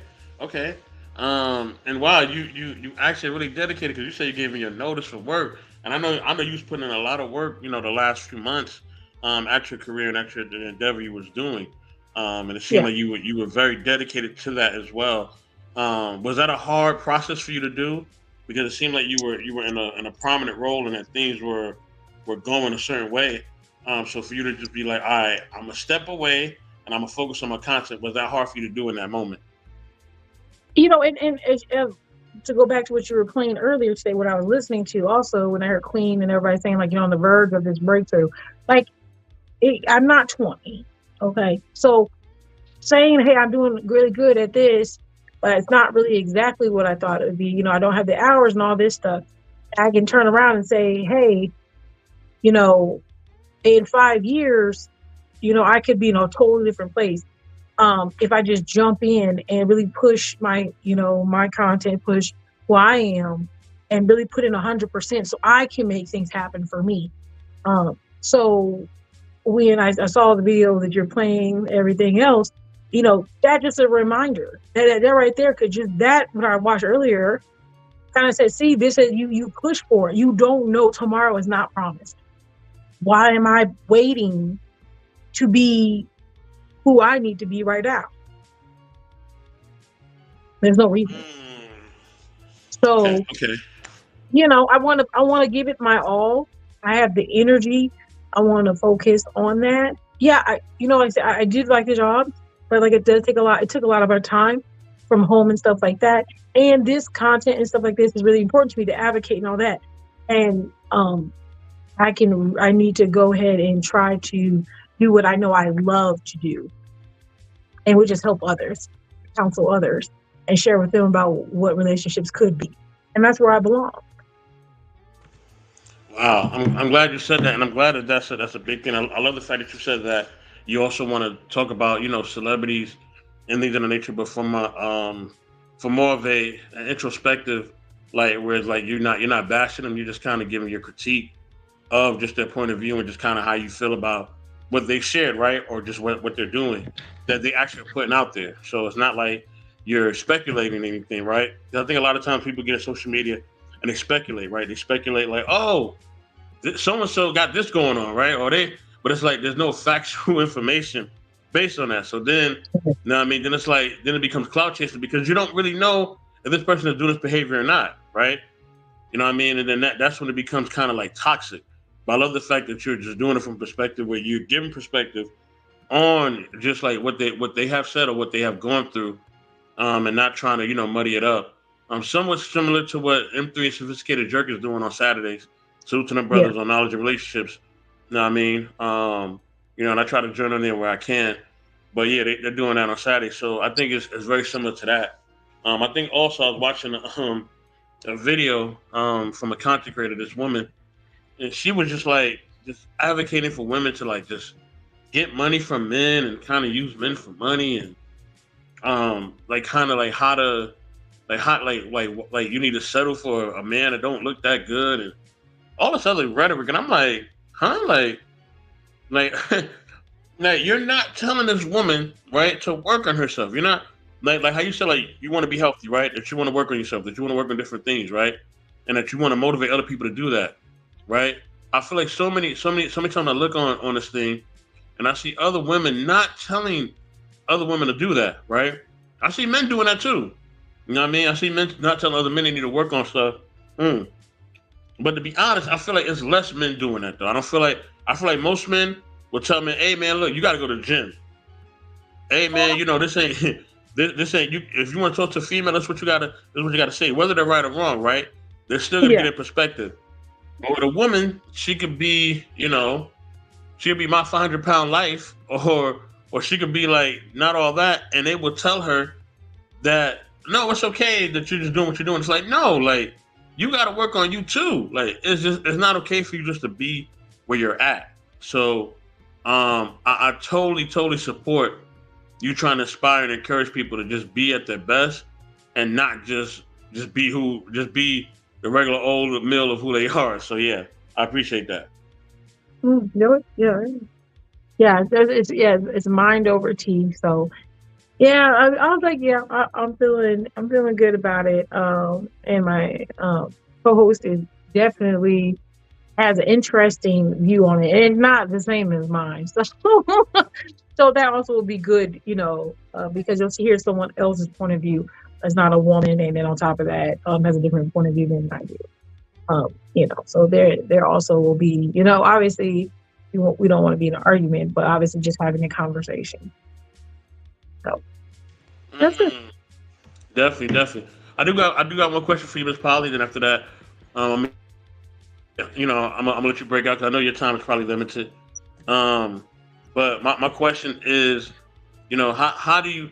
Speaker 11: And wow, you actually really dedicated, because you said you gave me your notice for work, and I know you was putting in a lot of work, the last few months, at your career and at the endeavor you was doing, and it seemed like you were very dedicated to that as well. Was that a hard process for you to do? Because it seemed like you were in a prominent role, and that things were going a certain way. So for you to just be like, all right, I'm gonna step away and I'm gonna focus on my content, was that hard for you to do in that moment?
Speaker 12: And to go back to what you were playing earlier today, what I was listening to also, when I heard Queen and everybody saying you're on the verge of this breakthrough, I'm not 20, okay? So saying, hey, I'm doing really good at this, but it's not really exactly what I thought it would be. I don't have the hours and all this stuff. I can turn around and say, hey, in 5 years, I could be in a totally different place. If I just jump in and really push my content, push who I am, and really put in 100%, so I can make things happen for me. So when I saw the video that you're playing, everything else, that just a reminder that right there could just, that when I watched earlier, kind of said, see, this is you push for it. You don't know, tomorrow is not promised. Why am I waiting to be who I need to be right now. There's no reason. So,
Speaker 11: Okay.
Speaker 12: you know, I want to give it my all. I have the energy. I want to focus on that. Yeah, like I said, I did like the job, but like it does take a lot. It took a lot of our time from home and stuff like that. And this content and stuff like this is really important to me to advocate and all that. And I need to go ahead and try to do what I know I love to do, and which is help others, counsel others, and share with them about what relationships could be. And that's where I belong.
Speaker 11: Wow, I'm glad you said that, and I'm glad that that's a big thing. I love the fact that you said that you also want to talk about celebrities and things of the nature, but from more of an introspective, like where it's like you're not bashing them, you're just kind of giving your critique of just their point of view and just kind of how you feel about what they shared, right, or just what they're doing that they actually are putting out there. So it's not like you're speculating anything, right? I think a lot of times people get on social media and they speculate, right? They speculate like, oh, so and so got this going on, right? But it's like there's no factual information based on that. So then, then it's like then it becomes clout chasing because you don't really know if this person is doing this behavior or not, right? You know what I mean? And then that's when it becomes kind of like toxic. But I love the fact that you're just doing it from perspective where you're giving perspective on just like what they have said or what they have gone through, and not trying to muddy it up. Somewhat similar to what M3 and Sophisticated Jerk is doing on Saturdays. Salute to them brothers on Knowledge and Relationships. You know what I mean? And I try to join in there where I can. But yeah, they're doing that on Saturday. So I think it's very similar to that. I think also I was watching a video from a content creator, this woman, and she was just advocating for women to like just get money from men and kind of use men for money and how you need to settle for a man that don't look that good and all this other rhetoric. And I'm like, huh? Like you're not telling this woman, right, to work on herself. You're not like how you said, like you want to be healthy, right? That you want to work on yourself, that you want to work on different things, right? And that you want to motivate other people to do that, right? I feel like so many times I look on this thing and I see other women not telling other women to do that, right? I see men doing that too. You know what I mean? I see men not telling other men they need to work on stuff. But to be honest, I feel like it's less men doing that though. I feel like most men will tell me, hey man, look, you gotta go to the gym. Hey man, this ain't this ain't you. If you want to talk to a female, that's what you gotta say. Whether they're right or wrong, right? They're still gonna get in perspective. But with a woman, she could be, she'll be my 500-pound life, or she could be like not all that, and they will tell her that no, it's okay that you're just doing what you're doing. It's like no, like you got to work on you too. Like it's not okay for you just to be where you're at. So I totally support you trying to inspire and encourage people to just be at their best and not just be the regular old mill of who they are. So yeah, I appreciate that.
Speaker 12: It's mind over tea. So yeah, I was like, I'm feeling good about it. And my co-host is definitely has an interesting view on it, and not the same as mine. So, so that also will be good, because you'll hear someone else's point of view as not a woman, and then on top of that, has a different point of view than I do. So there also will be, obviously we don't want to be in an argument, but obviously just having a conversation. So that's it.
Speaker 11: Definitely. I do got one question for you, Ms. Polly. Then after that, I'm gonna let you break out because I know your time is probably limited. But my question is, how do you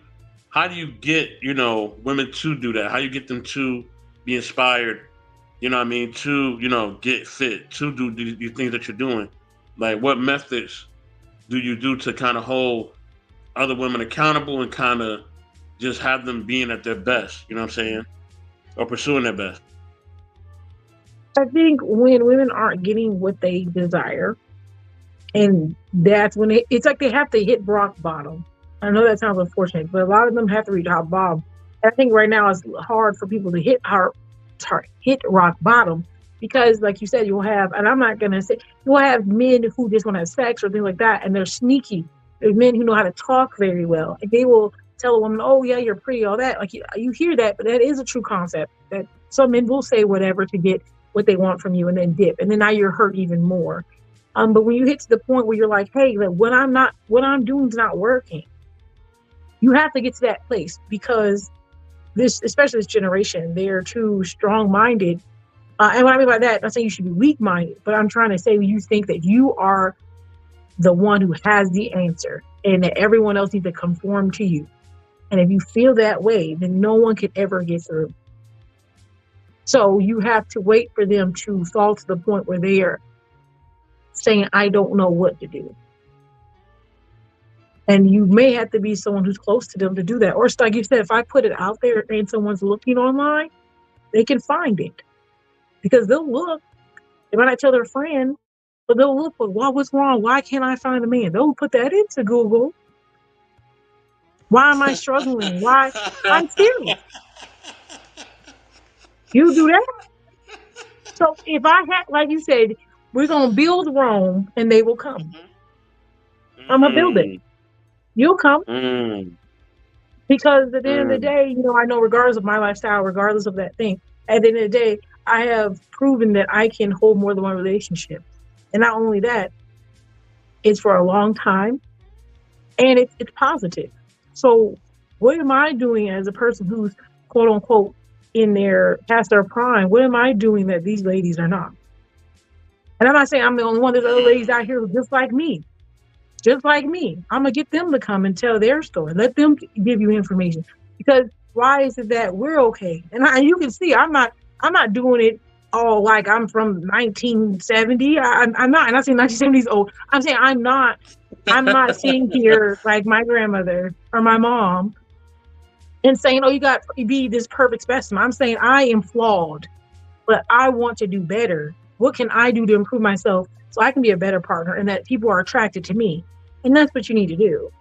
Speaker 11: get women to do that? How you get them to be inspired? To get fit, to do these things that you're doing. Like, what methods do you do to kind of hold other women accountable and kind of just have them being at their best? You know what I'm saying? Or pursuing their best.
Speaker 12: I think when women aren't getting what they desire, and that's when it's like they have to hit rock bottom. I know that sounds unfortunate, but a lot of them have to reach rock bottom. I think right now it's hard for people to hit rock bottom because like you said, you'll have, and I'm not going to say, you'll have men who just want to have sex or things like that, and they're sneaky. There's men who know how to talk very well, and they will tell a woman, oh yeah, you're pretty, all that. Like you hear that, but that is a true concept, that some men will say whatever to get what they want from you and then dip, and then now you're hurt even more. But when you hit to the point where you're like, hey, like what I'm doing is not working, you have to get to that place, because especially this generation, they're too strong-minded. And what I mean by that, I'm not saying you should be weak-minded, but I'm trying to say you think that you are the one who has the answer and that everyone else needs to conform to you. And if you feel that way, then no one can ever get through. So you have to wait for them to fall to the point where they are saying, I don't know what to do. And you may have to be someone who's close to them to do that. Or it's like you said, if I put it out there and someone's looking online, they can find it. Because they'll look. They might not tell their friend, but they'll look for, well, what's wrong? Why can't I find a man? They'll put that into Google. Why am I struggling? Why? I'm serious. You do that? So if I had, like you said, we're going to build Rome and they will come. I'm going to build it. You'll come. Because at the end of the day, I know regardless of my lifestyle, regardless of that thing, at the end of the day, I have proven that I can hold more than one relationship. And not only that, it's for a long time and it's positive. So what am I doing as a person who's quote unquote past their prime? What am I doing that these ladies are not? And I'm not saying I'm the only one. There's other ladies out here who just like me. Just like me. I'm going to get them to come and tell their story. Let them give you information. Because why is it that we're okay? And you can see I'm not doing it all like I'm from 1970. I'm not. And I'm saying 1970s old. I'm saying I'm not sitting here like my grandmother or my mom and saying, oh, you got to be this perfect specimen. I'm saying I am flawed, but I want to do better. What can I do to improve myself so I can be a better partner and that people are attracted to me? And that's what you need to do.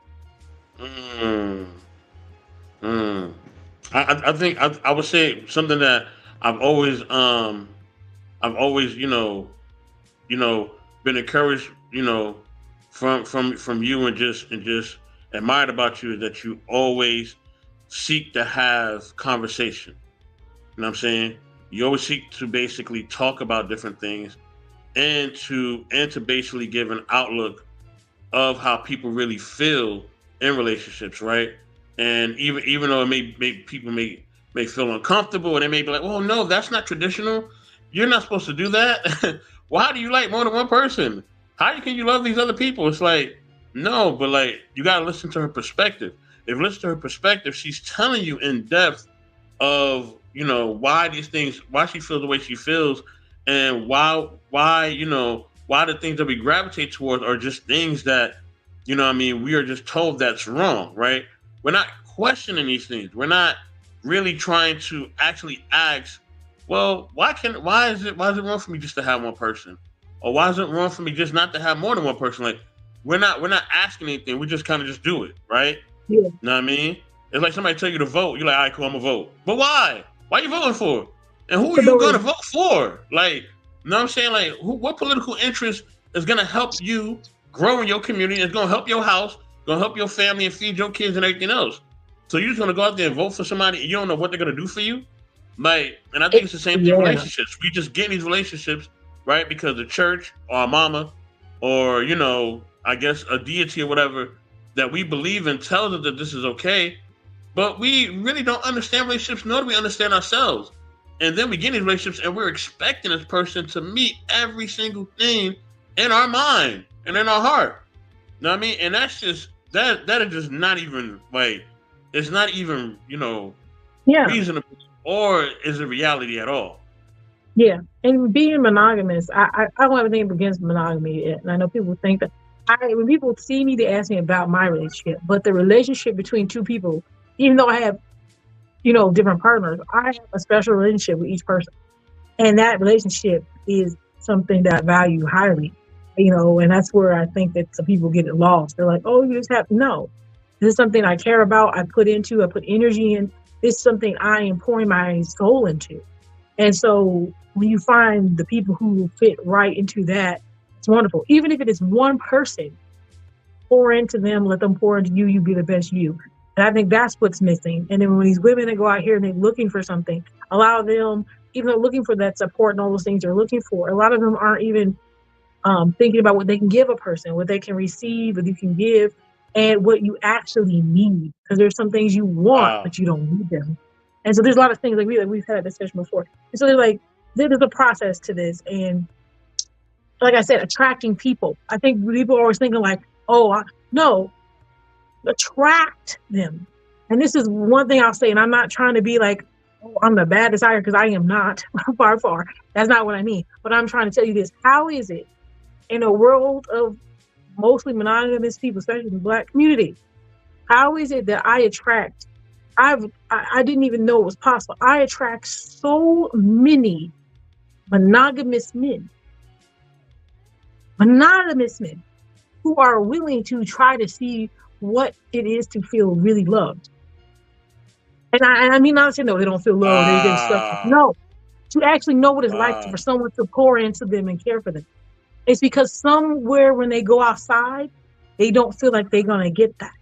Speaker 11: I think I would say something that I've always been encouraged, from you and just admired about you, is that you always seek to have conversation. You know what I'm saying? You always seek to basically talk about different things and to basically give an outlook of how people really feel in relationships, right? And even though it may people may feel uncomfortable, and they may be like, "Well, no, that's not traditional. You're not supposed to do that. Why do you like more than one person? How can you love these other people?" It's like, no, but like you gotta listen to her perspective. If you listen to her perspective, she's telling you in depth of why these things, why she feels the way she feels, and why the things that we gravitate towards are just things that, we are just told that's wrong, right? We're not questioning these things. We're not really trying to actually ask, well, why is it wrong for me just to have one person? Or why is it wrong for me just not to have more than one person? Like, we're not asking anything. We just kind of just do it, right?
Speaker 12: Yeah.
Speaker 11: You know what I mean? It's like somebody tell you to vote. You're like, all right, cool, I'm gonna vote. But why? Why are you voting for? And who are you gonna vote for? Like, you know what I'm saying? Like, what political interest is gonna help you grow in your community? It's gonna help your house, gonna help your family and feed your kids and everything else. So you're just gonna go out there and vote for somebody and you don't know what they're gonna do for you? Like, and I think it's the same thing in relationships. We just get in these relationships, right? Because the church or our mama or, I guess a deity or whatever that we believe in tells us that this is okay. But we really don't understand relationships, nor do we understand ourselves. And then we get in these relationships and we're expecting this person to meet every single thing in our mind and in our heart. You know what I mean? And that's just, that is just not even, like, it's not even, reasonable, or is it reality at all?
Speaker 12: Yeah. And being monogamous, I don't have anything against monogamy yet. And I know people think that, when people see me, they ask me about my relationship. But the relationship between two people, even though I have, different partners, I have a special relationship with each person. And that relationship is something that I value highly, and that's where I think that some people get it lost. They're like, oh, you just have, no. This is something I care about, I put energy in. This is something I am pouring my soul into. And so when you find the people who fit right into that, it's wonderful. Even if it is one person, pour into them, let them pour into you, you be the best you. And I think that's what's missing. And then when these women that go out here and they're looking for something, allow them, even though looking for that support and all those things they're looking for, a lot of them aren't even thinking about what they can give a person, what they can receive, what you can give, and what you actually need. Because there's some things you want,
Speaker 11: Wow.
Speaker 12: but you don't need them. And so there's a lot of things like we've had a discussion before. And so there's a process to this. And like I said, attracting people. I think people are always thinking like, no, attract them. And this is one thing I'll say, and I'm not trying to be like, oh, I'm the bad desire, because I am not. Far, far. That's not what I mean. But I'm trying to tell you this. How is it in a world of mostly monogamous people, especially in the Black community, how is it that I attract, I didn't even know it was possible. I attract so many monogamous men who are willing to try to see what it is to feel really loved. And I mean, not saying no, they don't feel loved, they get stuff. No, to actually know what it's like for someone to pour into them and care for them. It's because somewhere when they go outside, they don't feel like they're gonna get that.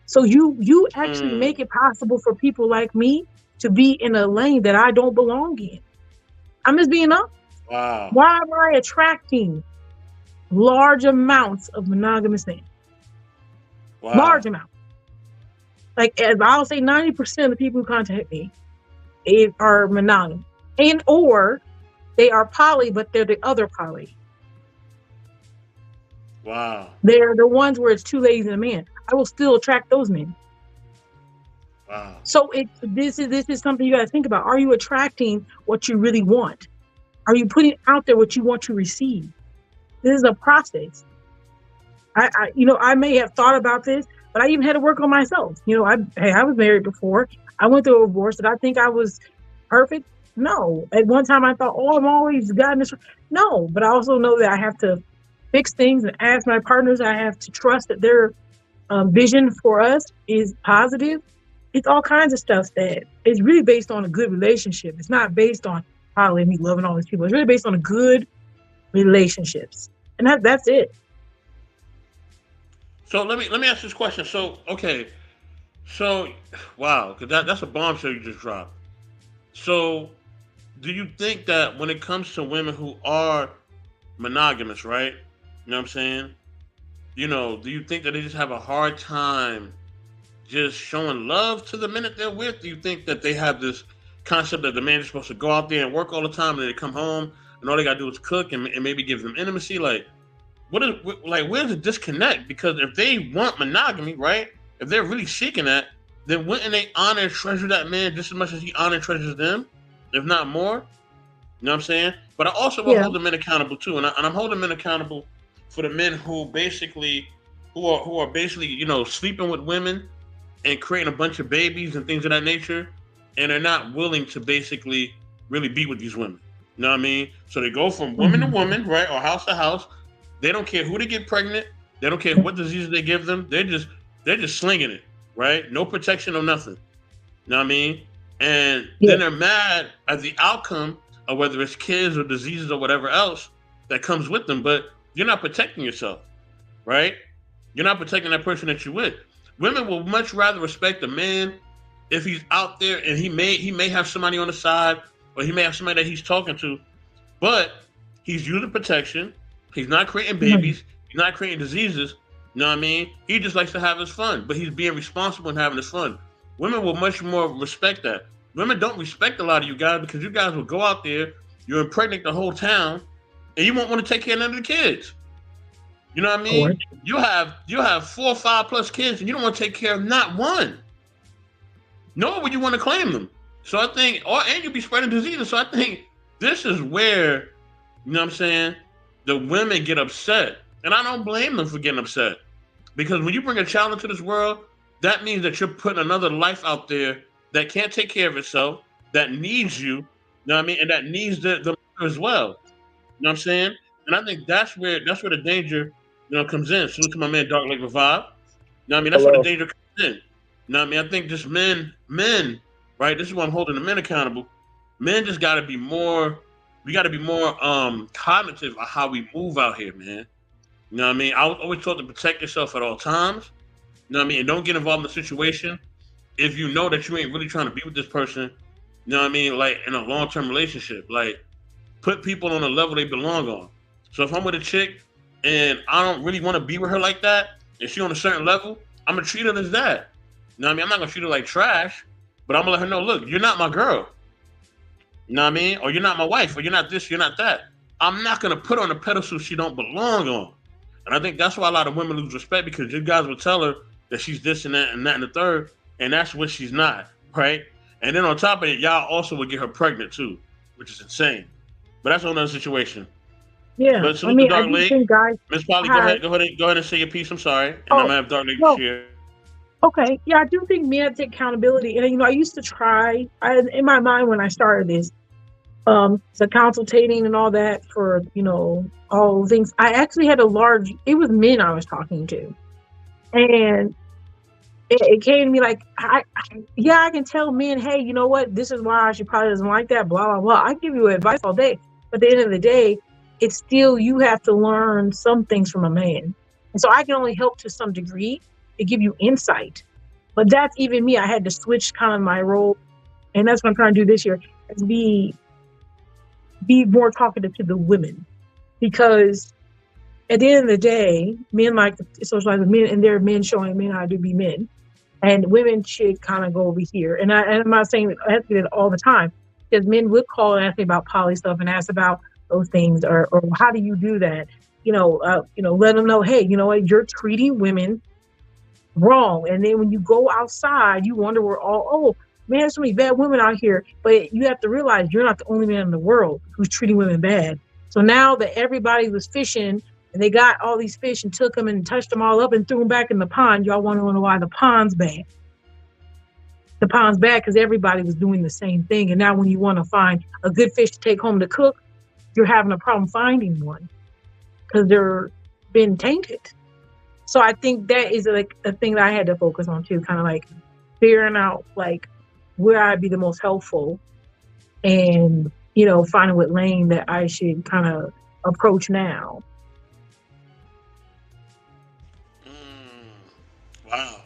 Speaker 12: So you actually make it possible for people like me to be in a lane that I don't belong in. I'm just being honest.
Speaker 11: Wow.
Speaker 12: Why am I attracting large amounts of monogamous men?
Speaker 11: Wow.
Speaker 12: Large amount. Like I'll say 90% of the people who contact me are monogamous, and or they are poly, but they're the other poly.
Speaker 11: Wow.
Speaker 12: They're the ones where it's two ladies and a man. I will still attract those men.
Speaker 11: Wow.
Speaker 12: So this is something you got to think about. Are you attracting what you really want? Are you putting out there what you want to receive? This is a process. I may have thought about this, but I even had to work on myself. I was married before. I went through a divorce. Did I think I was perfect? No. At one time I thought, I'm always gotten this. No, but I also know that I have to fix things and ask my partners. I have to trust that their vision for us is positive. It's all kinds of stuff that is really based on a good relationship. It's not based on me loving all these people. It's really based on a good relationships, and that's it.
Speaker 11: So let me ask this question. So wow, because that's a bombshell you just dropped. So, do you think that when it comes to women who are monogamous, right? You know what I'm saying? Do you think that they just have a hard time just showing love to the men that they're with? Do you think that they have this concept that the man is supposed to go out there and work all the time, and they come home and all they gotta do is cook and maybe give them intimacy? Like, where's the disconnect? Because if they want monogamy, right? If they're really seeking that, then wouldn't they honor and treasure that man just as much as he honors and treasures them, if not more? You know what I'm saying? But I also will hold the men accountable too, and I'm holding men accountable for the men who basically, who are basically, sleeping with women and creating a bunch of babies and things of that nature, and they're not willing to basically really be with these women. You know what I mean? So they go from woman to woman, right, or house to house. They don't care who they get pregnant. They don't care what diseases they give them. They're just slinging it, right? No protection or nothing. You know what I mean? And then they're mad at the outcome of whether it's kids or diseases or whatever else that comes with them. But you're not protecting yourself, right? You're not protecting that person that you're with. Women will much rather respect a man if he's out there and he may have somebody on the side, or he may have somebody that he's talking to, but he's using protection. He's not creating babies. He's not creating diseases. You know what I mean? He just likes to have his fun, but he's being responsible and having his fun. Women will much more respect that. Women don't respect a lot of you guys because you guys will go out there, you impregnate the whole town, and you won't want to take care of none of the kids. You know what I mean? You have 4 or 5 plus kids, and you don't want to take care of not one. Nor would you want to claim them. So I think, and you'll be spreading diseases. So I think this is where, you know what I'm saying, the women get upset. And I don't blame them for getting upset. Because when you bring a child into this world, that means that you're putting another life out there that can't take care of itself, that needs you know what I mean, and that needs the mother as well. You know what I'm saying? And I think that's where the danger, comes in. Salute to my man Dark Lake Revive. You know what I mean? That's where the danger comes in. You know what I mean? I think just men, right? This is why I'm holding the men accountable. Men just got to be more. We got to be more cognitive of how we move out here, man. You know what I mean? I was always taught to protect yourself at all times. You know what I mean? And don't get involved in the situation if you know that you ain't really trying to be with this person. You know what I mean? Like in a long-term relationship, like put people on the level they belong on. So if I'm with a chick and I don't really want to be with her like that, and she on a certain level, I'm gonna treat her as that. You know what I mean? I'm not gonna treat her like trash, but I'm gonna let her know, look, you're not my girl. You know what I mean? Or you're not my wife, or you're not this, you're not that. I'm not gonna put her on a pedestal she don't belong on. And I think that's why a lot of women lose respect, because you guys will tell her that she's this and that and that and the third, and that's what she's not, right? And then on top of it, y'all also would get her pregnant too, which is insane. But that's another situation.
Speaker 12: Yeah,
Speaker 11: But
Speaker 12: I mean, I
Speaker 11: Dark
Speaker 12: do
Speaker 11: Lake,
Speaker 12: think guys
Speaker 11: Miss Polly,
Speaker 12: have.
Speaker 11: go ahead and say your piece. I'm sorry, and
Speaker 12: Oh,
Speaker 11: I'm gonna have Dark Lake
Speaker 12: no,
Speaker 11: share.
Speaker 12: okay, yeah, I do think men take accountability, and I used to try. In my mind when I started this, the consultating and all that for all the things. I actually had it was men I was talking to, and it came to me like, I can tell men, hey, you know what, this is why she probably doesn't like that, blah blah blah. I give you advice all day, but at the end of the day, it's still you have to learn some things from a man, and so I can only help to some degree to give you insight. But that's even me. I had to switch kind of my role, and that's what I'm trying to do this year, is be more talkative to the women, because at the end of the day, men like to socialize with men, and there are men showing men how to be men, and women should kind of go over here. And I'm not saying I have to do it all the time, because men would call and ask me about poly stuff and ask about those things, or how do you do that? Let them know, hey, you know what, you're treating women wrong. And then when you go outside, you wonder man, there's so many bad women out here. But you have to realize you're not the only man in the world who's treating women bad. So now that everybody was fishing and they got all these fish and took them and touched them all up and threw them back in the pond, y'all want to know why the pond's bad. The pond's bad because everybody was doing the same thing. And now when you want to find a good fish to take home to cook, you're having a problem finding one because they're been tainted. So I think that is like a thing that I had to focus on too, kind of like figuring out like where I'd be the most helpful, and finding what lane that I should kind of approach now.
Speaker 11: Wow.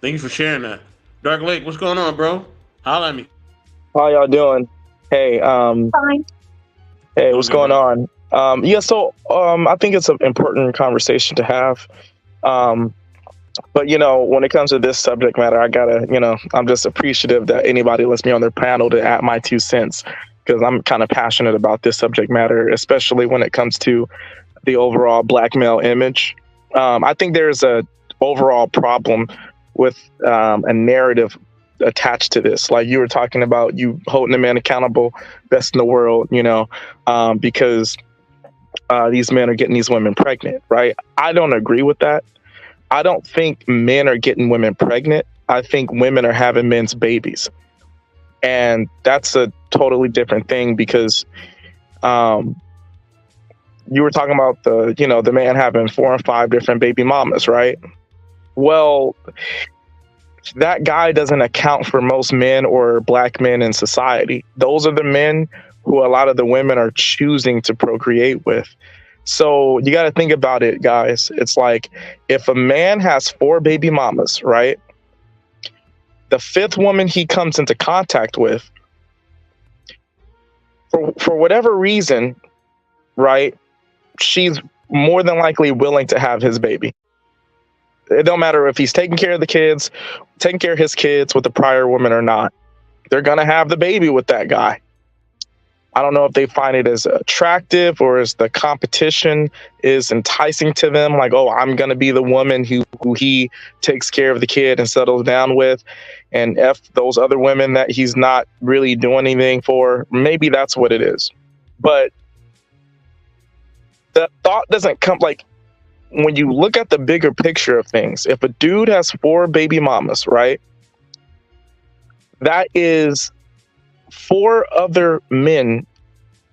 Speaker 11: Thank you for sharing that. Dark Lake, what's going on, bro? Holla at me.
Speaker 13: How y'all doing? Hey,
Speaker 12: Fine.
Speaker 13: hey, what's going on? So I think it's an important conversation to have. But when it comes to this subject matter, I gotta, I'm just appreciative that anybody lets me on their panel to add my 2 cents, because I'm kind of passionate about this subject matter, especially when it comes to the overall black male image. I think there's a overall problem with a narrative attached to this. Like you were talking about, you holding a man accountable, best in the world, because these men are getting these women pregnant, right? I don't agree with that. I don't think men are getting women pregnant. I think women are having men's babies. And that's a totally different thing, because you were talking about the man having 4 and 5 different baby mamas, right? Well, that guy doesn't account for most men or black men in society. Those are the men who a lot of the women are choosing to procreate with. So you got to think about it, guys. It's like if a man has 4 baby mamas, right? The 5th woman he comes into contact with, for whatever reason, right? She's more than likely willing to have his baby. It don't matter if he's taking care of his kids with the prior woman or not. They're going to have the baby with that guy. I don't know if they find it as attractive or as the competition is enticing to them. Like, oh, I'm going to be the woman who he takes care of the kid and settles down with. And F those other women that he's not really doing anything for. Maybe that's what it is. But the thought doesn't come, like, when you look at the bigger picture of things, if a dude has 4 baby mamas, right? That is 4 other men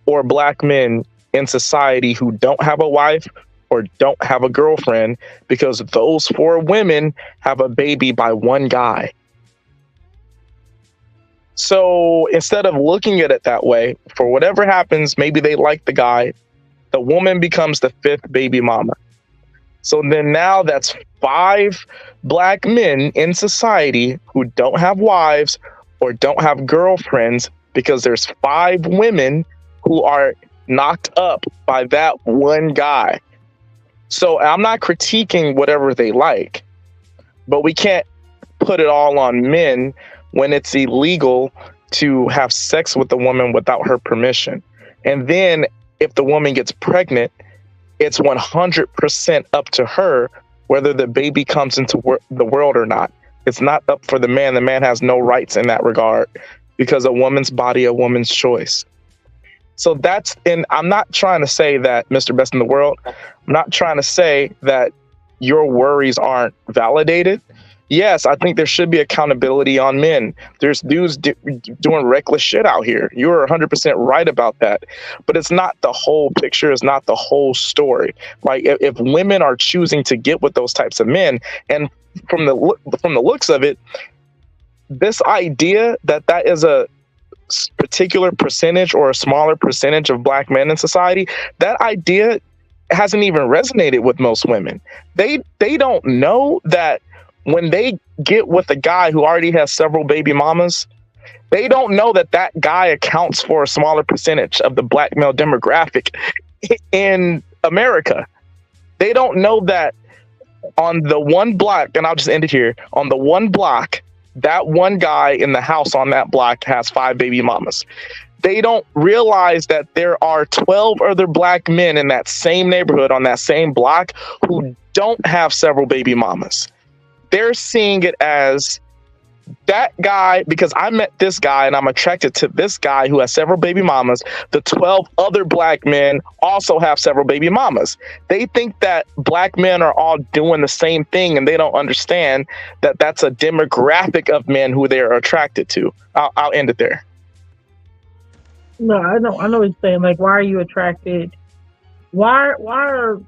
Speaker 13: or black men in society who don't have a wife or don't have a girlfriend, because those 4 women have a baby by one guy. So instead of looking at it that way, for whatever happens, maybe they like the guy, the woman becomes the 5th baby mama. So then now that's 5 black men in society who don't have wives or don't have girlfriends because there's 5 women who are knocked up by that one guy. So I'm not critiquing whatever they like, but we can't put it all on men when it's illegal to have sex with a woman without her permission. And then if the woman gets pregnant, it's 100% up to her whether the baby comes into the world or not. It's not up for the man. The man has no rights in that regard because a woman's body, a woman's choice. So that's, and I'm not trying to say that, Mr. Best in the World, I'm not trying to say that your worries aren't validated. Yes, I think there should be accountability on men. There's dudes doing reckless shit out here. You're 100% right about that. But it's not the whole picture. It's not the whole story. Like if women are choosing to get with those types of men, and from the looks of it, this idea that is a particular percentage or a smaller percentage of black men in society, that idea hasn't even resonated with most women. They don't know that when they get with a guy who already has several baby mamas, they don't know that that guy accounts for a smaller percentage of the black male demographic in America. They don't know that on the one block, and I'll just end it here, on the one block, that one guy in the house on that block has 5 baby mamas. They don't realize that there are 12 other black men in that same neighborhood on that same block who don't have several baby mamas. They're seeing it as that guy, because I met this guy and I'm attracted to this guy who has several baby mamas. The 12 other black men also have several baby mamas. They think that black men are all doing the same thing, and they don't understand that that's a demographic of men who they're attracted to. I'll end it there.
Speaker 12: No, I know what you're saying. Like, why are you attracted? Why are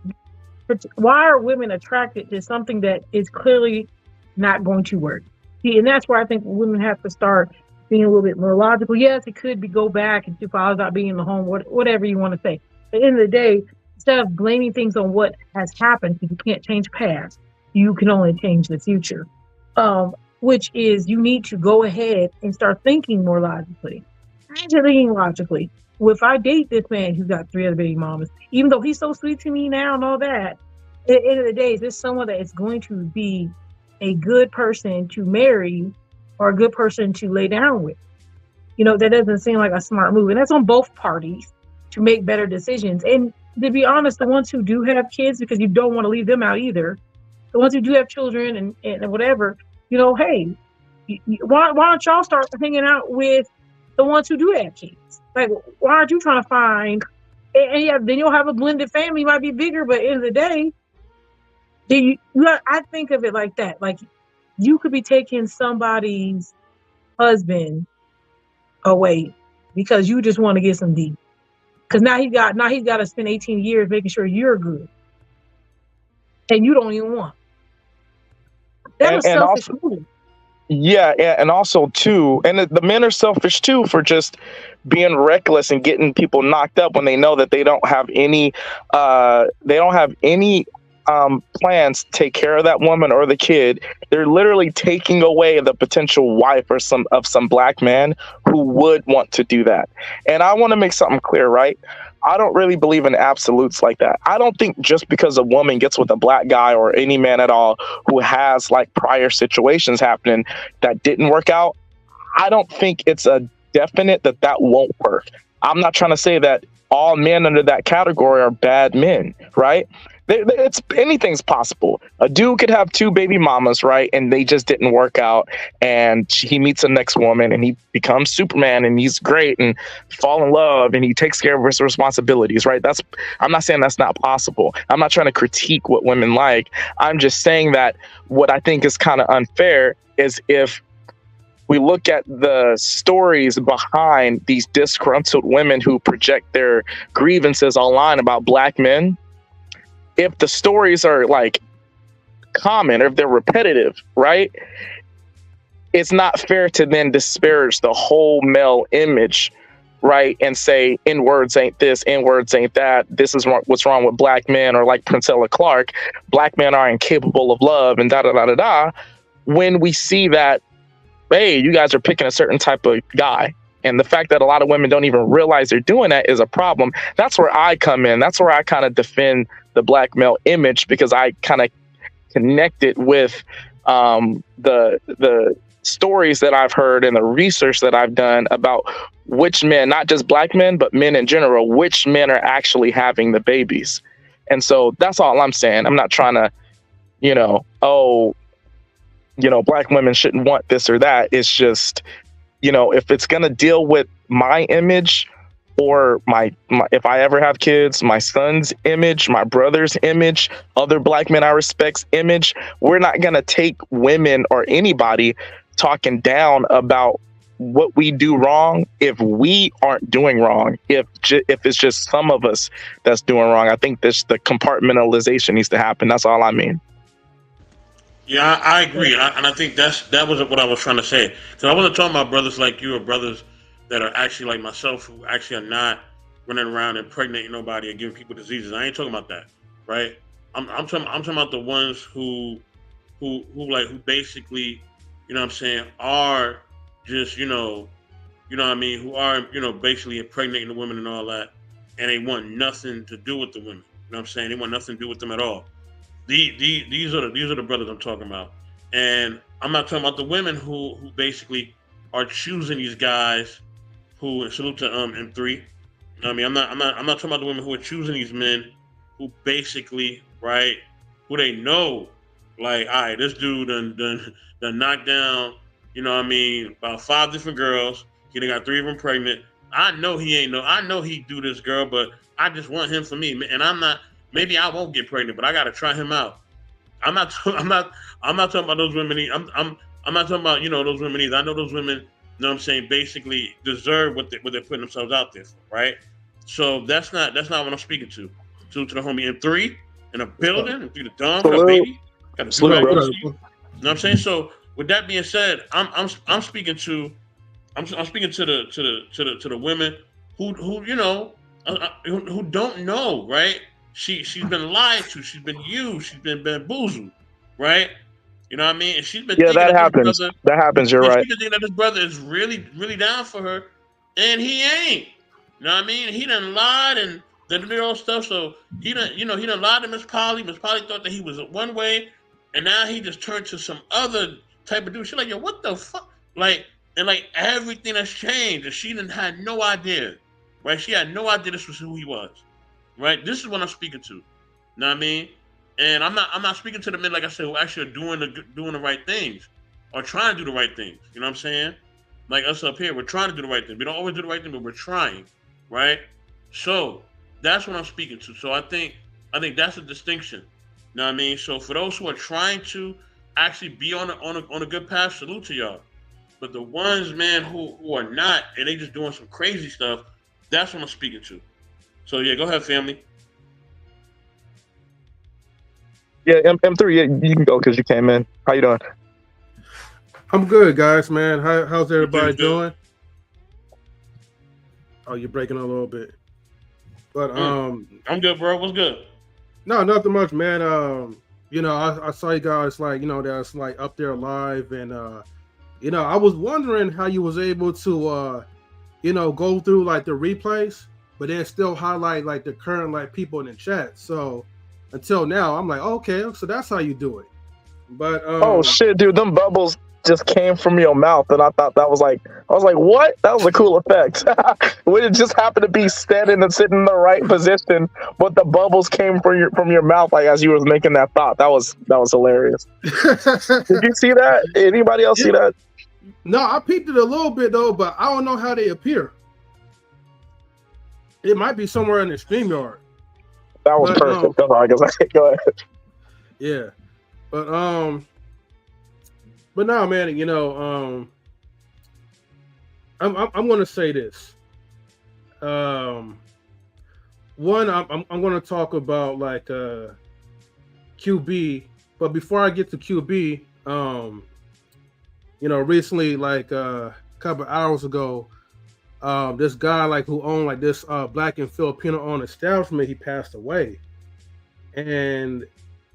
Speaker 12: women attracted to something that is clearly not going to work? See, and that's where I think women have to start being a little bit more logical. Yes, it could be go back and 2 fathers not being in the home, whatever you want to say. At the end of the day, instead of blaming things on what has happened, because you can't change past, you can only change the future. Which is, you need to go ahead and start thinking more logically. Actually thinking logically. Well, if I date this man who's got 3 other baby mamas, even though he's so sweet to me now and all that, at the end of the day, is this someone that is going to be a good person to marry or a good person to lay down with? You know, that doesn't seem like a smart move. And that's on both parties to make better decisions. And to be honest, the ones who do have kids, because you don't want to leave them out either, the ones who do have children and whatever, you know, hey, why don't y'all start hanging out with the ones who do have kids? Like, why aren't you trying to find, and yeah, then you'll have a blended family, might be bigger, but at the end of the day, I think of it like that. Like, you could be taking somebody's husband away because you just want to get some D. Because now he's got to spend 18 years making sure you're good, and you don't even want. That's a selfish move.
Speaker 13: Yeah, and also too, and the men are selfish too for just being reckless and getting people knocked up when they know that they don't have any plans to take care of that woman or the kid. They're literally taking away the potential wife or some black man who would want to do that. And I want to make something clear, right? I don't really believe in absolutes like that. I don't think just because a woman gets with a black guy or any man at all who has like prior situations happening that didn't work out, I don't think it's a definite that won't work. I'm not trying to say that all men under that category are bad men, right? It's anything's possible. A dude could have 2 baby mamas, right? And they just didn't work out. And he meets the next woman and he becomes Superman and he's great and fall in love and he takes care of his responsibilities, right? I'm not saying that's not possible. I'm not trying to critique what women like. I'm just saying that what I think is kind of unfair is if we look at the stories behind these disgruntled women who project their grievances online about black men. If the stories are like common or if they're repetitive, right? it's not fair to then disparage the whole male image, right? And say N words ain't this, N words ain't that. This is what's wrong with black men, or like Princella Clark, black men are incapable of love, and da da da da da. When we see that, hey, you guys are picking a certain type of guy. And the fact that a lot of women don't even realize they're doing that is a problem. That's where I come in. That's where I kind of defend the black male image, because I kind of connect it with the stories that I've heard and the research that I've done about which men, not just black men, but men in general, which men are actually having the babies. And so that's all I'm saying. I'm not trying to, black women shouldn't want this or that. It's just, if it's going to deal with my image, or my if I ever have kids, my son's image, my brother's image, other black men I respect's image, we're not going to take women or anybody talking down about what we do wrong if we aren't doing wrong, if it's just some of us that's doing wrong. I think the compartmentalization needs to happen. That's all I mean.
Speaker 11: Yeah, I agree, and I think that was what I was trying to say. So I wasn't talking about brothers like you, or brothers that are actually like myself, who actually are not running around impregnating nobody and giving people diseases. I ain't talking about that, right? I'm talking about the ones who basically, are just, who are, basically impregnating the women and all that, and they want nothing to do with the women. They want nothing to do with them at all. These are the brothers I'm talking about, and I'm not talking about the women who basically are choosing these guys. Who, salute to M3. I'm not talking about the women who are choosing these men who basically, right, who they know, like, all right, this dude done knocked down, about 5 different girls. He done got 3 of them pregnant. I know he do this girl, but I just want him for me, and maybe I won't get pregnant, but I gotta try him out. I'm not talking about those women. I'm not talking about those women either. I know those women. Basically deserve what they're putting themselves out there for, right? So that's not what I'm speaking to. To the homie M3 in a building, and through the dumb, got a baby, got a So with that being said, I'm speaking to the women who don't know, right? She's been lied to, she's been used, she's been bamboozled, right? And she's been thinking
Speaker 13: that happens. That happens. You're right.
Speaker 11: She's been thinking that this brother is really, really down for her, and he ain't. He done lied and did all stuff. So he done lied to Miss Polly. Miss Polly thought that he was one way, and now he just turned to some other type of dude. She's like, yo, what the fuck? Everything has changed, and she done had no idea, right? She had no idea this was who he was, right? This is what I'm speaking to. And I'm not speaking to the men, like I said, who actually are doing the right things, or trying to do the right things. You know what I'm saying? Like us up here, we're trying to do the right thing. We don't always do the right thing, but we're trying, right? So that's what I'm speaking to. So I think that's a distinction. You know what I mean? So for those who are trying to actually be on a good path, salute to y'all. But the ones, man, who are not, and they just doing some crazy stuff, that's what I'm speaking to. So yeah, go ahead, family.
Speaker 13: Yeah, M3, yeah, you can go because you came in. How you doing?
Speaker 14: I'm good, guys, man. How's everybody doing? Oh, you're breaking a little bit. But
Speaker 11: I'm good, bro. What's good?
Speaker 14: No, nothing much, man. I saw you guys that's up there live, and I was wondering how you was able to go through the replays, but then still highlight the current people in the chat. So until now, I'm like, okay, so that's how you do it. But
Speaker 13: oh shit, dude, them bubbles just came from your mouth, and I thought I was like, what? That was a cool effect. When it just happened to be standing and sitting in the right position, but the bubbles came from your mouth, as you was making that thought. That was hilarious. Did you see that? Anybody else see that?
Speaker 14: No, I peeped it a little bit though, but I don't know how they appear. It might be somewhere in the StreamYard.
Speaker 13: That was perfect. That's all I guess. Go ahead.
Speaker 14: Yeah, but no, man. I'm going to say this. One, I'm going to talk about QB, but before I get to QB, recently, like a couple hours ago, this guy like who owned like this Black and Filipino owned establishment, he passed away. And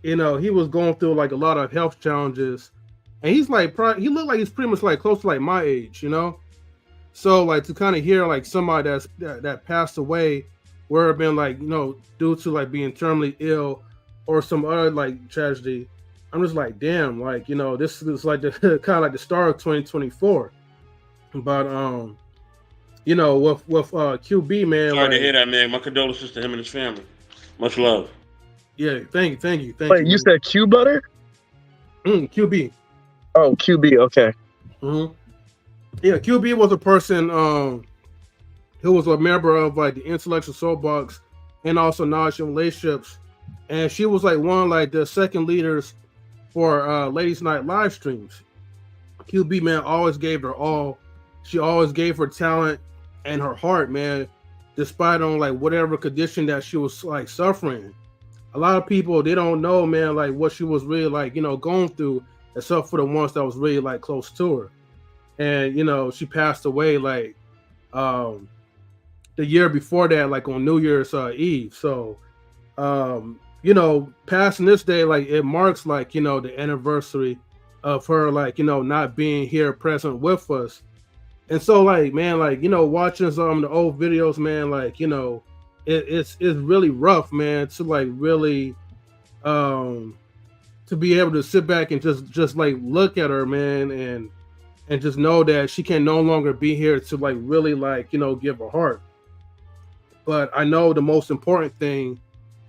Speaker 14: he was going through like a lot of health challenges, and he's like he looked like he's pretty much like close to like my age, so like to kind of hear like somebody that passed away, where it been like due to like being terminally ill or some other like tragedy, I'm just like, damn, like this is like the kind of like the start of 2024. But with QB, man,
Speaker 11: Sorry to hear that, man. My condolences to him and his family. Much love.
Speaker 14: Yeah, thank you.
Speaker 13: Wait, you said Q Butter?
Speaker 14: QB.
Speaker 13: Oh, QB. Okay.
Speaker 14: Mm-hmm. Yeah, QB was a person who was a member of like the Intellectual Soapbox and also Knowledge and Relationships, and she was like one of like the second leaders for Ladies Night live streams. QB, man, always gave her all. She always gave her talent and her heart, man, despite on like whatever condition that she was like suffering. A lot of people, they don't know, man, like what she was really like, going through, except for the ones that was really like close to her. And she passed away like the year before that, like on New Year's Eve. So passing this day, like it marks like the anniversary of her, like not being here present with us. And so like, man, like watching some of the old videos, man, like it's really rough, man, to like really to be able to sit back and just like look at her, man, and just know that she can no longer be here to like really like give her heart. But I know the most important thing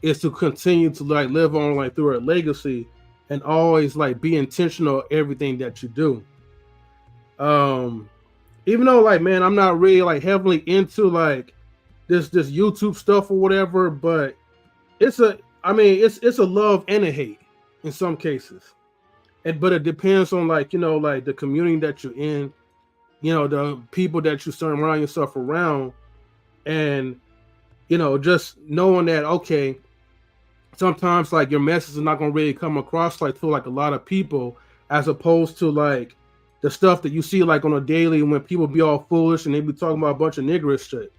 Speaker 14: is to continue to like live on like through her legacy and always like be intentional everything that you do. Even though like, man, I'm not really like heavily into like this YouTube stuff or whatever, but it's a love and a hate in some cases. But it depends on like, like the community that you're in, the people that you surround yourself around, and, just knowing that, okay, sometimes like your message is not going to really come across like to like a lot of people, as opposed to like the stuff that you see like on a daily when people be all foolish and they be talking about a bunch of niggerish shit,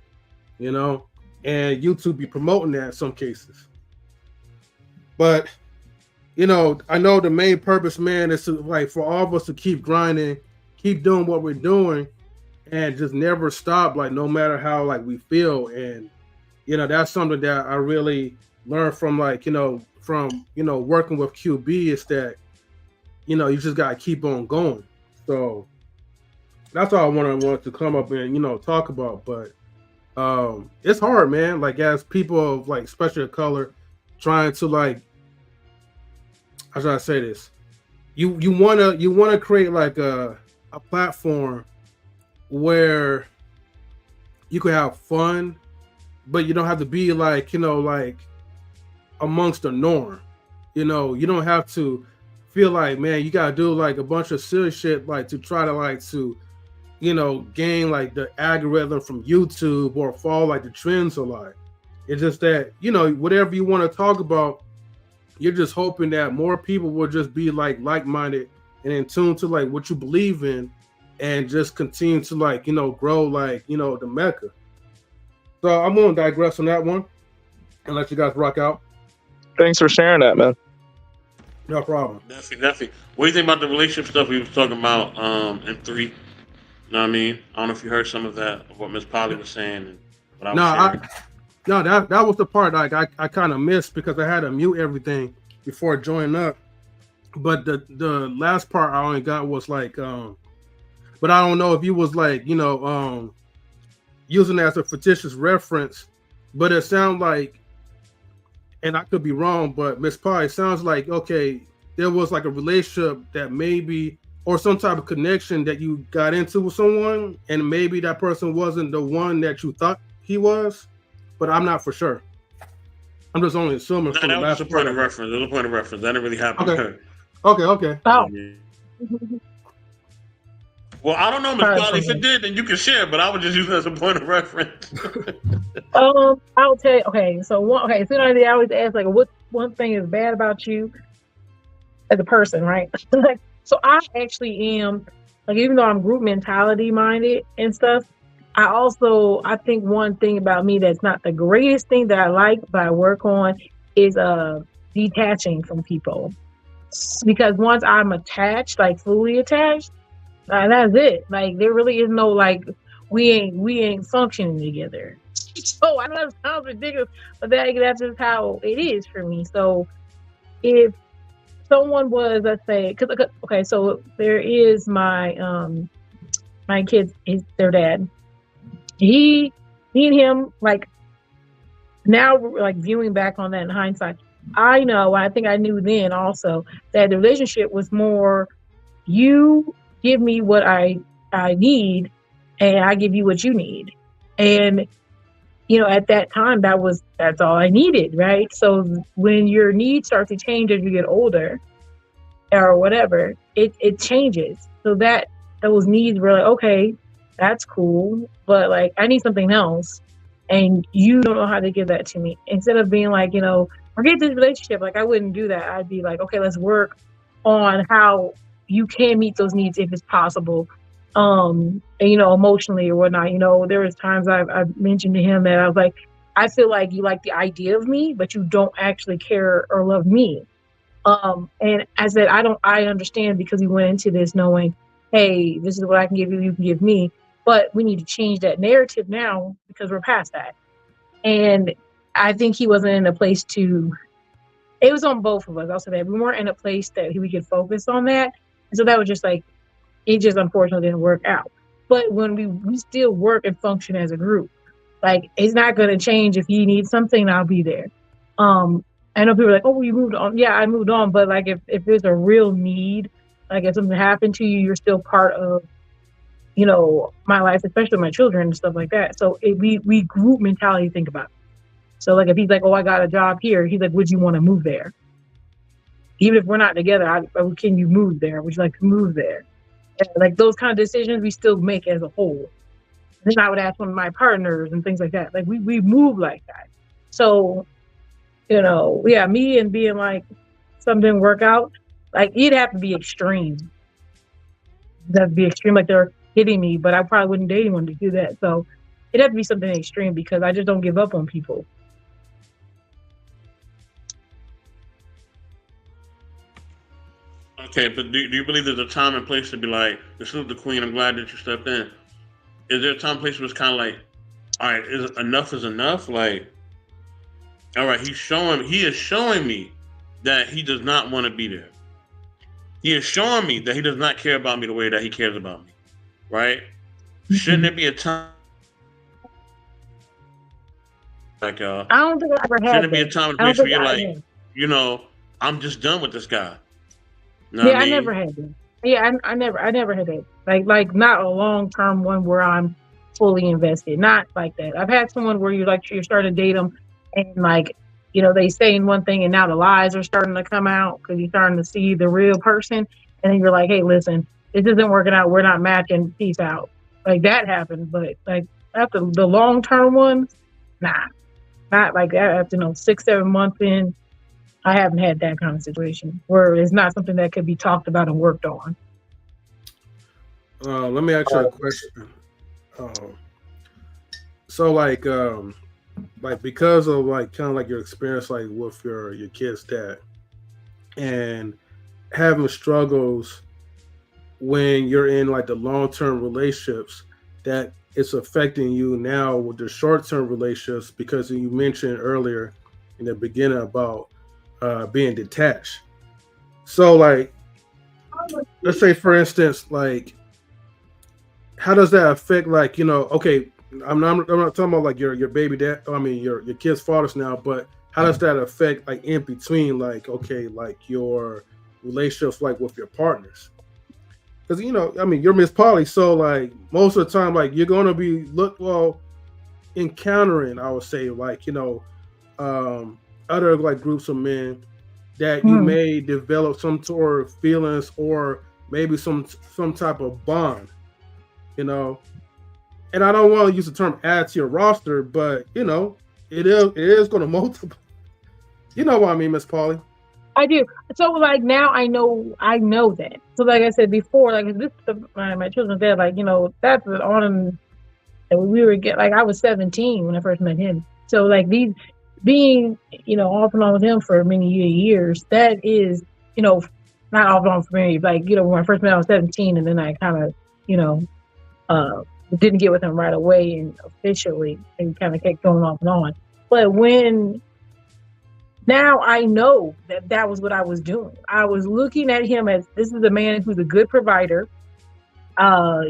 Speaker 14: and YouTube be promoting that in some cases. But I know the main purpose, man, is to like for all of us to keep grinding, keep doing what we're doing, and just never stop, like no matter how like we feel. And that's something that I really learned from like from working with QB, is that you just gotta keep on going. So that's all I wanted to come up and talk about. But it's hard, man, like as people of like especially of color trying to like, how should I say this? You wanna create like a platform where you can have fun, but you don't have to be like like amongst the norm. You don't have to feel like, man, you gotta do like a bunch of silly shit like to try to like to gain like the algorithm from YouTube or follow like the trends a lot. It's just that whatever you want to talk about, you're just hoping that more people will just be like-minded and in tune to like what you believe in, and just continue to like grow like the Mecca. So I'm gonna digress on that one and let you guys rock out.
Speaker 13: Thanks for sharing that, man.
Speaker 14: No problem.
Speaker 11: Definitely. What do you think about the relationship stuff we was talking about in 3? You know what I mean? I don't know if you heard some of that, of what Miss Polly was saying and what I was sharing.
Speaker 14: No, that was the part like I kind of missed because I had to mute everything before joining up. But the last part I only got was like, but I don't know if you was like, using it as a fictitious reference, but it sounds like, and I could be wrong, but Miss Polly, sounds like, okay, there was like a relationship that maybe, or some type of connection that you got into with someone, and maybe that person wasn't the one that you thought he was. But I'm not for sure. I'm just only assuming.
Speaker 11: No, that was a point of reference. That was a point of reference. That didn't really happen.
Speaker 14: Okay.
Speaker 12: Oh.
Speaker 11: Well, I don't know, Miss Polly. If it did, then you can share. But I would just use it as a point of reference.
Speaker 12: I'll tell you. Okay, so I always ask like, what one thing is bad about you as a person, right? Like, so I actually am Like even though I'm group mentality minded and stuff, I think one thing about me that's not the greatest thing that I like, but I work on is detaching from people. Because once I'm attached, like fully attached, that's it. Like there really is no like we ain't functioning together. So I know it sounds ridiculous, but that's just how it is for me. So if someone was, let's say, okay, so there is my kids, their dad. Me and him, like now, like viewing back on that in hindsight, I think I knew then also that the relationship was more, you give me what I need, and I give you what you need, and at that time that's all I needed, right? So when your needs start to change as you get older, or whatever, it changes. So that those needs were like, okay, that's cool, but like I need something else, and you don't know how to give that to me. Instead of being like, forget this relationship, like I wouldn't do that. I'd be like, okay, let's work on how you can meet those needs if it's possible, and emotionally or whatnot. There was times I've mentioned to him that I was like, I feel like you like the idea of me, but you don't actually care or love me. And I said, I understand, because we went into this knowing, hey, this is what I can give you, you can give me, but we need to change that narrative now because we're past that. And I think he wasn't in a place it was on both of us. I'll say that we weren't in a place that we could focus on that. And so that was just like, it just unfortunately didn't work out. But when we still work and function as a group, like it's not going to change. If you need something, I'll be there. I know people are like, oh, you moved on. Yeah, I moved on. But like, if there's a real need, like if something happened to you, you're still part of, my life, especially my children and stuff like that. So we group mentality think about it. So like, if he's like, oh, I got a job here, he's like, would you want to move there? Even if we're not together, can you move there? Would you like to move there? And like those kind of decisions we still make as a whole. And then I would ask one of my partners and things like that. Like we move like that. So, me and being like, something didn't work out, like it'd have to be extreme. That'd be extreme, like they're hitting me, but I probably wouldn't date anyone to do that. So it'd have to be something extreme because I just don't give up on people.
Speaker 11: Okay, but do you believe there's a time and place to be like, this is the queen, I'm glad that you stepped in? Is there a time and place where it's kind of like, all right, enough is enough? Like, all right, he is showing me that he does not want to be there. He is showing me that he does not care about me the way that he cares about me, right? Mm-hmm. Shouldn't there be a time? Like,
Speaker 12: I don't think I ever had.
Speaker 11: Shouldn't there be a time and place where you're like, I'm just done with this guy?
Speaker 12: I never had that. Yeah, I never had that. Like not a long-term one where I'm fully invested. Not like that. I've had someone where you're starting to date them, and like, they say in one thing and now the lies are starting to come out because you're starting to see the real person, and then you're like, hey, listen, this isn't working out. We're not matching. Peace out. Like that happened, but like after the long-term ones, nah, not like that. After 6-7 months in, I haven't had that kind of situation where it's not something that could be talked about and worked on.
Speaker 14: Let me ask you a question. So like because of like kind of like your experience like with your kid's dad and having struggles when you're in like the long-term relationships, that it's affecting you now with the short-term relationships, because you mentioned earlier in the beginning about being detached. So like, let's say for instance, like, how does that affect, like, okay, I'm not talking about like your baby dad, I mean your kid's fathers now, but how does that affect like in between, like, okay, like your relationships like with your partners? Because you're Miss Polly, so like most of the time, like you're gonna be encountering, I would say, like other like groups of men that you may develop some sort of feelings or maybe some type of bond, and I don't want to use the term add to your roster, but it is going to multiply. You know what I mean, Miss Polly?
Speaker 12: I do. So like now I know that. So like I said before, like this my children's dad, like, that's on that we were like I was 17 when I first met him. So like these being, off and on with him for many years, that is, not off and on for me. Like, when I first met I was 17 and then I kind of, didn't get with him right away and officially and kind of kept going off and on. But now I know that was what I was doing. I was looking at him as this is a man who's a good provider.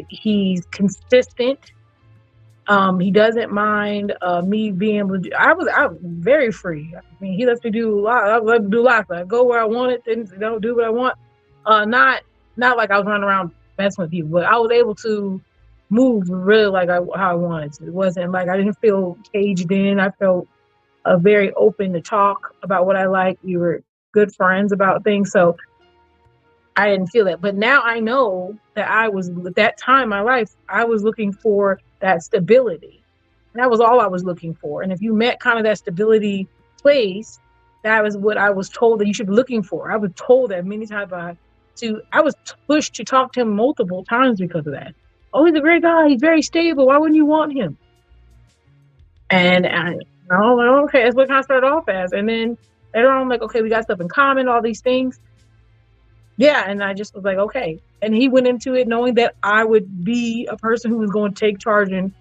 Speaker 12: He's consistent. He doesn't mind me being able to do. I was very free. I mean, he lets me do a lot. I let him do lots. I go where I want it and do what I want. Not like I was running around messing with people, but I was able to move really like how I wanted to. It wasn't like I didn't feel caged in. I felt very open to talk about what I like. We were good friends about things, so I didn't feel that. But now I know that I was at that time in my life, I was looking for that stability. And that was all I was looking for. And if you met kind of that stability place, that was what I was told that you should be looking for. I was told that many times. I was pushed to talk to him multiple times because of that. Oh, he's a great guy. He's very stable. Why wouldn't you want him? And I was like, okay, that's what kind of started off as. And then later on, I'm like, okay, we got stuff in common, all these things. Yeah, and I just was like, okay. And he went into it knowing that I would be a person who was going to take charge and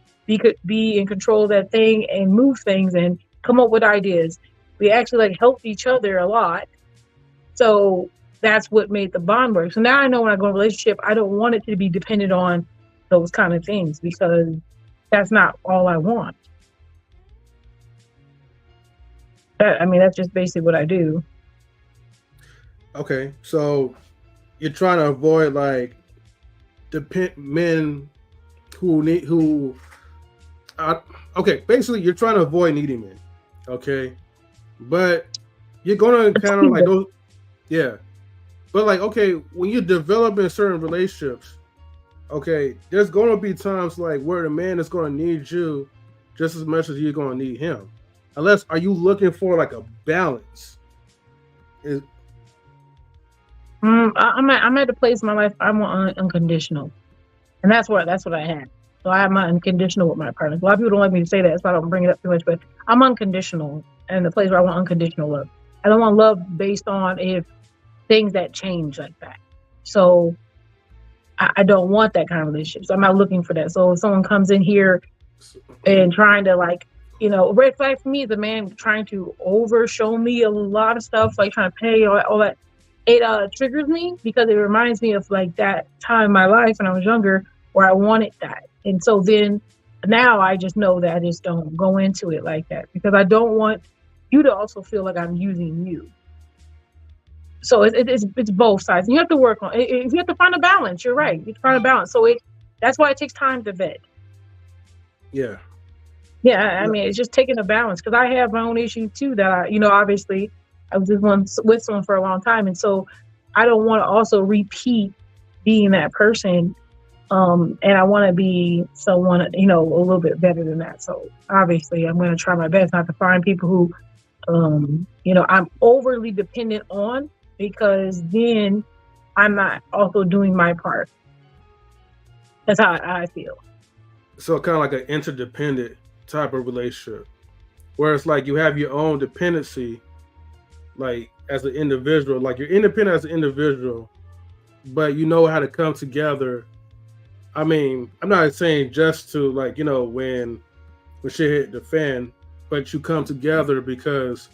Speaker 12: be in control of that thing and move things and come up with ideas. We actually helped each other a lot. So that's what made the bond work. So now I know when I go in a relationship, I don't want it to be dependent on those kind of things because that's not all I want. That's just basically what I do.
Speaker 14: Okay, so you're trying to avoid men basically you're trying to avoid needy men. Okay, but you're gonna kind of those, yeah. But when you develop in certain relationships, okay, there's gonna be times where the man is gonna need you just as much as you're gonna need him. Unless, are you looking for a balance?
Speaker 12: I'm at a place in my life I want unconditional, and that's what I have. So I have my unconditional with my partner. A lot of people don't like me to say that, so I don't bring it up too much. But I'm unconditional, and the place where I want unconditional love. I don't want love based on if things that change like that. So I don't want that kind of relationship. So I'm not looking for that. So if someone comes in here and trying to red flag for me is a man trying to show me a lot of stuff, trying to pay all that. It triggers me because it reminds me of that time in my life when I was younger where I wanted that. And so then now I just know that I just don't go into it like that because I don't want you to also feel like I'm using you. So it's both sides. You have to work on it. You have to find a balance. You're right. You have to find a balance. So that's why it takes time to vet.
Speaker 14: Yeah.
Speaker 12: Yeah, it's just taking a balance because I have my own issues too that obviously I was just with someone for a long time. And so I don't want to also repeat being that person. And I want to be someone, a little bit better than that. So obviously I'm going to try my best not to find people who, I'm overly dependent on because then I'm not also doing my part. That's how I feel.
Speaker 14: So kind of like an interdependent type of relationship where it's you have your own dependency as an individual, you're independent as an individual, but you know how to come together. I'm not saying just to when shit hit the fan, but you come together because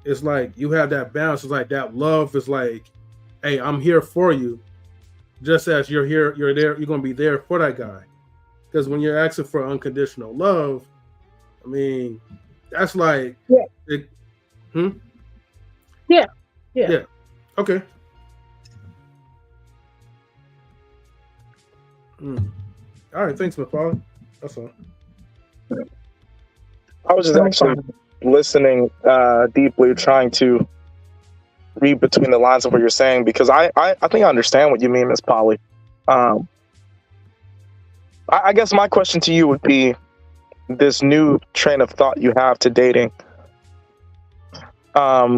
Speaker 14: it's you have that balance. It's that love is hey, I'm here for you, just as you're here, you're there, you're gonna be there for that guy. Because when you're asking for unconditional love, that's
Speaker 12: Yeah.
Speaker 14: Okay. All right, thanks, McFarland. That's all.
Speaker 13: I was just actually listening deeply, trying to read between the lines of what you're saying, because I think I understand what you mean, Miss Polly. I guess my question to you would be this new train of thought you have to dating.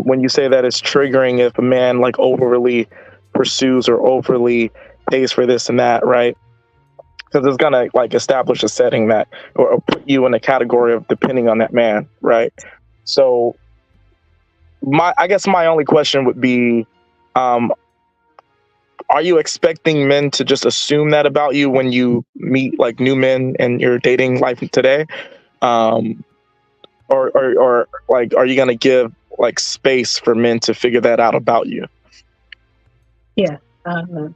Speaker 13: when you say that it's triggering if a man like overly pursues or overly pays for this and that, right? Because it's gonna like establish a setting that or put you in a category of depending on that man, right? So I guess my only question would be, are you expecting men to just assume that about you when you meet like new men in your dating life today? Or like, are you going to give like space for men to figure that out about you?
Speaker 12: Yeah. I'm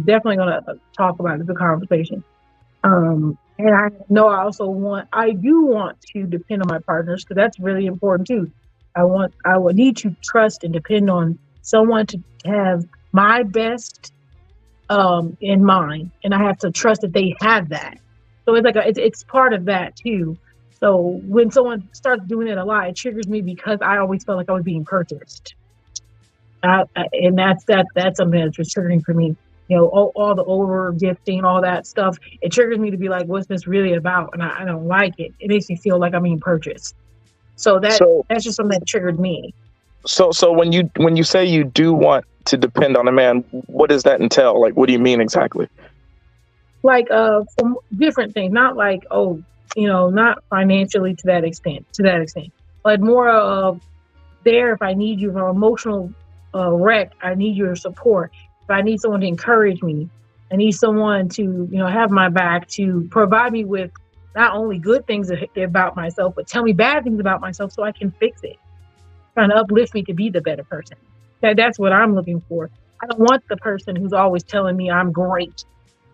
Speaker 12: definitely gonna talk about the conversation. And I know I do want to depend on my partners because that's really important too. I would need to trust and depend on someone to have my best in mind, and I have to trust that they have that. So it's like it's part of that too. So when someone starts doing it a lot, it triggers me because I always felt like I was being purchased, and that's something that's just triggering for me. You know, all the over gifting, all that stuff. It triggers me to be like, what's this really about? And I don't like it. It makes me feel like I'm being purchased. So that's just something that triggered me.
Speaker 13: So when you say you do want to depend on a man, what does that entail? Like, what do you mean exactly?
Speaker 12: Like from different things, not like not financially to that extent, but more of there if I need you for emotional wreck, I need your support. If I need someone to encourage me, I need someone to have my back, to provide me with not only good things about myself, but tell me bad things about myself so I can fix it. Trying to uplift me to be the better person. That's what I'm looking for. I don't want the person who's always telling me I'm great,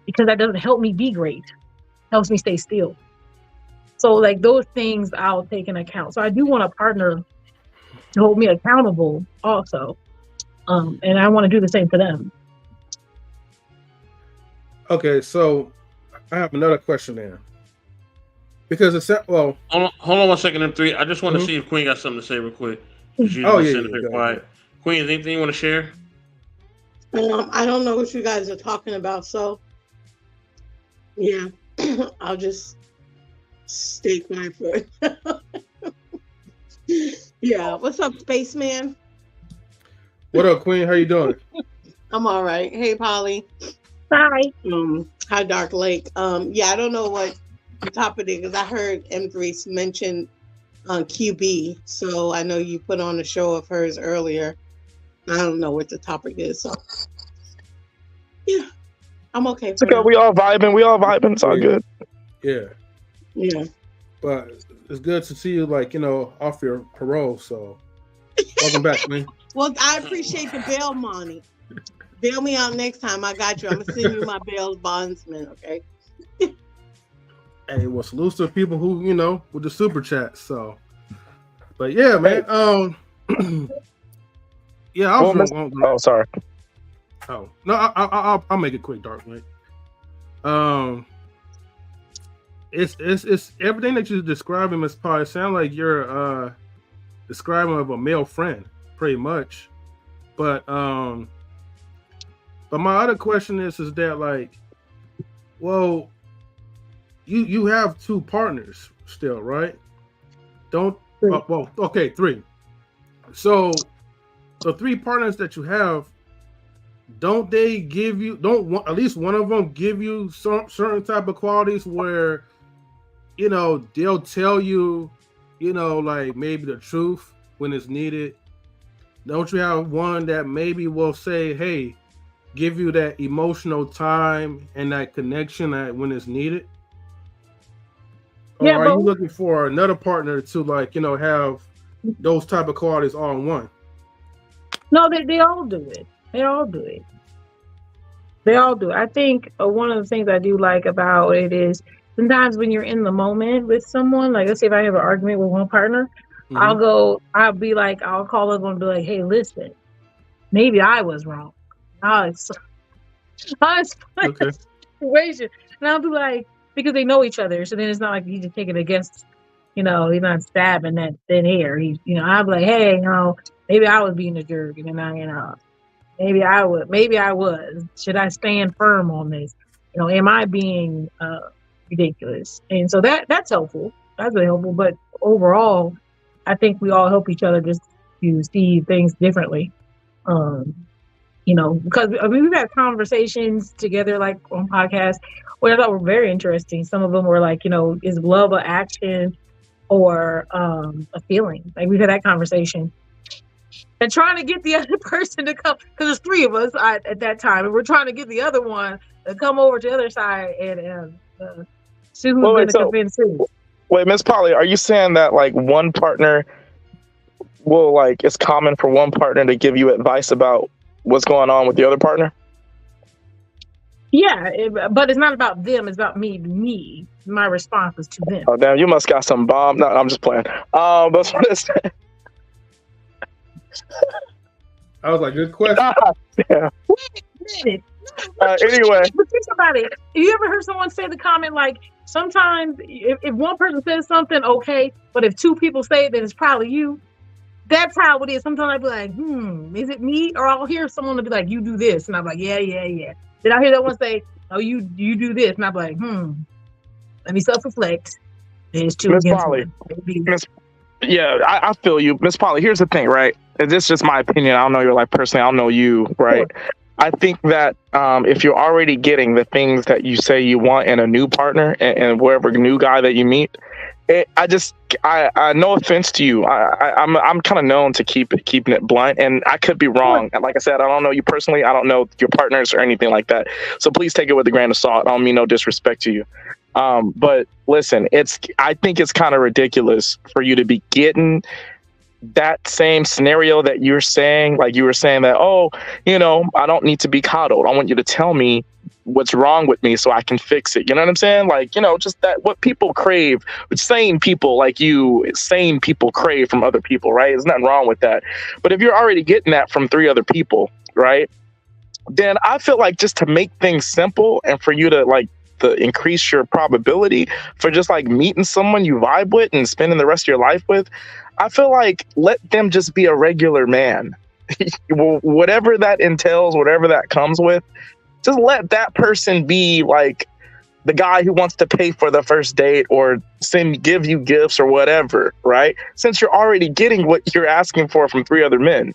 Speaker 12: because that doesn't help me be great. It helps me stay still. So like those things I'll take into account. So I do want a partner to hold me accountable also. And I want to do the same for them.
Speaker 14: Okay, so I have another question there. Because it's well.
Speaker 11: Hold on 1 second, M3. I just want to see if Queen got something to say real quick. She's sitting here quiet. Queen, is anything you want to share?
Speaker 9: I don't know what you guys are talking about, so yeah, I'll just stay quiet for it. Yeah, what's up, Spaceman?
Speaker 14: What up, Queen? How you doing?
Speaker 9: I'm all right. Hey, Polly.
Speaker 12: Hi.
Speaker 9: Hi, Dark Lake. Yeah, I don't know what the topic is because I heard M3 mention QB, so I know you put on a show of hers earlier. I don't know what the topic is, so yeah, I'm okay.
Speaker 13: It's okay. We all vibing. It's all good.
Speaker 14: Yeah.
Speaker 9: Yeah.
Speaker 14: But it's good to see you, like, off your parole. So welcome back, man.
Speaker 9: Well, I appreciate the bail money. Bail me out next time. I got you. I'm gonna send you my bail bondsman. Okay.
Speaker 14: Hey, well, salute to people who with the super chat. So, but yeah, man. Yeah, I was.
Speaker 13: Oh, sorry.
Speaker 14: Oh no, I'll make it quick, Dark Lake. It's everything that you're describing, Miss Pie. It sounds like you're describing of a male friend, pretty much. But my other question is that like, well, you have two partners still, right? Well, okay, three. So the three partners that you have, don't they give you? At least one of them give you some certain type of qualities where, they'll tell you, like maybe the truth when it's needed. Don't you have one that maybe will say, hey, give you that emotional time and that connection when it's needed? Or are you looking for another partner to like, have those type of qualities all in one?
Speaker 12: No, they all do it. They all do it. I think one of the things I do like about it is sometimes when you're in the moment with someone, like let's say if I have an argument with one partner, I'll call up and be like, hey, listen, maybe I was wrong. It's situation. And I'll be like, because they know each other. So then it's not like you just take it against, he's not stabbing that thin air. I'll be like, hey, maybe I was being a jerk. And then maybe I was. Should I stand firm on this? Am I being ridiculous? And so that's helpful. That's really helpful. But overall, I think we all help each other just you see things differently. Because we've had conversations together, like on podcasts, what I thought were very interesting. Some of them were like, is love an action or a feeling? Like we've had that conversation. And trying to get the other person to come, because there's three of us at that time, and we're trying to get the other one to come over to the other side and see who's going to convince who.
Speaker 13: Wait, Miss Polly, are you saying that like one partner will it's common for one partner to give you advice about what's going on with the other partner?
Speaker 12: Yeah, but it's not about them. It's about me. My response is to them.
Speaker 13: Oh, damn, you must got some bomb. No, I'm just playing. That's what it's
Speaker 14: I was like, good question.
Speaker 13: Yeah.
Speaker 12: Wait a minute.
Speaker 13: Anyway.
Speaker 12: But think about it. Have you ever heard someone say the comment like, sometimes if one person says something, okay, but if two people say it, then it's probably you. That's how it is. Sometimes I'd be like, is it me? Or I'll hear someone be like, you do this. And I'm like, yeah. Then I'll hear that one say, oh, you do this. And I'm like, let me self-reflect. There's two
Speaker 13: Miss
Speaker 12: against
Speaker 13: Polly.
Speaker 12: one.
Speaker 13: Yeah, I feel you. Miss Polly, here's the thing, right? And this is just my opinion. I don't know your life personally. I don't know you, right? Sure. I think that if you're already getting the things that you say you want in a new partner and wherever new guy that you meet, I no offense to you. I'm kind of known to keeping it blunt, and I could be wrong. And like I said, I don't know you personally. I don't know your partners or anything like that. So please take it with a grain of salt. I don't mean no disrespect to you. But listen, I think it's kind of ridiculous for you to be getting that same scenario that you're saying, like you were saying that, I don't need to be coddled. I want you to tell me what's wrong with me so I can fix it. You know what I'm saying? Like, just that what people crave, sane people like you, sane people crave from other people, right? There's nothing wrong with that. But if you're already getting that from 3 other people, right? Then I feel like just to make things simple and for you to increase your probability for just meeting someone you vibe with and spending the rest of your life with, I feel like let them just be a regular man. Whatever that entails, whatever that comes with, just let that person be the guy who wants to pay for the first date or give you gifts or whatever, right? Since you're already getting what you're asking for from 3 other men.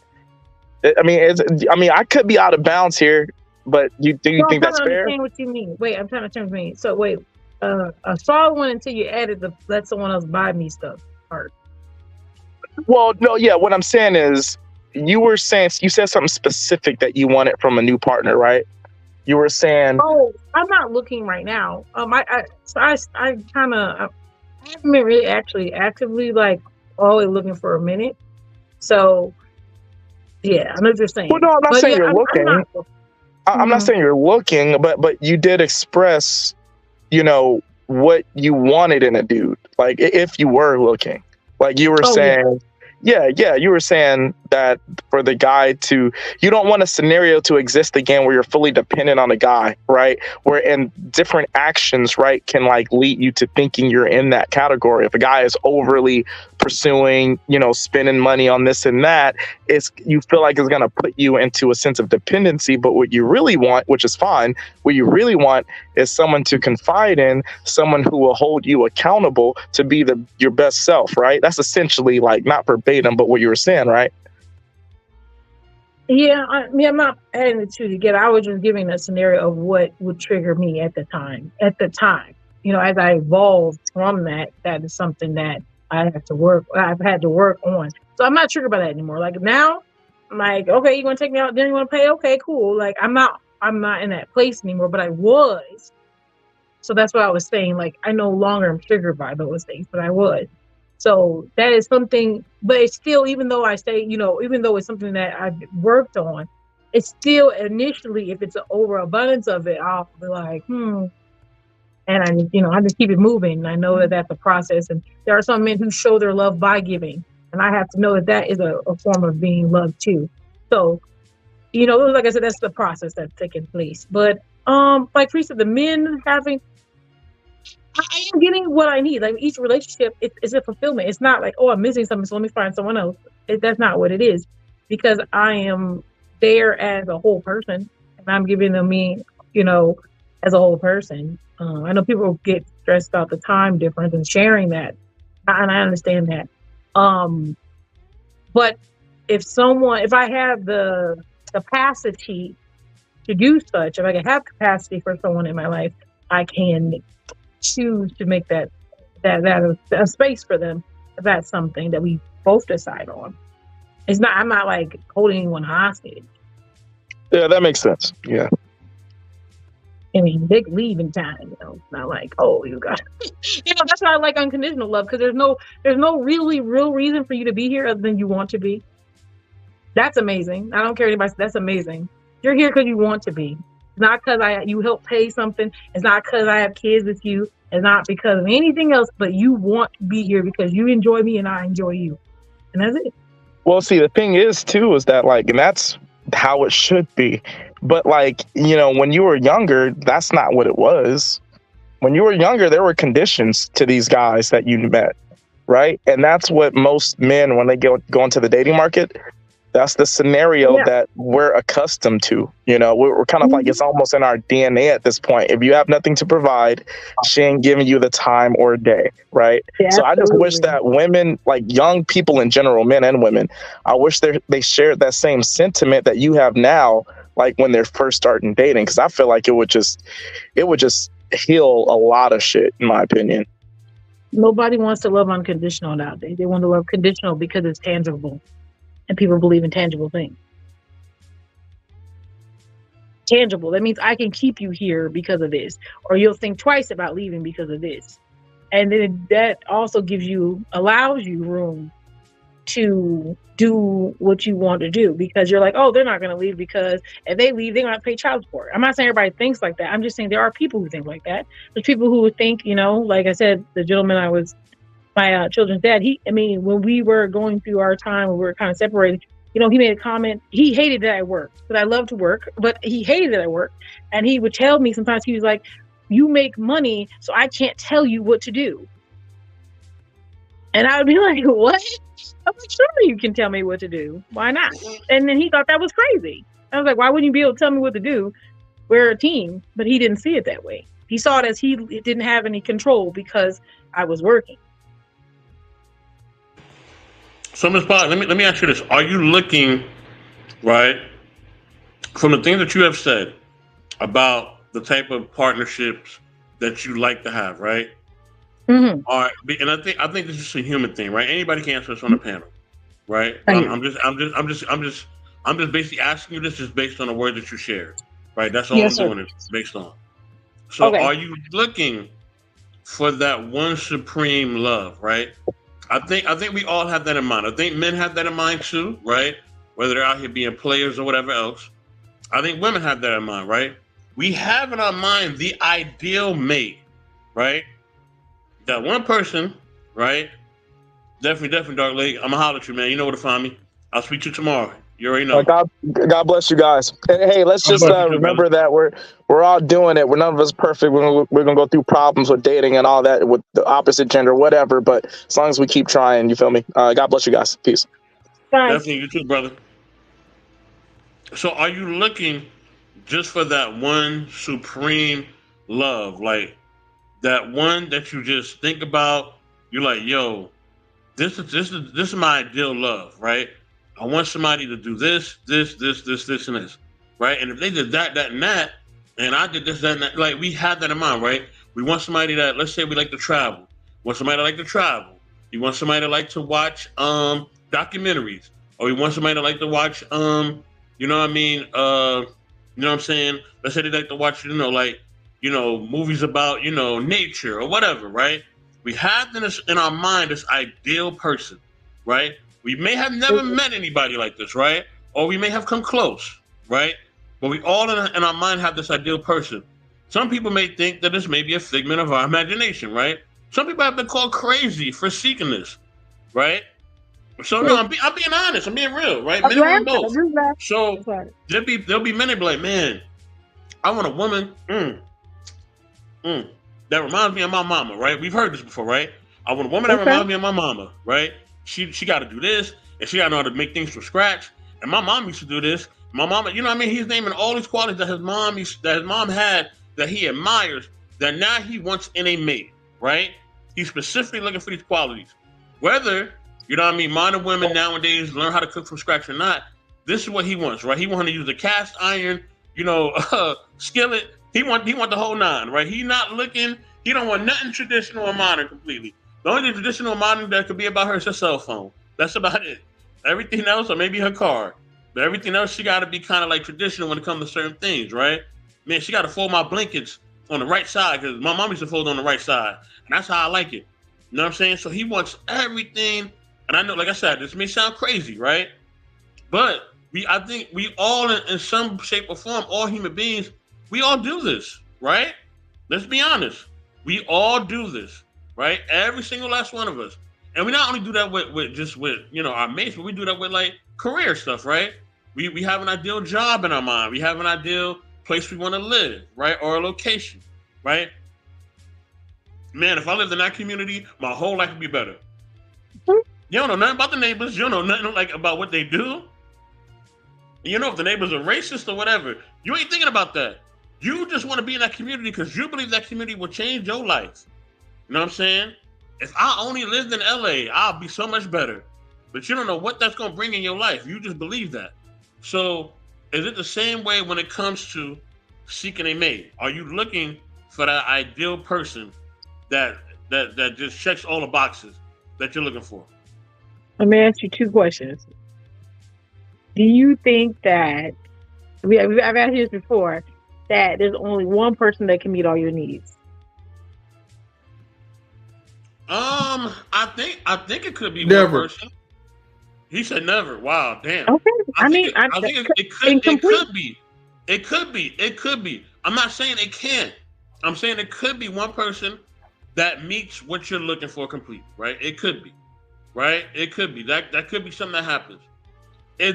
Speaker 13: I could be out of bounds here, but do you think that's fair?
Speaker 12: I'm trying to understand what you mean. Wait, I'm trying to understand what you mean. So wait, I saw one until you added the let someone else buy me stuff part.
Speaker 13: Well, no, yeah. What I'm saying is, you said something specific that you wanted from a new partner, right? You were saying,
Speaker 12: "Oh, I'm not looking right now." I haven't been really actually actively always looking for a minute. So, yeah, I know what you're saying.
Speaker 13: Well, no, I'm not saying you're looking. I'm not saying you're looking, but you did express, what you wanted in a dude. If you were looking, you were saying. Yeah, you were saying that for the guy you don't want a scenario to exist again where you're fully dependent on a guy, right? Where in different actions, right, can lead you to thinking you're in that category. If a guy is overly pursuing, spending money on this and that, you feel like it's going to put you into a sense of dependency. But what you really want, which is fine, what you really want is someone to confide in, someone who will hold you accountable to be your best self, right? That's essentially not verbatim, but what you were saying, right?
Speaker 12: Yeah, I'm not adding the two together. I was just giving a scenario of what would trigger me at the time. As I evolved from that is something that I've had to work on. So I'm not triggered by that anymore. Now, I'm okay, you want to take me out, then you want to pay? Okay, cool. I'm not in that place anymore, but I was. So that's what I was saying. I no longer am triggered by those things, but I was. So that is something, but it's still, even though I say, even though it's something that I've worked on, it's still initially, if it's an overabundance of it, I'll be like, and I just keep it moving. I know that that's a process, and there are some men who show their love by giving, and I have to know that is a form of being loved too. So, like I said, that's the process that's taking place. But like Free said, the men I am getting what I need. Each relationship is a fulfillment. It's not I'm missing something, so let me find someone else. That's not what it is, because I am there as a whole person, and I'm giving them me, as a whole person. I know people get stressed about the time difference and sharing that, and I understand that. But if I have the capacity to do such, if I can have capacity for someone in my life, I can choose to make that a space for them. If that's something that we both decide on. I'm not like holding anyone hostage.
Speaker 13: Yeah, that makes sense. Yeah.
Speaker 12: I mean, they can leave in time, It's not like, oh, you got, that's why I like unconditional love, because there's no really real reason for you to be here other than you want to be. That's amazing. I don't care anybody. That's amazing. You're here because you want to be. It's not because you help pay something. It's not because I have kids with you. It's not because of anything else, but you want to be here because you enjoy me and I enjoy you. And that's it.
Speaker 13: Well, see, the thing is, too, is that, like, and that's how it should be. But, like, when you were younger, that's not what it was. When you were younger, there were conditions to these guys that you met, right? And that's what most men, when they go into the dating market, that's the scenario that we're accustomed to. We're kind of like, it's almost in our DNA at this point. If you have nothing to provide, she ain't giving you the time or day, right? Yeah, so I just wish that women, like young people in general, men and women, I wish they shared that same sentiment that you have now, like when they're first starting dating, because I feel like it would just heal a lot of shit, in my opinion.
Speaker 12: Nobody wants to love unconditional nowadays. They want to love conditional because it's tangible. And people believe in tangible things. Tangible, that means I can keep you here because of this. Or you'll think twice about leaving because of this. And then that also allows you room to do what you want to do. Because you're like, oh, they're not going to leave because if they leave, they're going to pay child support. I'm not saying everybody thinks like that. I'm just saying there are people who think like that. There's people who would think, like I said, the gentleman my children's dad, when we were going through our time when we were kind of separated, he made a comment. He hated that I worked, but I love to work, but he hated that I worked. And he would tell me sometimes, he was like, you make money, so I can't tell you what to do. And I would be like, what? I'm like, sure, you can tell me what to do. Why not? And then he thought that was crazy. I was like, why wouldn't you be able to tell me what to do? We're a team. But he didn't see it that way. He saw it as he didn't have any control because I was working.
Speaker 11: So, Ms. Pod, let me ask you this. Are you looking, right, from the things that you have said about the type of partnerships that you like to have, right?
Speaker 12: Mm-hmm.
Speaker 11: All right, and I think this is a human thing, right? Anybody can answer this on the panel, right? I'm just basically asking you this just based on the word that you shared, right? That's all
Speaker 12: yes,
Speaker 11: I'm doing is based on. So,
Speaker 12: okay.
Speaker 11: Are you looking for that one supreme love, right? I think we all have that in mind. I think men have that in mind too, right? Whether they're out here being players or whatever else. I think women have that in mind, right? We have in our mind the ideal mate, right? That one person, right? Definitely, Dark Lake. I'm gonna holler at you, man. You know where to find me. I'll speak to you tomorrow. You already know.
Speaker 13: God bless you guys. And hey, let's just remember that we're all doing it. None of us perfect. We're gonna go through problems with dating and all that with the opposite gender, whatever. But as long as we keep trying, you feel me? God bless you guys. Peace.
Speaker 12: Bye.
Speaker 11: Definitely, you too, brother. So, are you looking just for that one supreme love, like that one that you just think about? You're like, yo, this is my ideal love, right? I want somebody to do this, and this, right? And if they did that, and that, and I did this, that, and that, like we had that in mind, right? We want somebody that, let's say we like to travel. Want somebody to like to travel. You want somebody to like to watch documentaries, or you want somebody to like to watch you know what I mean? You know what I'm saying? Let's say they like to watch, movies about, nature or whatever, right? We have in our mind this ideal person, right? We may have never met anybody like this, right? Or we may have come close, right? But we all in our mind have this ideal person. Some people may think that this may be a figment of our imagination, right? Some people have been called crazy for seeking this, right? So no, I'm being honest. I'm being real, right? Men and both. So there'll be many like, man, I want a woman that reminds me of my mama, right? We've heard this before, right? I want a woman that reminds me of my mama, right? She got to do this, and she got to know how to make things from scratch. And my mom used to do this. My mama, you know what I mean? He's naming all these qualities that his mom had that he admires, that now he wants in a mate, right? He's specifically looking for these qualities. Whether you know what I mean, modern women nowadays learn how to cook from scratch or not. This is what he wants, right? He want to use a cast iron, skillet. He want the whole nine, right? He not looking. He don't want nothing traditional or modern completely. The only thing traditional or modern that could be about her is her cell phone. That's about it. Everything else, or maybe her car, but everything else, she got to be kind of like traditional when it comes to certain things, right? Man, she got to fold my blankets on the right side because my mom used to fold on the right side, and that's how I like it. You know what I'm saying? So he wants everything, and I know, like I said, this may sound crazy, right? But I think we all, in some shape or form, all human beings, we all do this, right? Let's be honest. We all do this, right? Every single last one of us. And we not only do that with our mates, but we do that with like career stuff, right? We have an ideal job in our mind. We have an ideal place we want to live, right? Or a location, right? Man, if I lived in that community, my whole life would be better. You don't know nothing about the neighbors. You don't know nothing like about what they do. You know, if the neighbors are racist or whatever, you ain't thinking about that. You just want to be in that community because you believe that community will change your life. You know what I'm saying? If I only lived in LA, I'll be so much better. But you don't know what that's going to bring in your life. You just believe that. So is it the same way when it comes to seeking a mate? Are you looking for that ideal person that just checks all the boxes that you're looking for?
Speaker 12: Let me ask you two questions. Do you think that, I've asked you this before, that there's only one person that can meet all your needs?
Speaker 11: I think it could be
Speaker 14: Never.
Speaker 11: one person. He said never. Wow, damn.
Speaker 12: Okay.
Speaker 11: I think it could be. It could be. I'm not saying it can't. I'm saying it could be one person that meets what you're looking for completely, right? It could be. Right? It could be. That could be something that happens.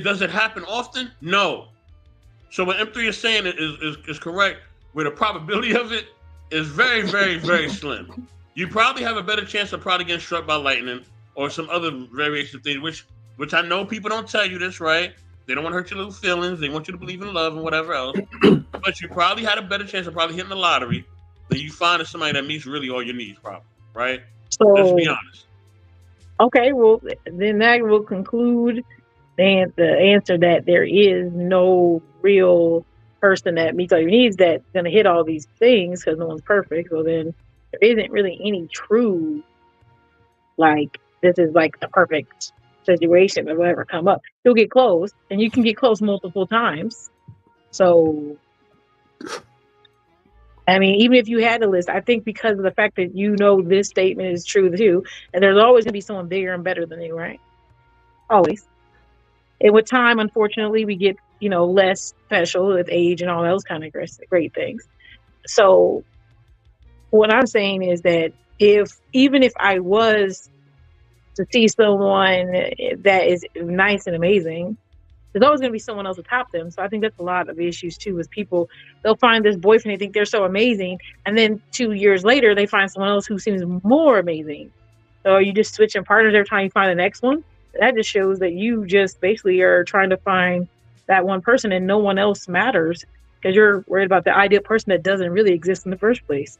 Speaker 11: Does it happen often? No. So what M3 is saying is correct, where the probability of it is very, very, very slim. You probably have a better chance of probably getting struck by lightning or some other variation of things, which I know people don't tell you this, right? They don't want to hurt your little feelings. They want you to believe in love and whatever else. But you probably had a better chance of probably hitting the lottery than you finding somebody that meets really all your needs, probably, right?
Speaker 12: So,
Speaker 11: let's be honest.
Speaker 12: Okay, well, then that will conclude the answer that there is no real person that meets all your needs that's going to hit all these things because no one's perfect. So then there isn't really any true, like, this is like the perfect situation that will ever come up. You'll get close, and you can get close multiple times. So, I mean, even if you had a list, I think because of the fact that this statement is true too, and there's always going to be someone bigger and better than you, right? Always. And with time, unfortunately, we get, less special with age and all those kind of great things. So what I'm saying is that even if I was to see someone that is nice and amazing, there's always going to be someone else to top them. So I think that's a lot of issues too, with people. They'll find this boyfriend, they think they're so amazing, and then 2 years later, they find someone else who seems more amazing. So you just switching partners every time you find the next one. That just shows that you just basically are trying to find that one person and no one else matters because you're worried about the ideal person that doesn't really exist in the first place.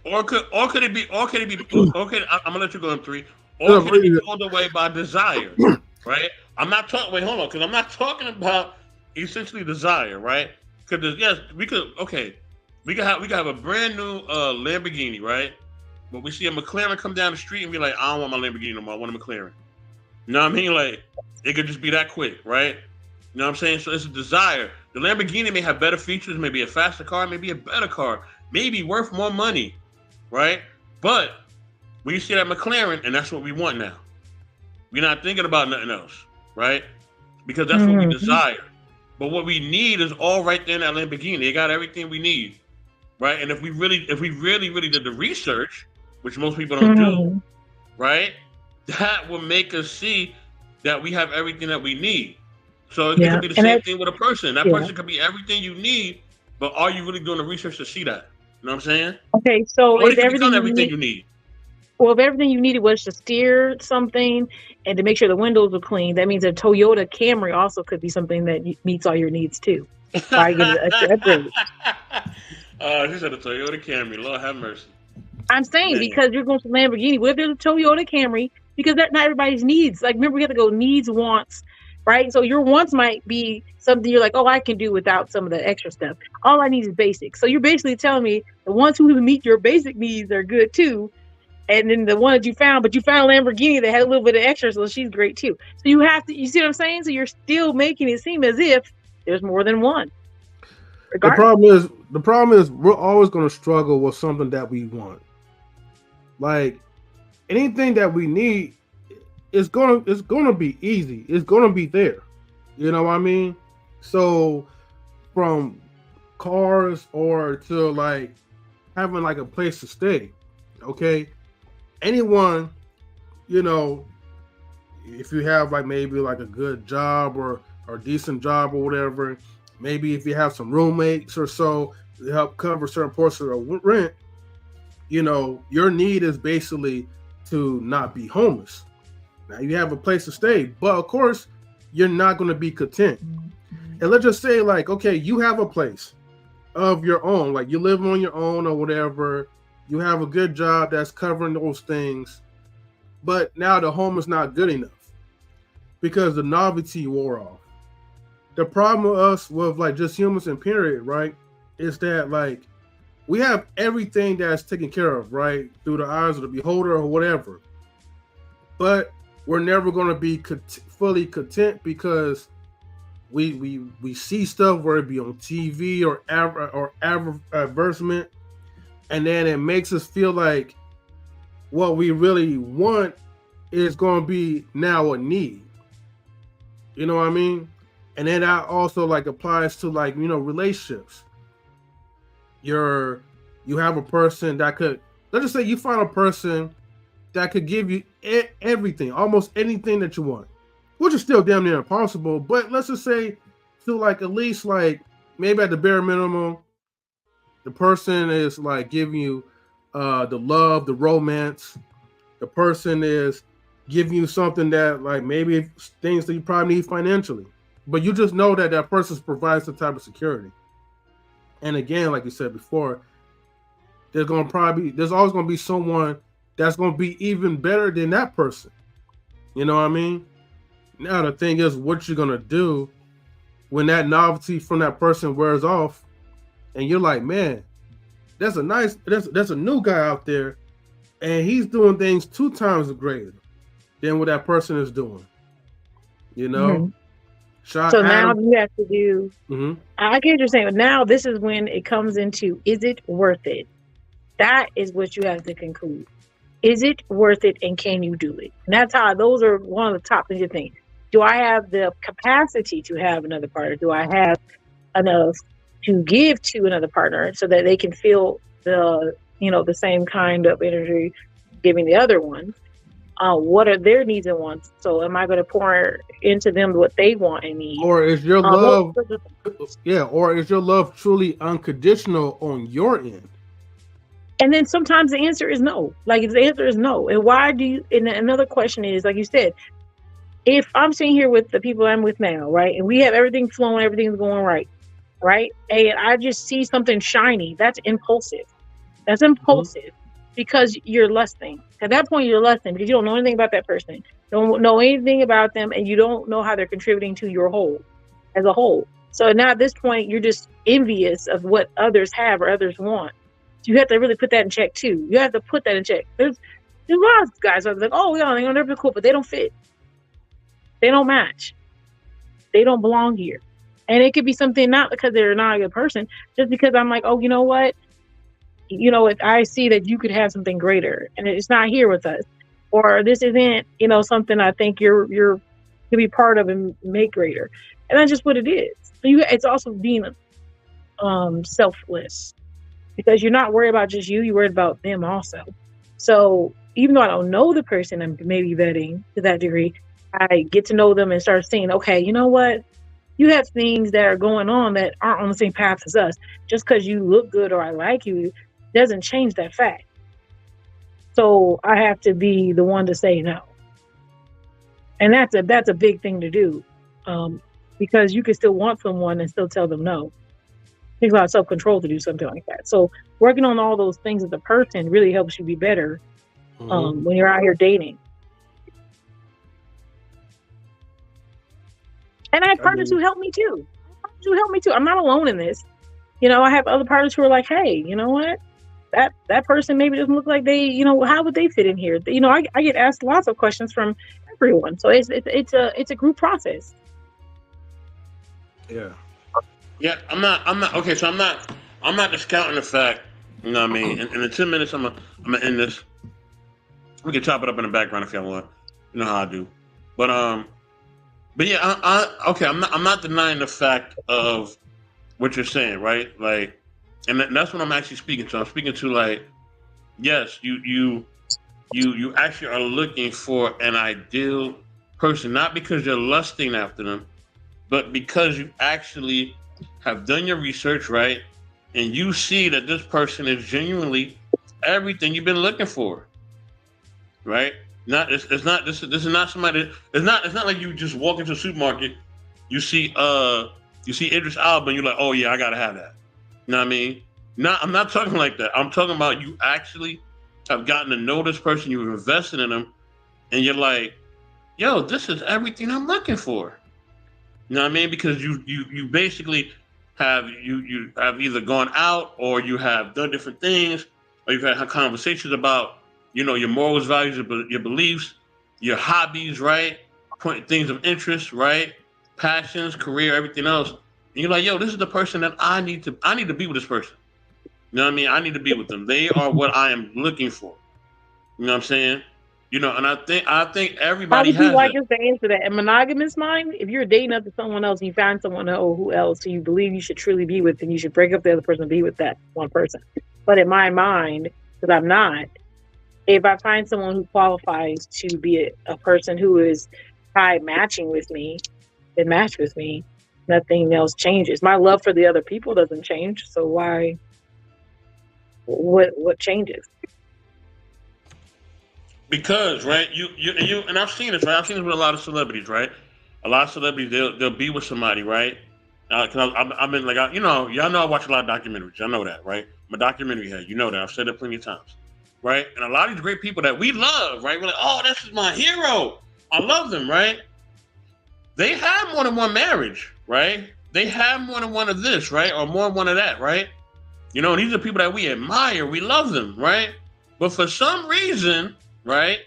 Speaker 11: Or could it be? I'm gonna let you go in 3. Or could it be pulled away by desire? Right? I'm not talking. Wait, hold on, because I'm not talking about essentially desire, right? Because yes, we could have a brand new Lamborghini, right? But we see a McLaren come down the street and be like, I don't want my Lamborghini no more. I want a McLaren. You know what I mean? Like, it could just be that quick, right? You know what I'm saying? So it's a desire. The Lamborghini may have better features, maybe a faster car, maybe a better car, maybe worth more money, right? But when you see that McLaren, and that's what we want now. We're not thinking about nothing else, right? Because that's what we desire. But what we need is all right there in that Lamborghini. They got everything we need, right? And if we really did the research, which most people don't do, right? That will make us see that we have everything that we need. So it could be the same thing with a person. That person could be everything you need, but are you really doing the research to see that? You know what I'm saying?
Speaker 12: Okay, so
Speaker 11: or
Speaker 12: if everything
Speaker 11: you need.
Speaker 12: Well, if everything you needed was to steer something and to make sure the windows were clean, that means a Toyota Camry also could be something that meets all your needs too. I get an extra upgrade.
Speaker 11: She said a Toyota Camry. Lord have mercy.
Speaker 12: I'm saying because you're going to Lamborghini. What if there's a Toyota Camry because that's not everybody's needs. Like, remember, we have to go needs, wants, right? So your wants might be something you're like, oh, I can do without some of the extra stuff. All I need is basic. So you're basically telling me the ones who meet your basic needs are good too. And then the one that you found, but you found a Lamborghini that had a little bit of extra, so she's great too. So you have to, you see what I'm saying? So you're still making it seem as if there's more than one.
Speaker 14: The problem is we're always going to struggle with something that we want. Like anything that we need it's gonna be easy. It's gonna be there. You know what I mean? So from cars or to like having like a place to stay, okay? Anyone, you know, if you have like maybe like a good job or decent job or whatever, maybe if you have some roommates or so to help cover certain portions of rent, you know, your need is basically to not be homeless. Now you have a place to stay, but of course you're not going to be content. And let's just say like, okay, you have a place of your own, like you live on your own or whatever, you have a good job that's covering those things, but now the home is not good enough because the novelty wore off. The problem with us, with like just humans in period, right, is that like we have everything that's taken care of, right, through the eyes of the beholder or whatever, but we're never going to be fully content because we see stuff, whether it be on TV or advertisement, and then it makes us feel like what we really want is going to be now a need. You know what I mean? And then that also like applies to like, you know, relationships. You have a person that could, let's just say you find a person that could give you everything, almost anything that you want, which is still damn near impossible. But let's just say to like at least like maybe at the bare minimum, the person is like giving you the love, the romance. The person is giving you something that like maybe things that you probably need financially, but you just know that that person provides some type of security. And again, like you said before, there's always going to be someone that's going to be even better than that person. You know what I mean? Now the thing is, what you're going to do when that novelty from that person wears off, and you're like, man, there's a new guy out there, and he's doing things 2 times greater than what that person is doing. You know?
Speaker 12: Mm-hmm. So now you have to do, I get what you're saying, but now this is when it comes into, is it worth it? That is what you have to conclude. Is it worth it, and can you do it? And that's how, those are one of the top things you think. Do I have the capacity to have another partner? Do I have enough to give to another partner so that they can feel the same kind of energy giving the other one? What are their needs and wants? So am I going to pour into them what they want and need?
Speaker 14: Or is your love, or is your love truly unconditional on your end?
Speaker 12: And then sometimes the answer is no. Like if the answer is no, and why do you? And another question is, like you said, if I'm sitting here with the people I'm with now, right, and we have everything flowing, everything's going right, and I just see something shiny, that's impulsive. That's impulsive because you're lusting. At that point, you're lusting because you don't know anything about that person, don't know anything about them, and you don't know how they're contributing to your whole, as a whole. So now at this point, you're just envious of what others have or others want. You have to really put that in check too. You have to put that in check. There's a lot of guys that are like, oh yeah, they're never cool, but they don't fit. They don't match. They don't belong here. And it could be something not because they're not a good person, just because I'm like, oh, you know what? You know, if I see that you could have something greater and it's not here with us, or this isn't, you know, something I think you're to be part of and make greater. And that's just what it is. So it's also being selfless. Because you're not worried about just you, you're worried about them also. So even though I don't know the person I'm maybe vetting to that degree, I get to know them and start seeing, okay, you know what? You have things that are going on that aren't on the same path as us. Just because you look good or I like you doesn't change that fact. So I have to be the one to say no. And that's a big thing to do. Because you can still want someone and still tell them no. It takes a lot of self-control to do something like that. So working on all those things as a person really helps you be better when you're out here dating. And I have partners who help me too. I'm not alone in this. You know, I have other partners who are like, hey, you know what? That person maybe doesn't look like they, you know, how would they fit in here? You know, I get asked lots of questions from everyone. So it's a group process.
Speaker 14: Yeah.
Speaker 11: Yeah, I'm not okay, so I'm not discounting the fact, you know what I mean? In the 10 minutes I'm gonna end this. We can chop it up in the background if y'all want. You know how I do. But yeah, I'm not denying the fact of what you're saying, right? Like, and that's what I'm actually speaking to. I'm speaking to, like, yes, you actually are looking for an ideal person, not because you're lusting after them, but because you actually have done your research, right? And you see that this person is genuinely everything you've been looking for, right? This is not somebody. It's not like you just walk into a supermarket, you see Idris Elba, and you're like, oh yeah, I gotta have that. You know what I mean? I'm not talking like that. I'm talking about you actually have gotten to know this person, you've invested in them, and you're like, yo, this is everything I'm looking for. You know what I mean? Because you basically have you have either gone out or you have done different things, or you've had conversations about, you know, your morals, values, your beliefs, your hobbies, right? Things of interest, right? Passions, career, everything else. And you're like, yo, this is the person that I need to be with this person. You know what I mean? I need to be with them. They are what I am looking for. You know what I'm saying? You know, and I think everybody
Speaker 12: has. How would you like
Speaker 11: that.
Speaker 12: us to answer that? A monogamous mind? If you're dating up to someone else and you find someone who else who you believe you should truly be with, then you should break up the other person and be with that one person. But in my mind, because I'm not, if I find someone who qualifies to be a person who is high matching with me, then match with me, nothing else changes. My love for the other people doesn't change. So why? What changes?
Speaker 11: Because, right, you and I've seen this, right? I've seen this with a lot of celebrities, right? A lot of celebrities, they'll be with somebody, right? Because I've been like, y'all know I watch a lot of documentaries. Y'all know that, right? I'm a documentary head. You know that. I've said that plenty of times, right? And a lot of these great people that we love, right? We're like, oh, this is my hero. I love them, right? They have more than one marriage, right? They have more than one of this, right? Or more than one of that, right? You know, these are people that we admire. We love them, right? But for some reason, right,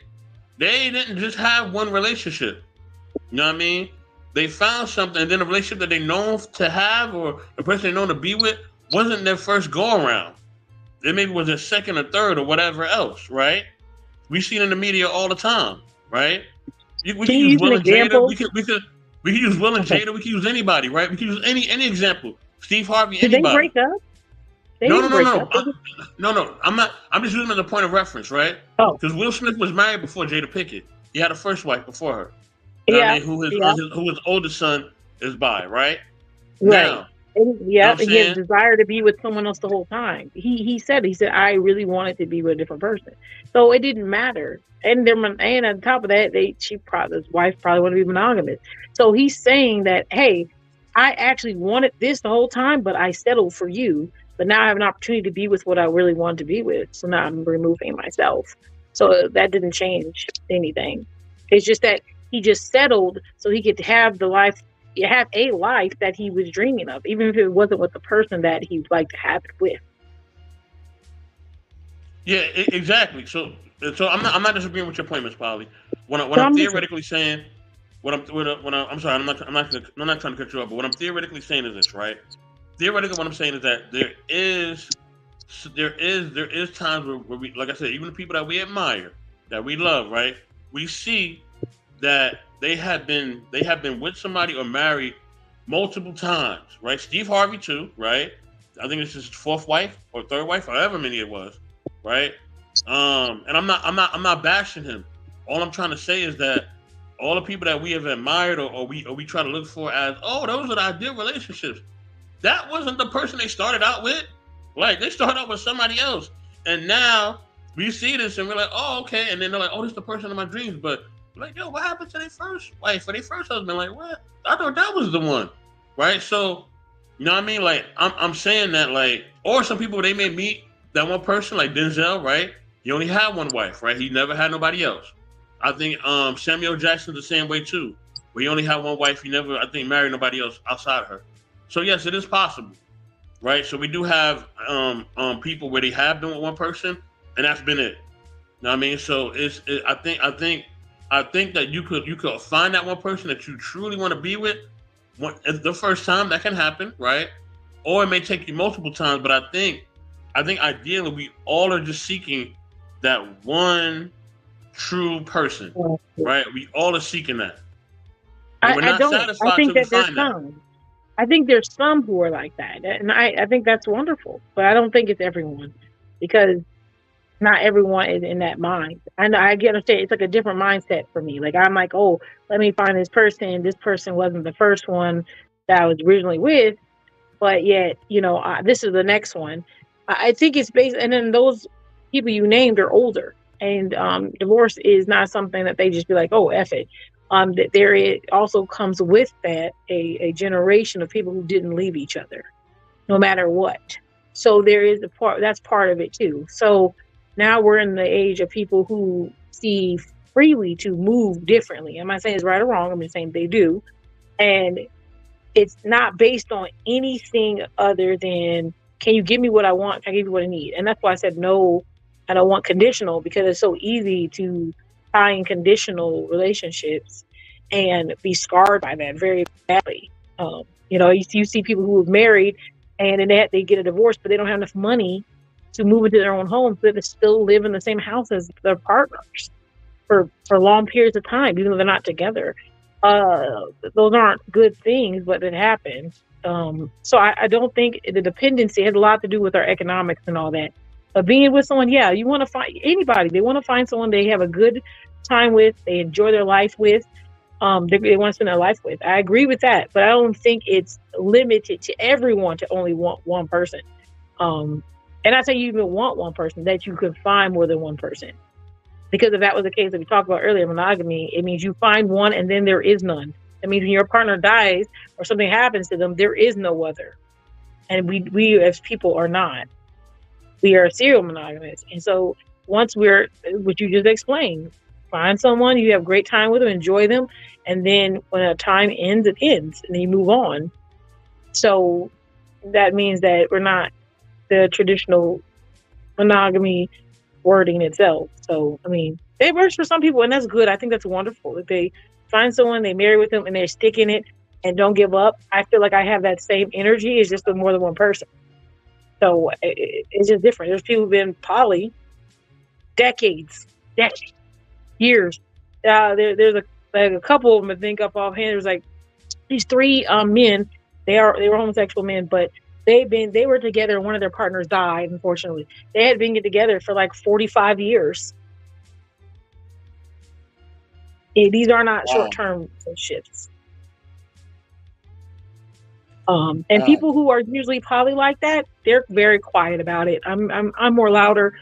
Speaker 11: they didn't just have one relationship. You know what I mean? They found something, and then the relationship that they known to have, or the person they known to be with, wasn't their first go around. It maybe was their second or third or whatever else, right? We see it in the media all the time, right? We can use Will and Jada. We can use Will and Jada. We can use anybody, right? We can use any example. Steve Harvey, anybody.
Speaker 12: Did they break up?
Speaker 11: No. I'm not. I'm just using it as a point of reference, right?
Speaker 12: Oh,
Speaker 11: because Will Smith was married before Jada Pinkett. He had a first wife before her. You know what I mean? Who his oldest son is by, right?
Speaker 12: Right.
Speaker 11: Now,
Speaker 12: he had a desire to be with someone else the whole time. He said I really wanted to be with a different person, so it didn't matter. And on top of that, his wife probably wanted to be monogamous. So he's saying that, hey, I actually wanted this the whole time, but I settled for you. But now I have an opportunity to be with what I really wanted to be with. So now I'm removing myself. So that didn't change anything. It's just that he just settled so he could have a life that he was dreaming of, even if it wasn't with the person that he would like to have it with.
Speaker 11: Yeah, exactly. So I'm not disagreeing with your point, Ms. Polly. What I'm theoretically saying, I'm sorry, I'm not trying to cut you off, but what I'm theoretically saying is this, right? Theoretically, what I'm saying is that there is times where we, like I said, even the people that we admire, that we love, right? We see that they have been with somebody or married multiple times, right? Steve Harvey too, right? I think it's his fourth wife or third wife, however many it was, right? And I'm not bashing him. All I'm trying to say is that all the people that we have admired or we try to look for as, oh, those are the ideal relationships. That wasn't the person they started out with. Like, they started out with somebody else. And now we see this and we're like, oh, okay. And then they're like, oh, this is the person of my dreams. But like, yo, what happened to their first wife or their first husband? Like, what? I thought that was the one. Right? So, you know what I mean? Like, I'm saying that, like, or some people, they may meet that one person, like Denzel, right? He only had one wife, right? He never had nobody else. I think Samuel Jackson's the same way too. where you only have one wife, you never, I think, marry nobody else outside of her. So yes, it is possible, right? So we do have people where they have been with one person, and that's been it. You know what I mean? So I think that you could find that one person that you truly want to be with. The first time that can happen, right? Or it may take you multiple times. But I think ideally we all are just seeking that one true person, right? We all are seeking that. And we're not satisfied
Speaker 12: I think
Speaker 11: till we
Speaker 12: that there's
Speaker 11: find that.
Speaker 12: some. I think there's some who are like that, and I think that's wonderful. But I don't think it's everyone, because not everyone is in that mind. And I get understand it's like a different mindset for me. Like I'm like, oh, let me find this person. This person wasn't the first one that I was originally with, but yet, this is the next one. I think it's based, and then those people you named are older, and divorce is not something that they just be like, oh, F it. That it also comes with that a generation of people who didn't leave each other, no matter what. So there is that's part of it too. So now we're in the age of people who see freely to move differently. I'm not saying it's right or wrong. I'm just saying they do. And it's not based on anything other than, can you give me what I want? Can I give you what I need? And that's why I said, no, I don't want conditional, because it's so easy to tie in conditional relationships and be scarred by that very badly. You see people who have married and then they get a divorce, but they don't have enough money to move into their own home, so they still live in the same house as their partners for long periods of time, even though they're not together. Those aren't good things, but it happens. So I don't think the dependency has a lot to do with our economics and all that. But being with someone, yeah, you want to find anybody. They want to find someone they have a good time with, they enjoy their life with, they want to spend their life with. I agree with that, but I don't think it's limited to everyone to only want one person. And I say you even want one person, that you could find more than one person. Because if that was the case that we talked about earlier, monogamy, it means you find one and then there is none. That means when your partner dies or something happens to them, there is no other. And we as people are not. We are serial monogamous. And so once we're, what you just explained, find someone, you have great time with them, enjoy them, and then when a time ends, it ends, and then you move on. So that means that we're not the traditional monogamy wording itself. So, I mean, it works for some people, and that's good. I think that's wonderful. If they find someone, they marry with them, and they're sticking it and don't give up, I feel like I have that same energy. It's just with more than one person. So it's just different. There's people who've been poly decades, years. There's a couple of them I think up offhand. There's like these three men. They were homosexual men, but they were together and one of their partners died, unfortunately. They had been together for like 45 years. These are not short-term shifts. And people who are usually poly like that, they're very quiet about it. I'm more louder.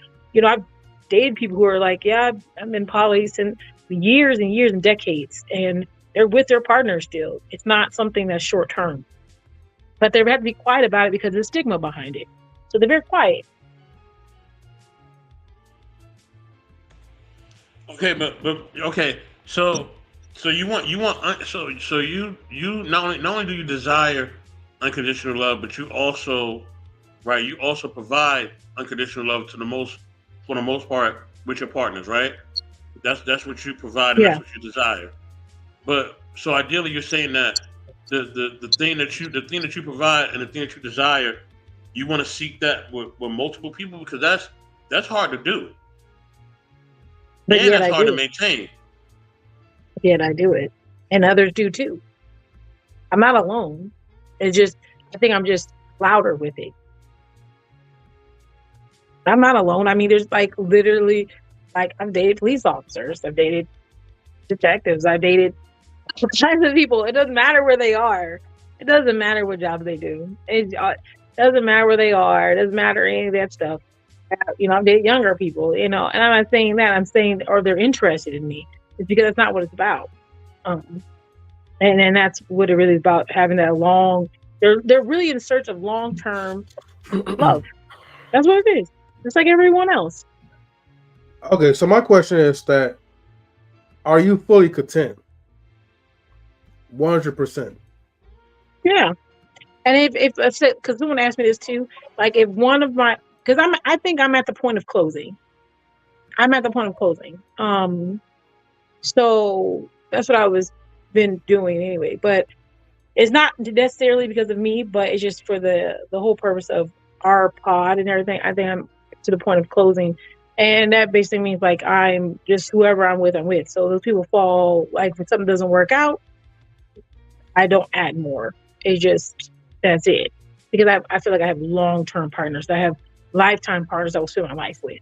Speaker 12: I've dated people who are like, yeah, I've been poly since years and years and decades, and they're with their partner still. It's not something that's short-term. But they have to be quiet about it because of the stigma behind it. So they're very quiet.
Speaker 11: Okay, but okay. So you want so you not only do you desire unconditional love, but you also provide unconditional love for the most part with your partners, right? That's what you provide, and that's what you desire. But so ideally, you're saying that the thing that you provide and the thing that you desire, you want to seek that with multiple people, because that's hard to do.
Speaker 12: But
Speaker 11: and that's hard to maintain.
Speaker 12: Yet I do it, and others do too. I'm not alone. It's just, I think I'm just louder with it. I'm not alone. I mean, there's like literally, like I've dated police officers, I've dated detectives, I've dated all kinds of people. It doesn't matter where they are. It doesn't matter what job they do. It doesn't matter where they are. It doesn't matter any of that stuff. I've dated younger people, and I'm not saying that. I'm saying, or they're interested in me. It's because that's not what it's about. And that's what it really is about, having that long, they're really in search of long-term love. That's what it is. Just like everyone else.
Speaker 14: Okay, so my question is that, are you fully content? 100%.
Speaker 12: Yeah. And if because someone asked me this too, like if one of my, because I think I'm at the point of closing. I'm at the point of closing. So that's what I was been doing anyway. But it's not necessarily because of me, but it's just for the whole purpose of our pod and everything. I think I'm to the point of closing, and that basically means like I'm just whoever I'm with. So those people fall, like if something doesn't work out, I don't add more. It's just that's it, because I feel like I have long-term partners. I have lifetime partners I will spend my life with.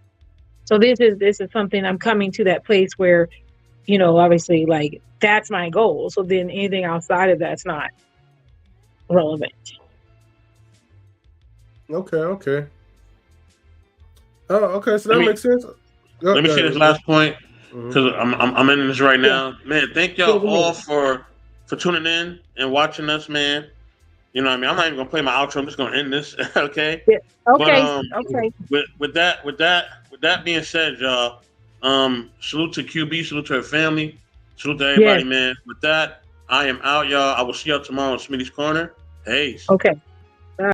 Speaker 12: So this is something I'm coming to that place where, you know, obviously like that's my goal. So then anything outside of that's not relevant.
Speaker 14: Okay. Oh, okay. So that makes sense.
Speaker 11: Let me say this last point, because I'm in this right now, man. Thank y'all all for tuning in and watching us, man. You know what I mean? I'm not even gonna play my outro. I'm just gonna end this, okay?
Speaker 12: Yeah. Okay.
Speaker 11: But,
Speaker 12: okay.
Speaker 11: With that being said, y'all, salute to QB, salute to her family, salute to everybody, man. With that, I am out, y'all. I will see y'all tomorrow on Smitty's Corner. Peace.
Speaker 12: Okay.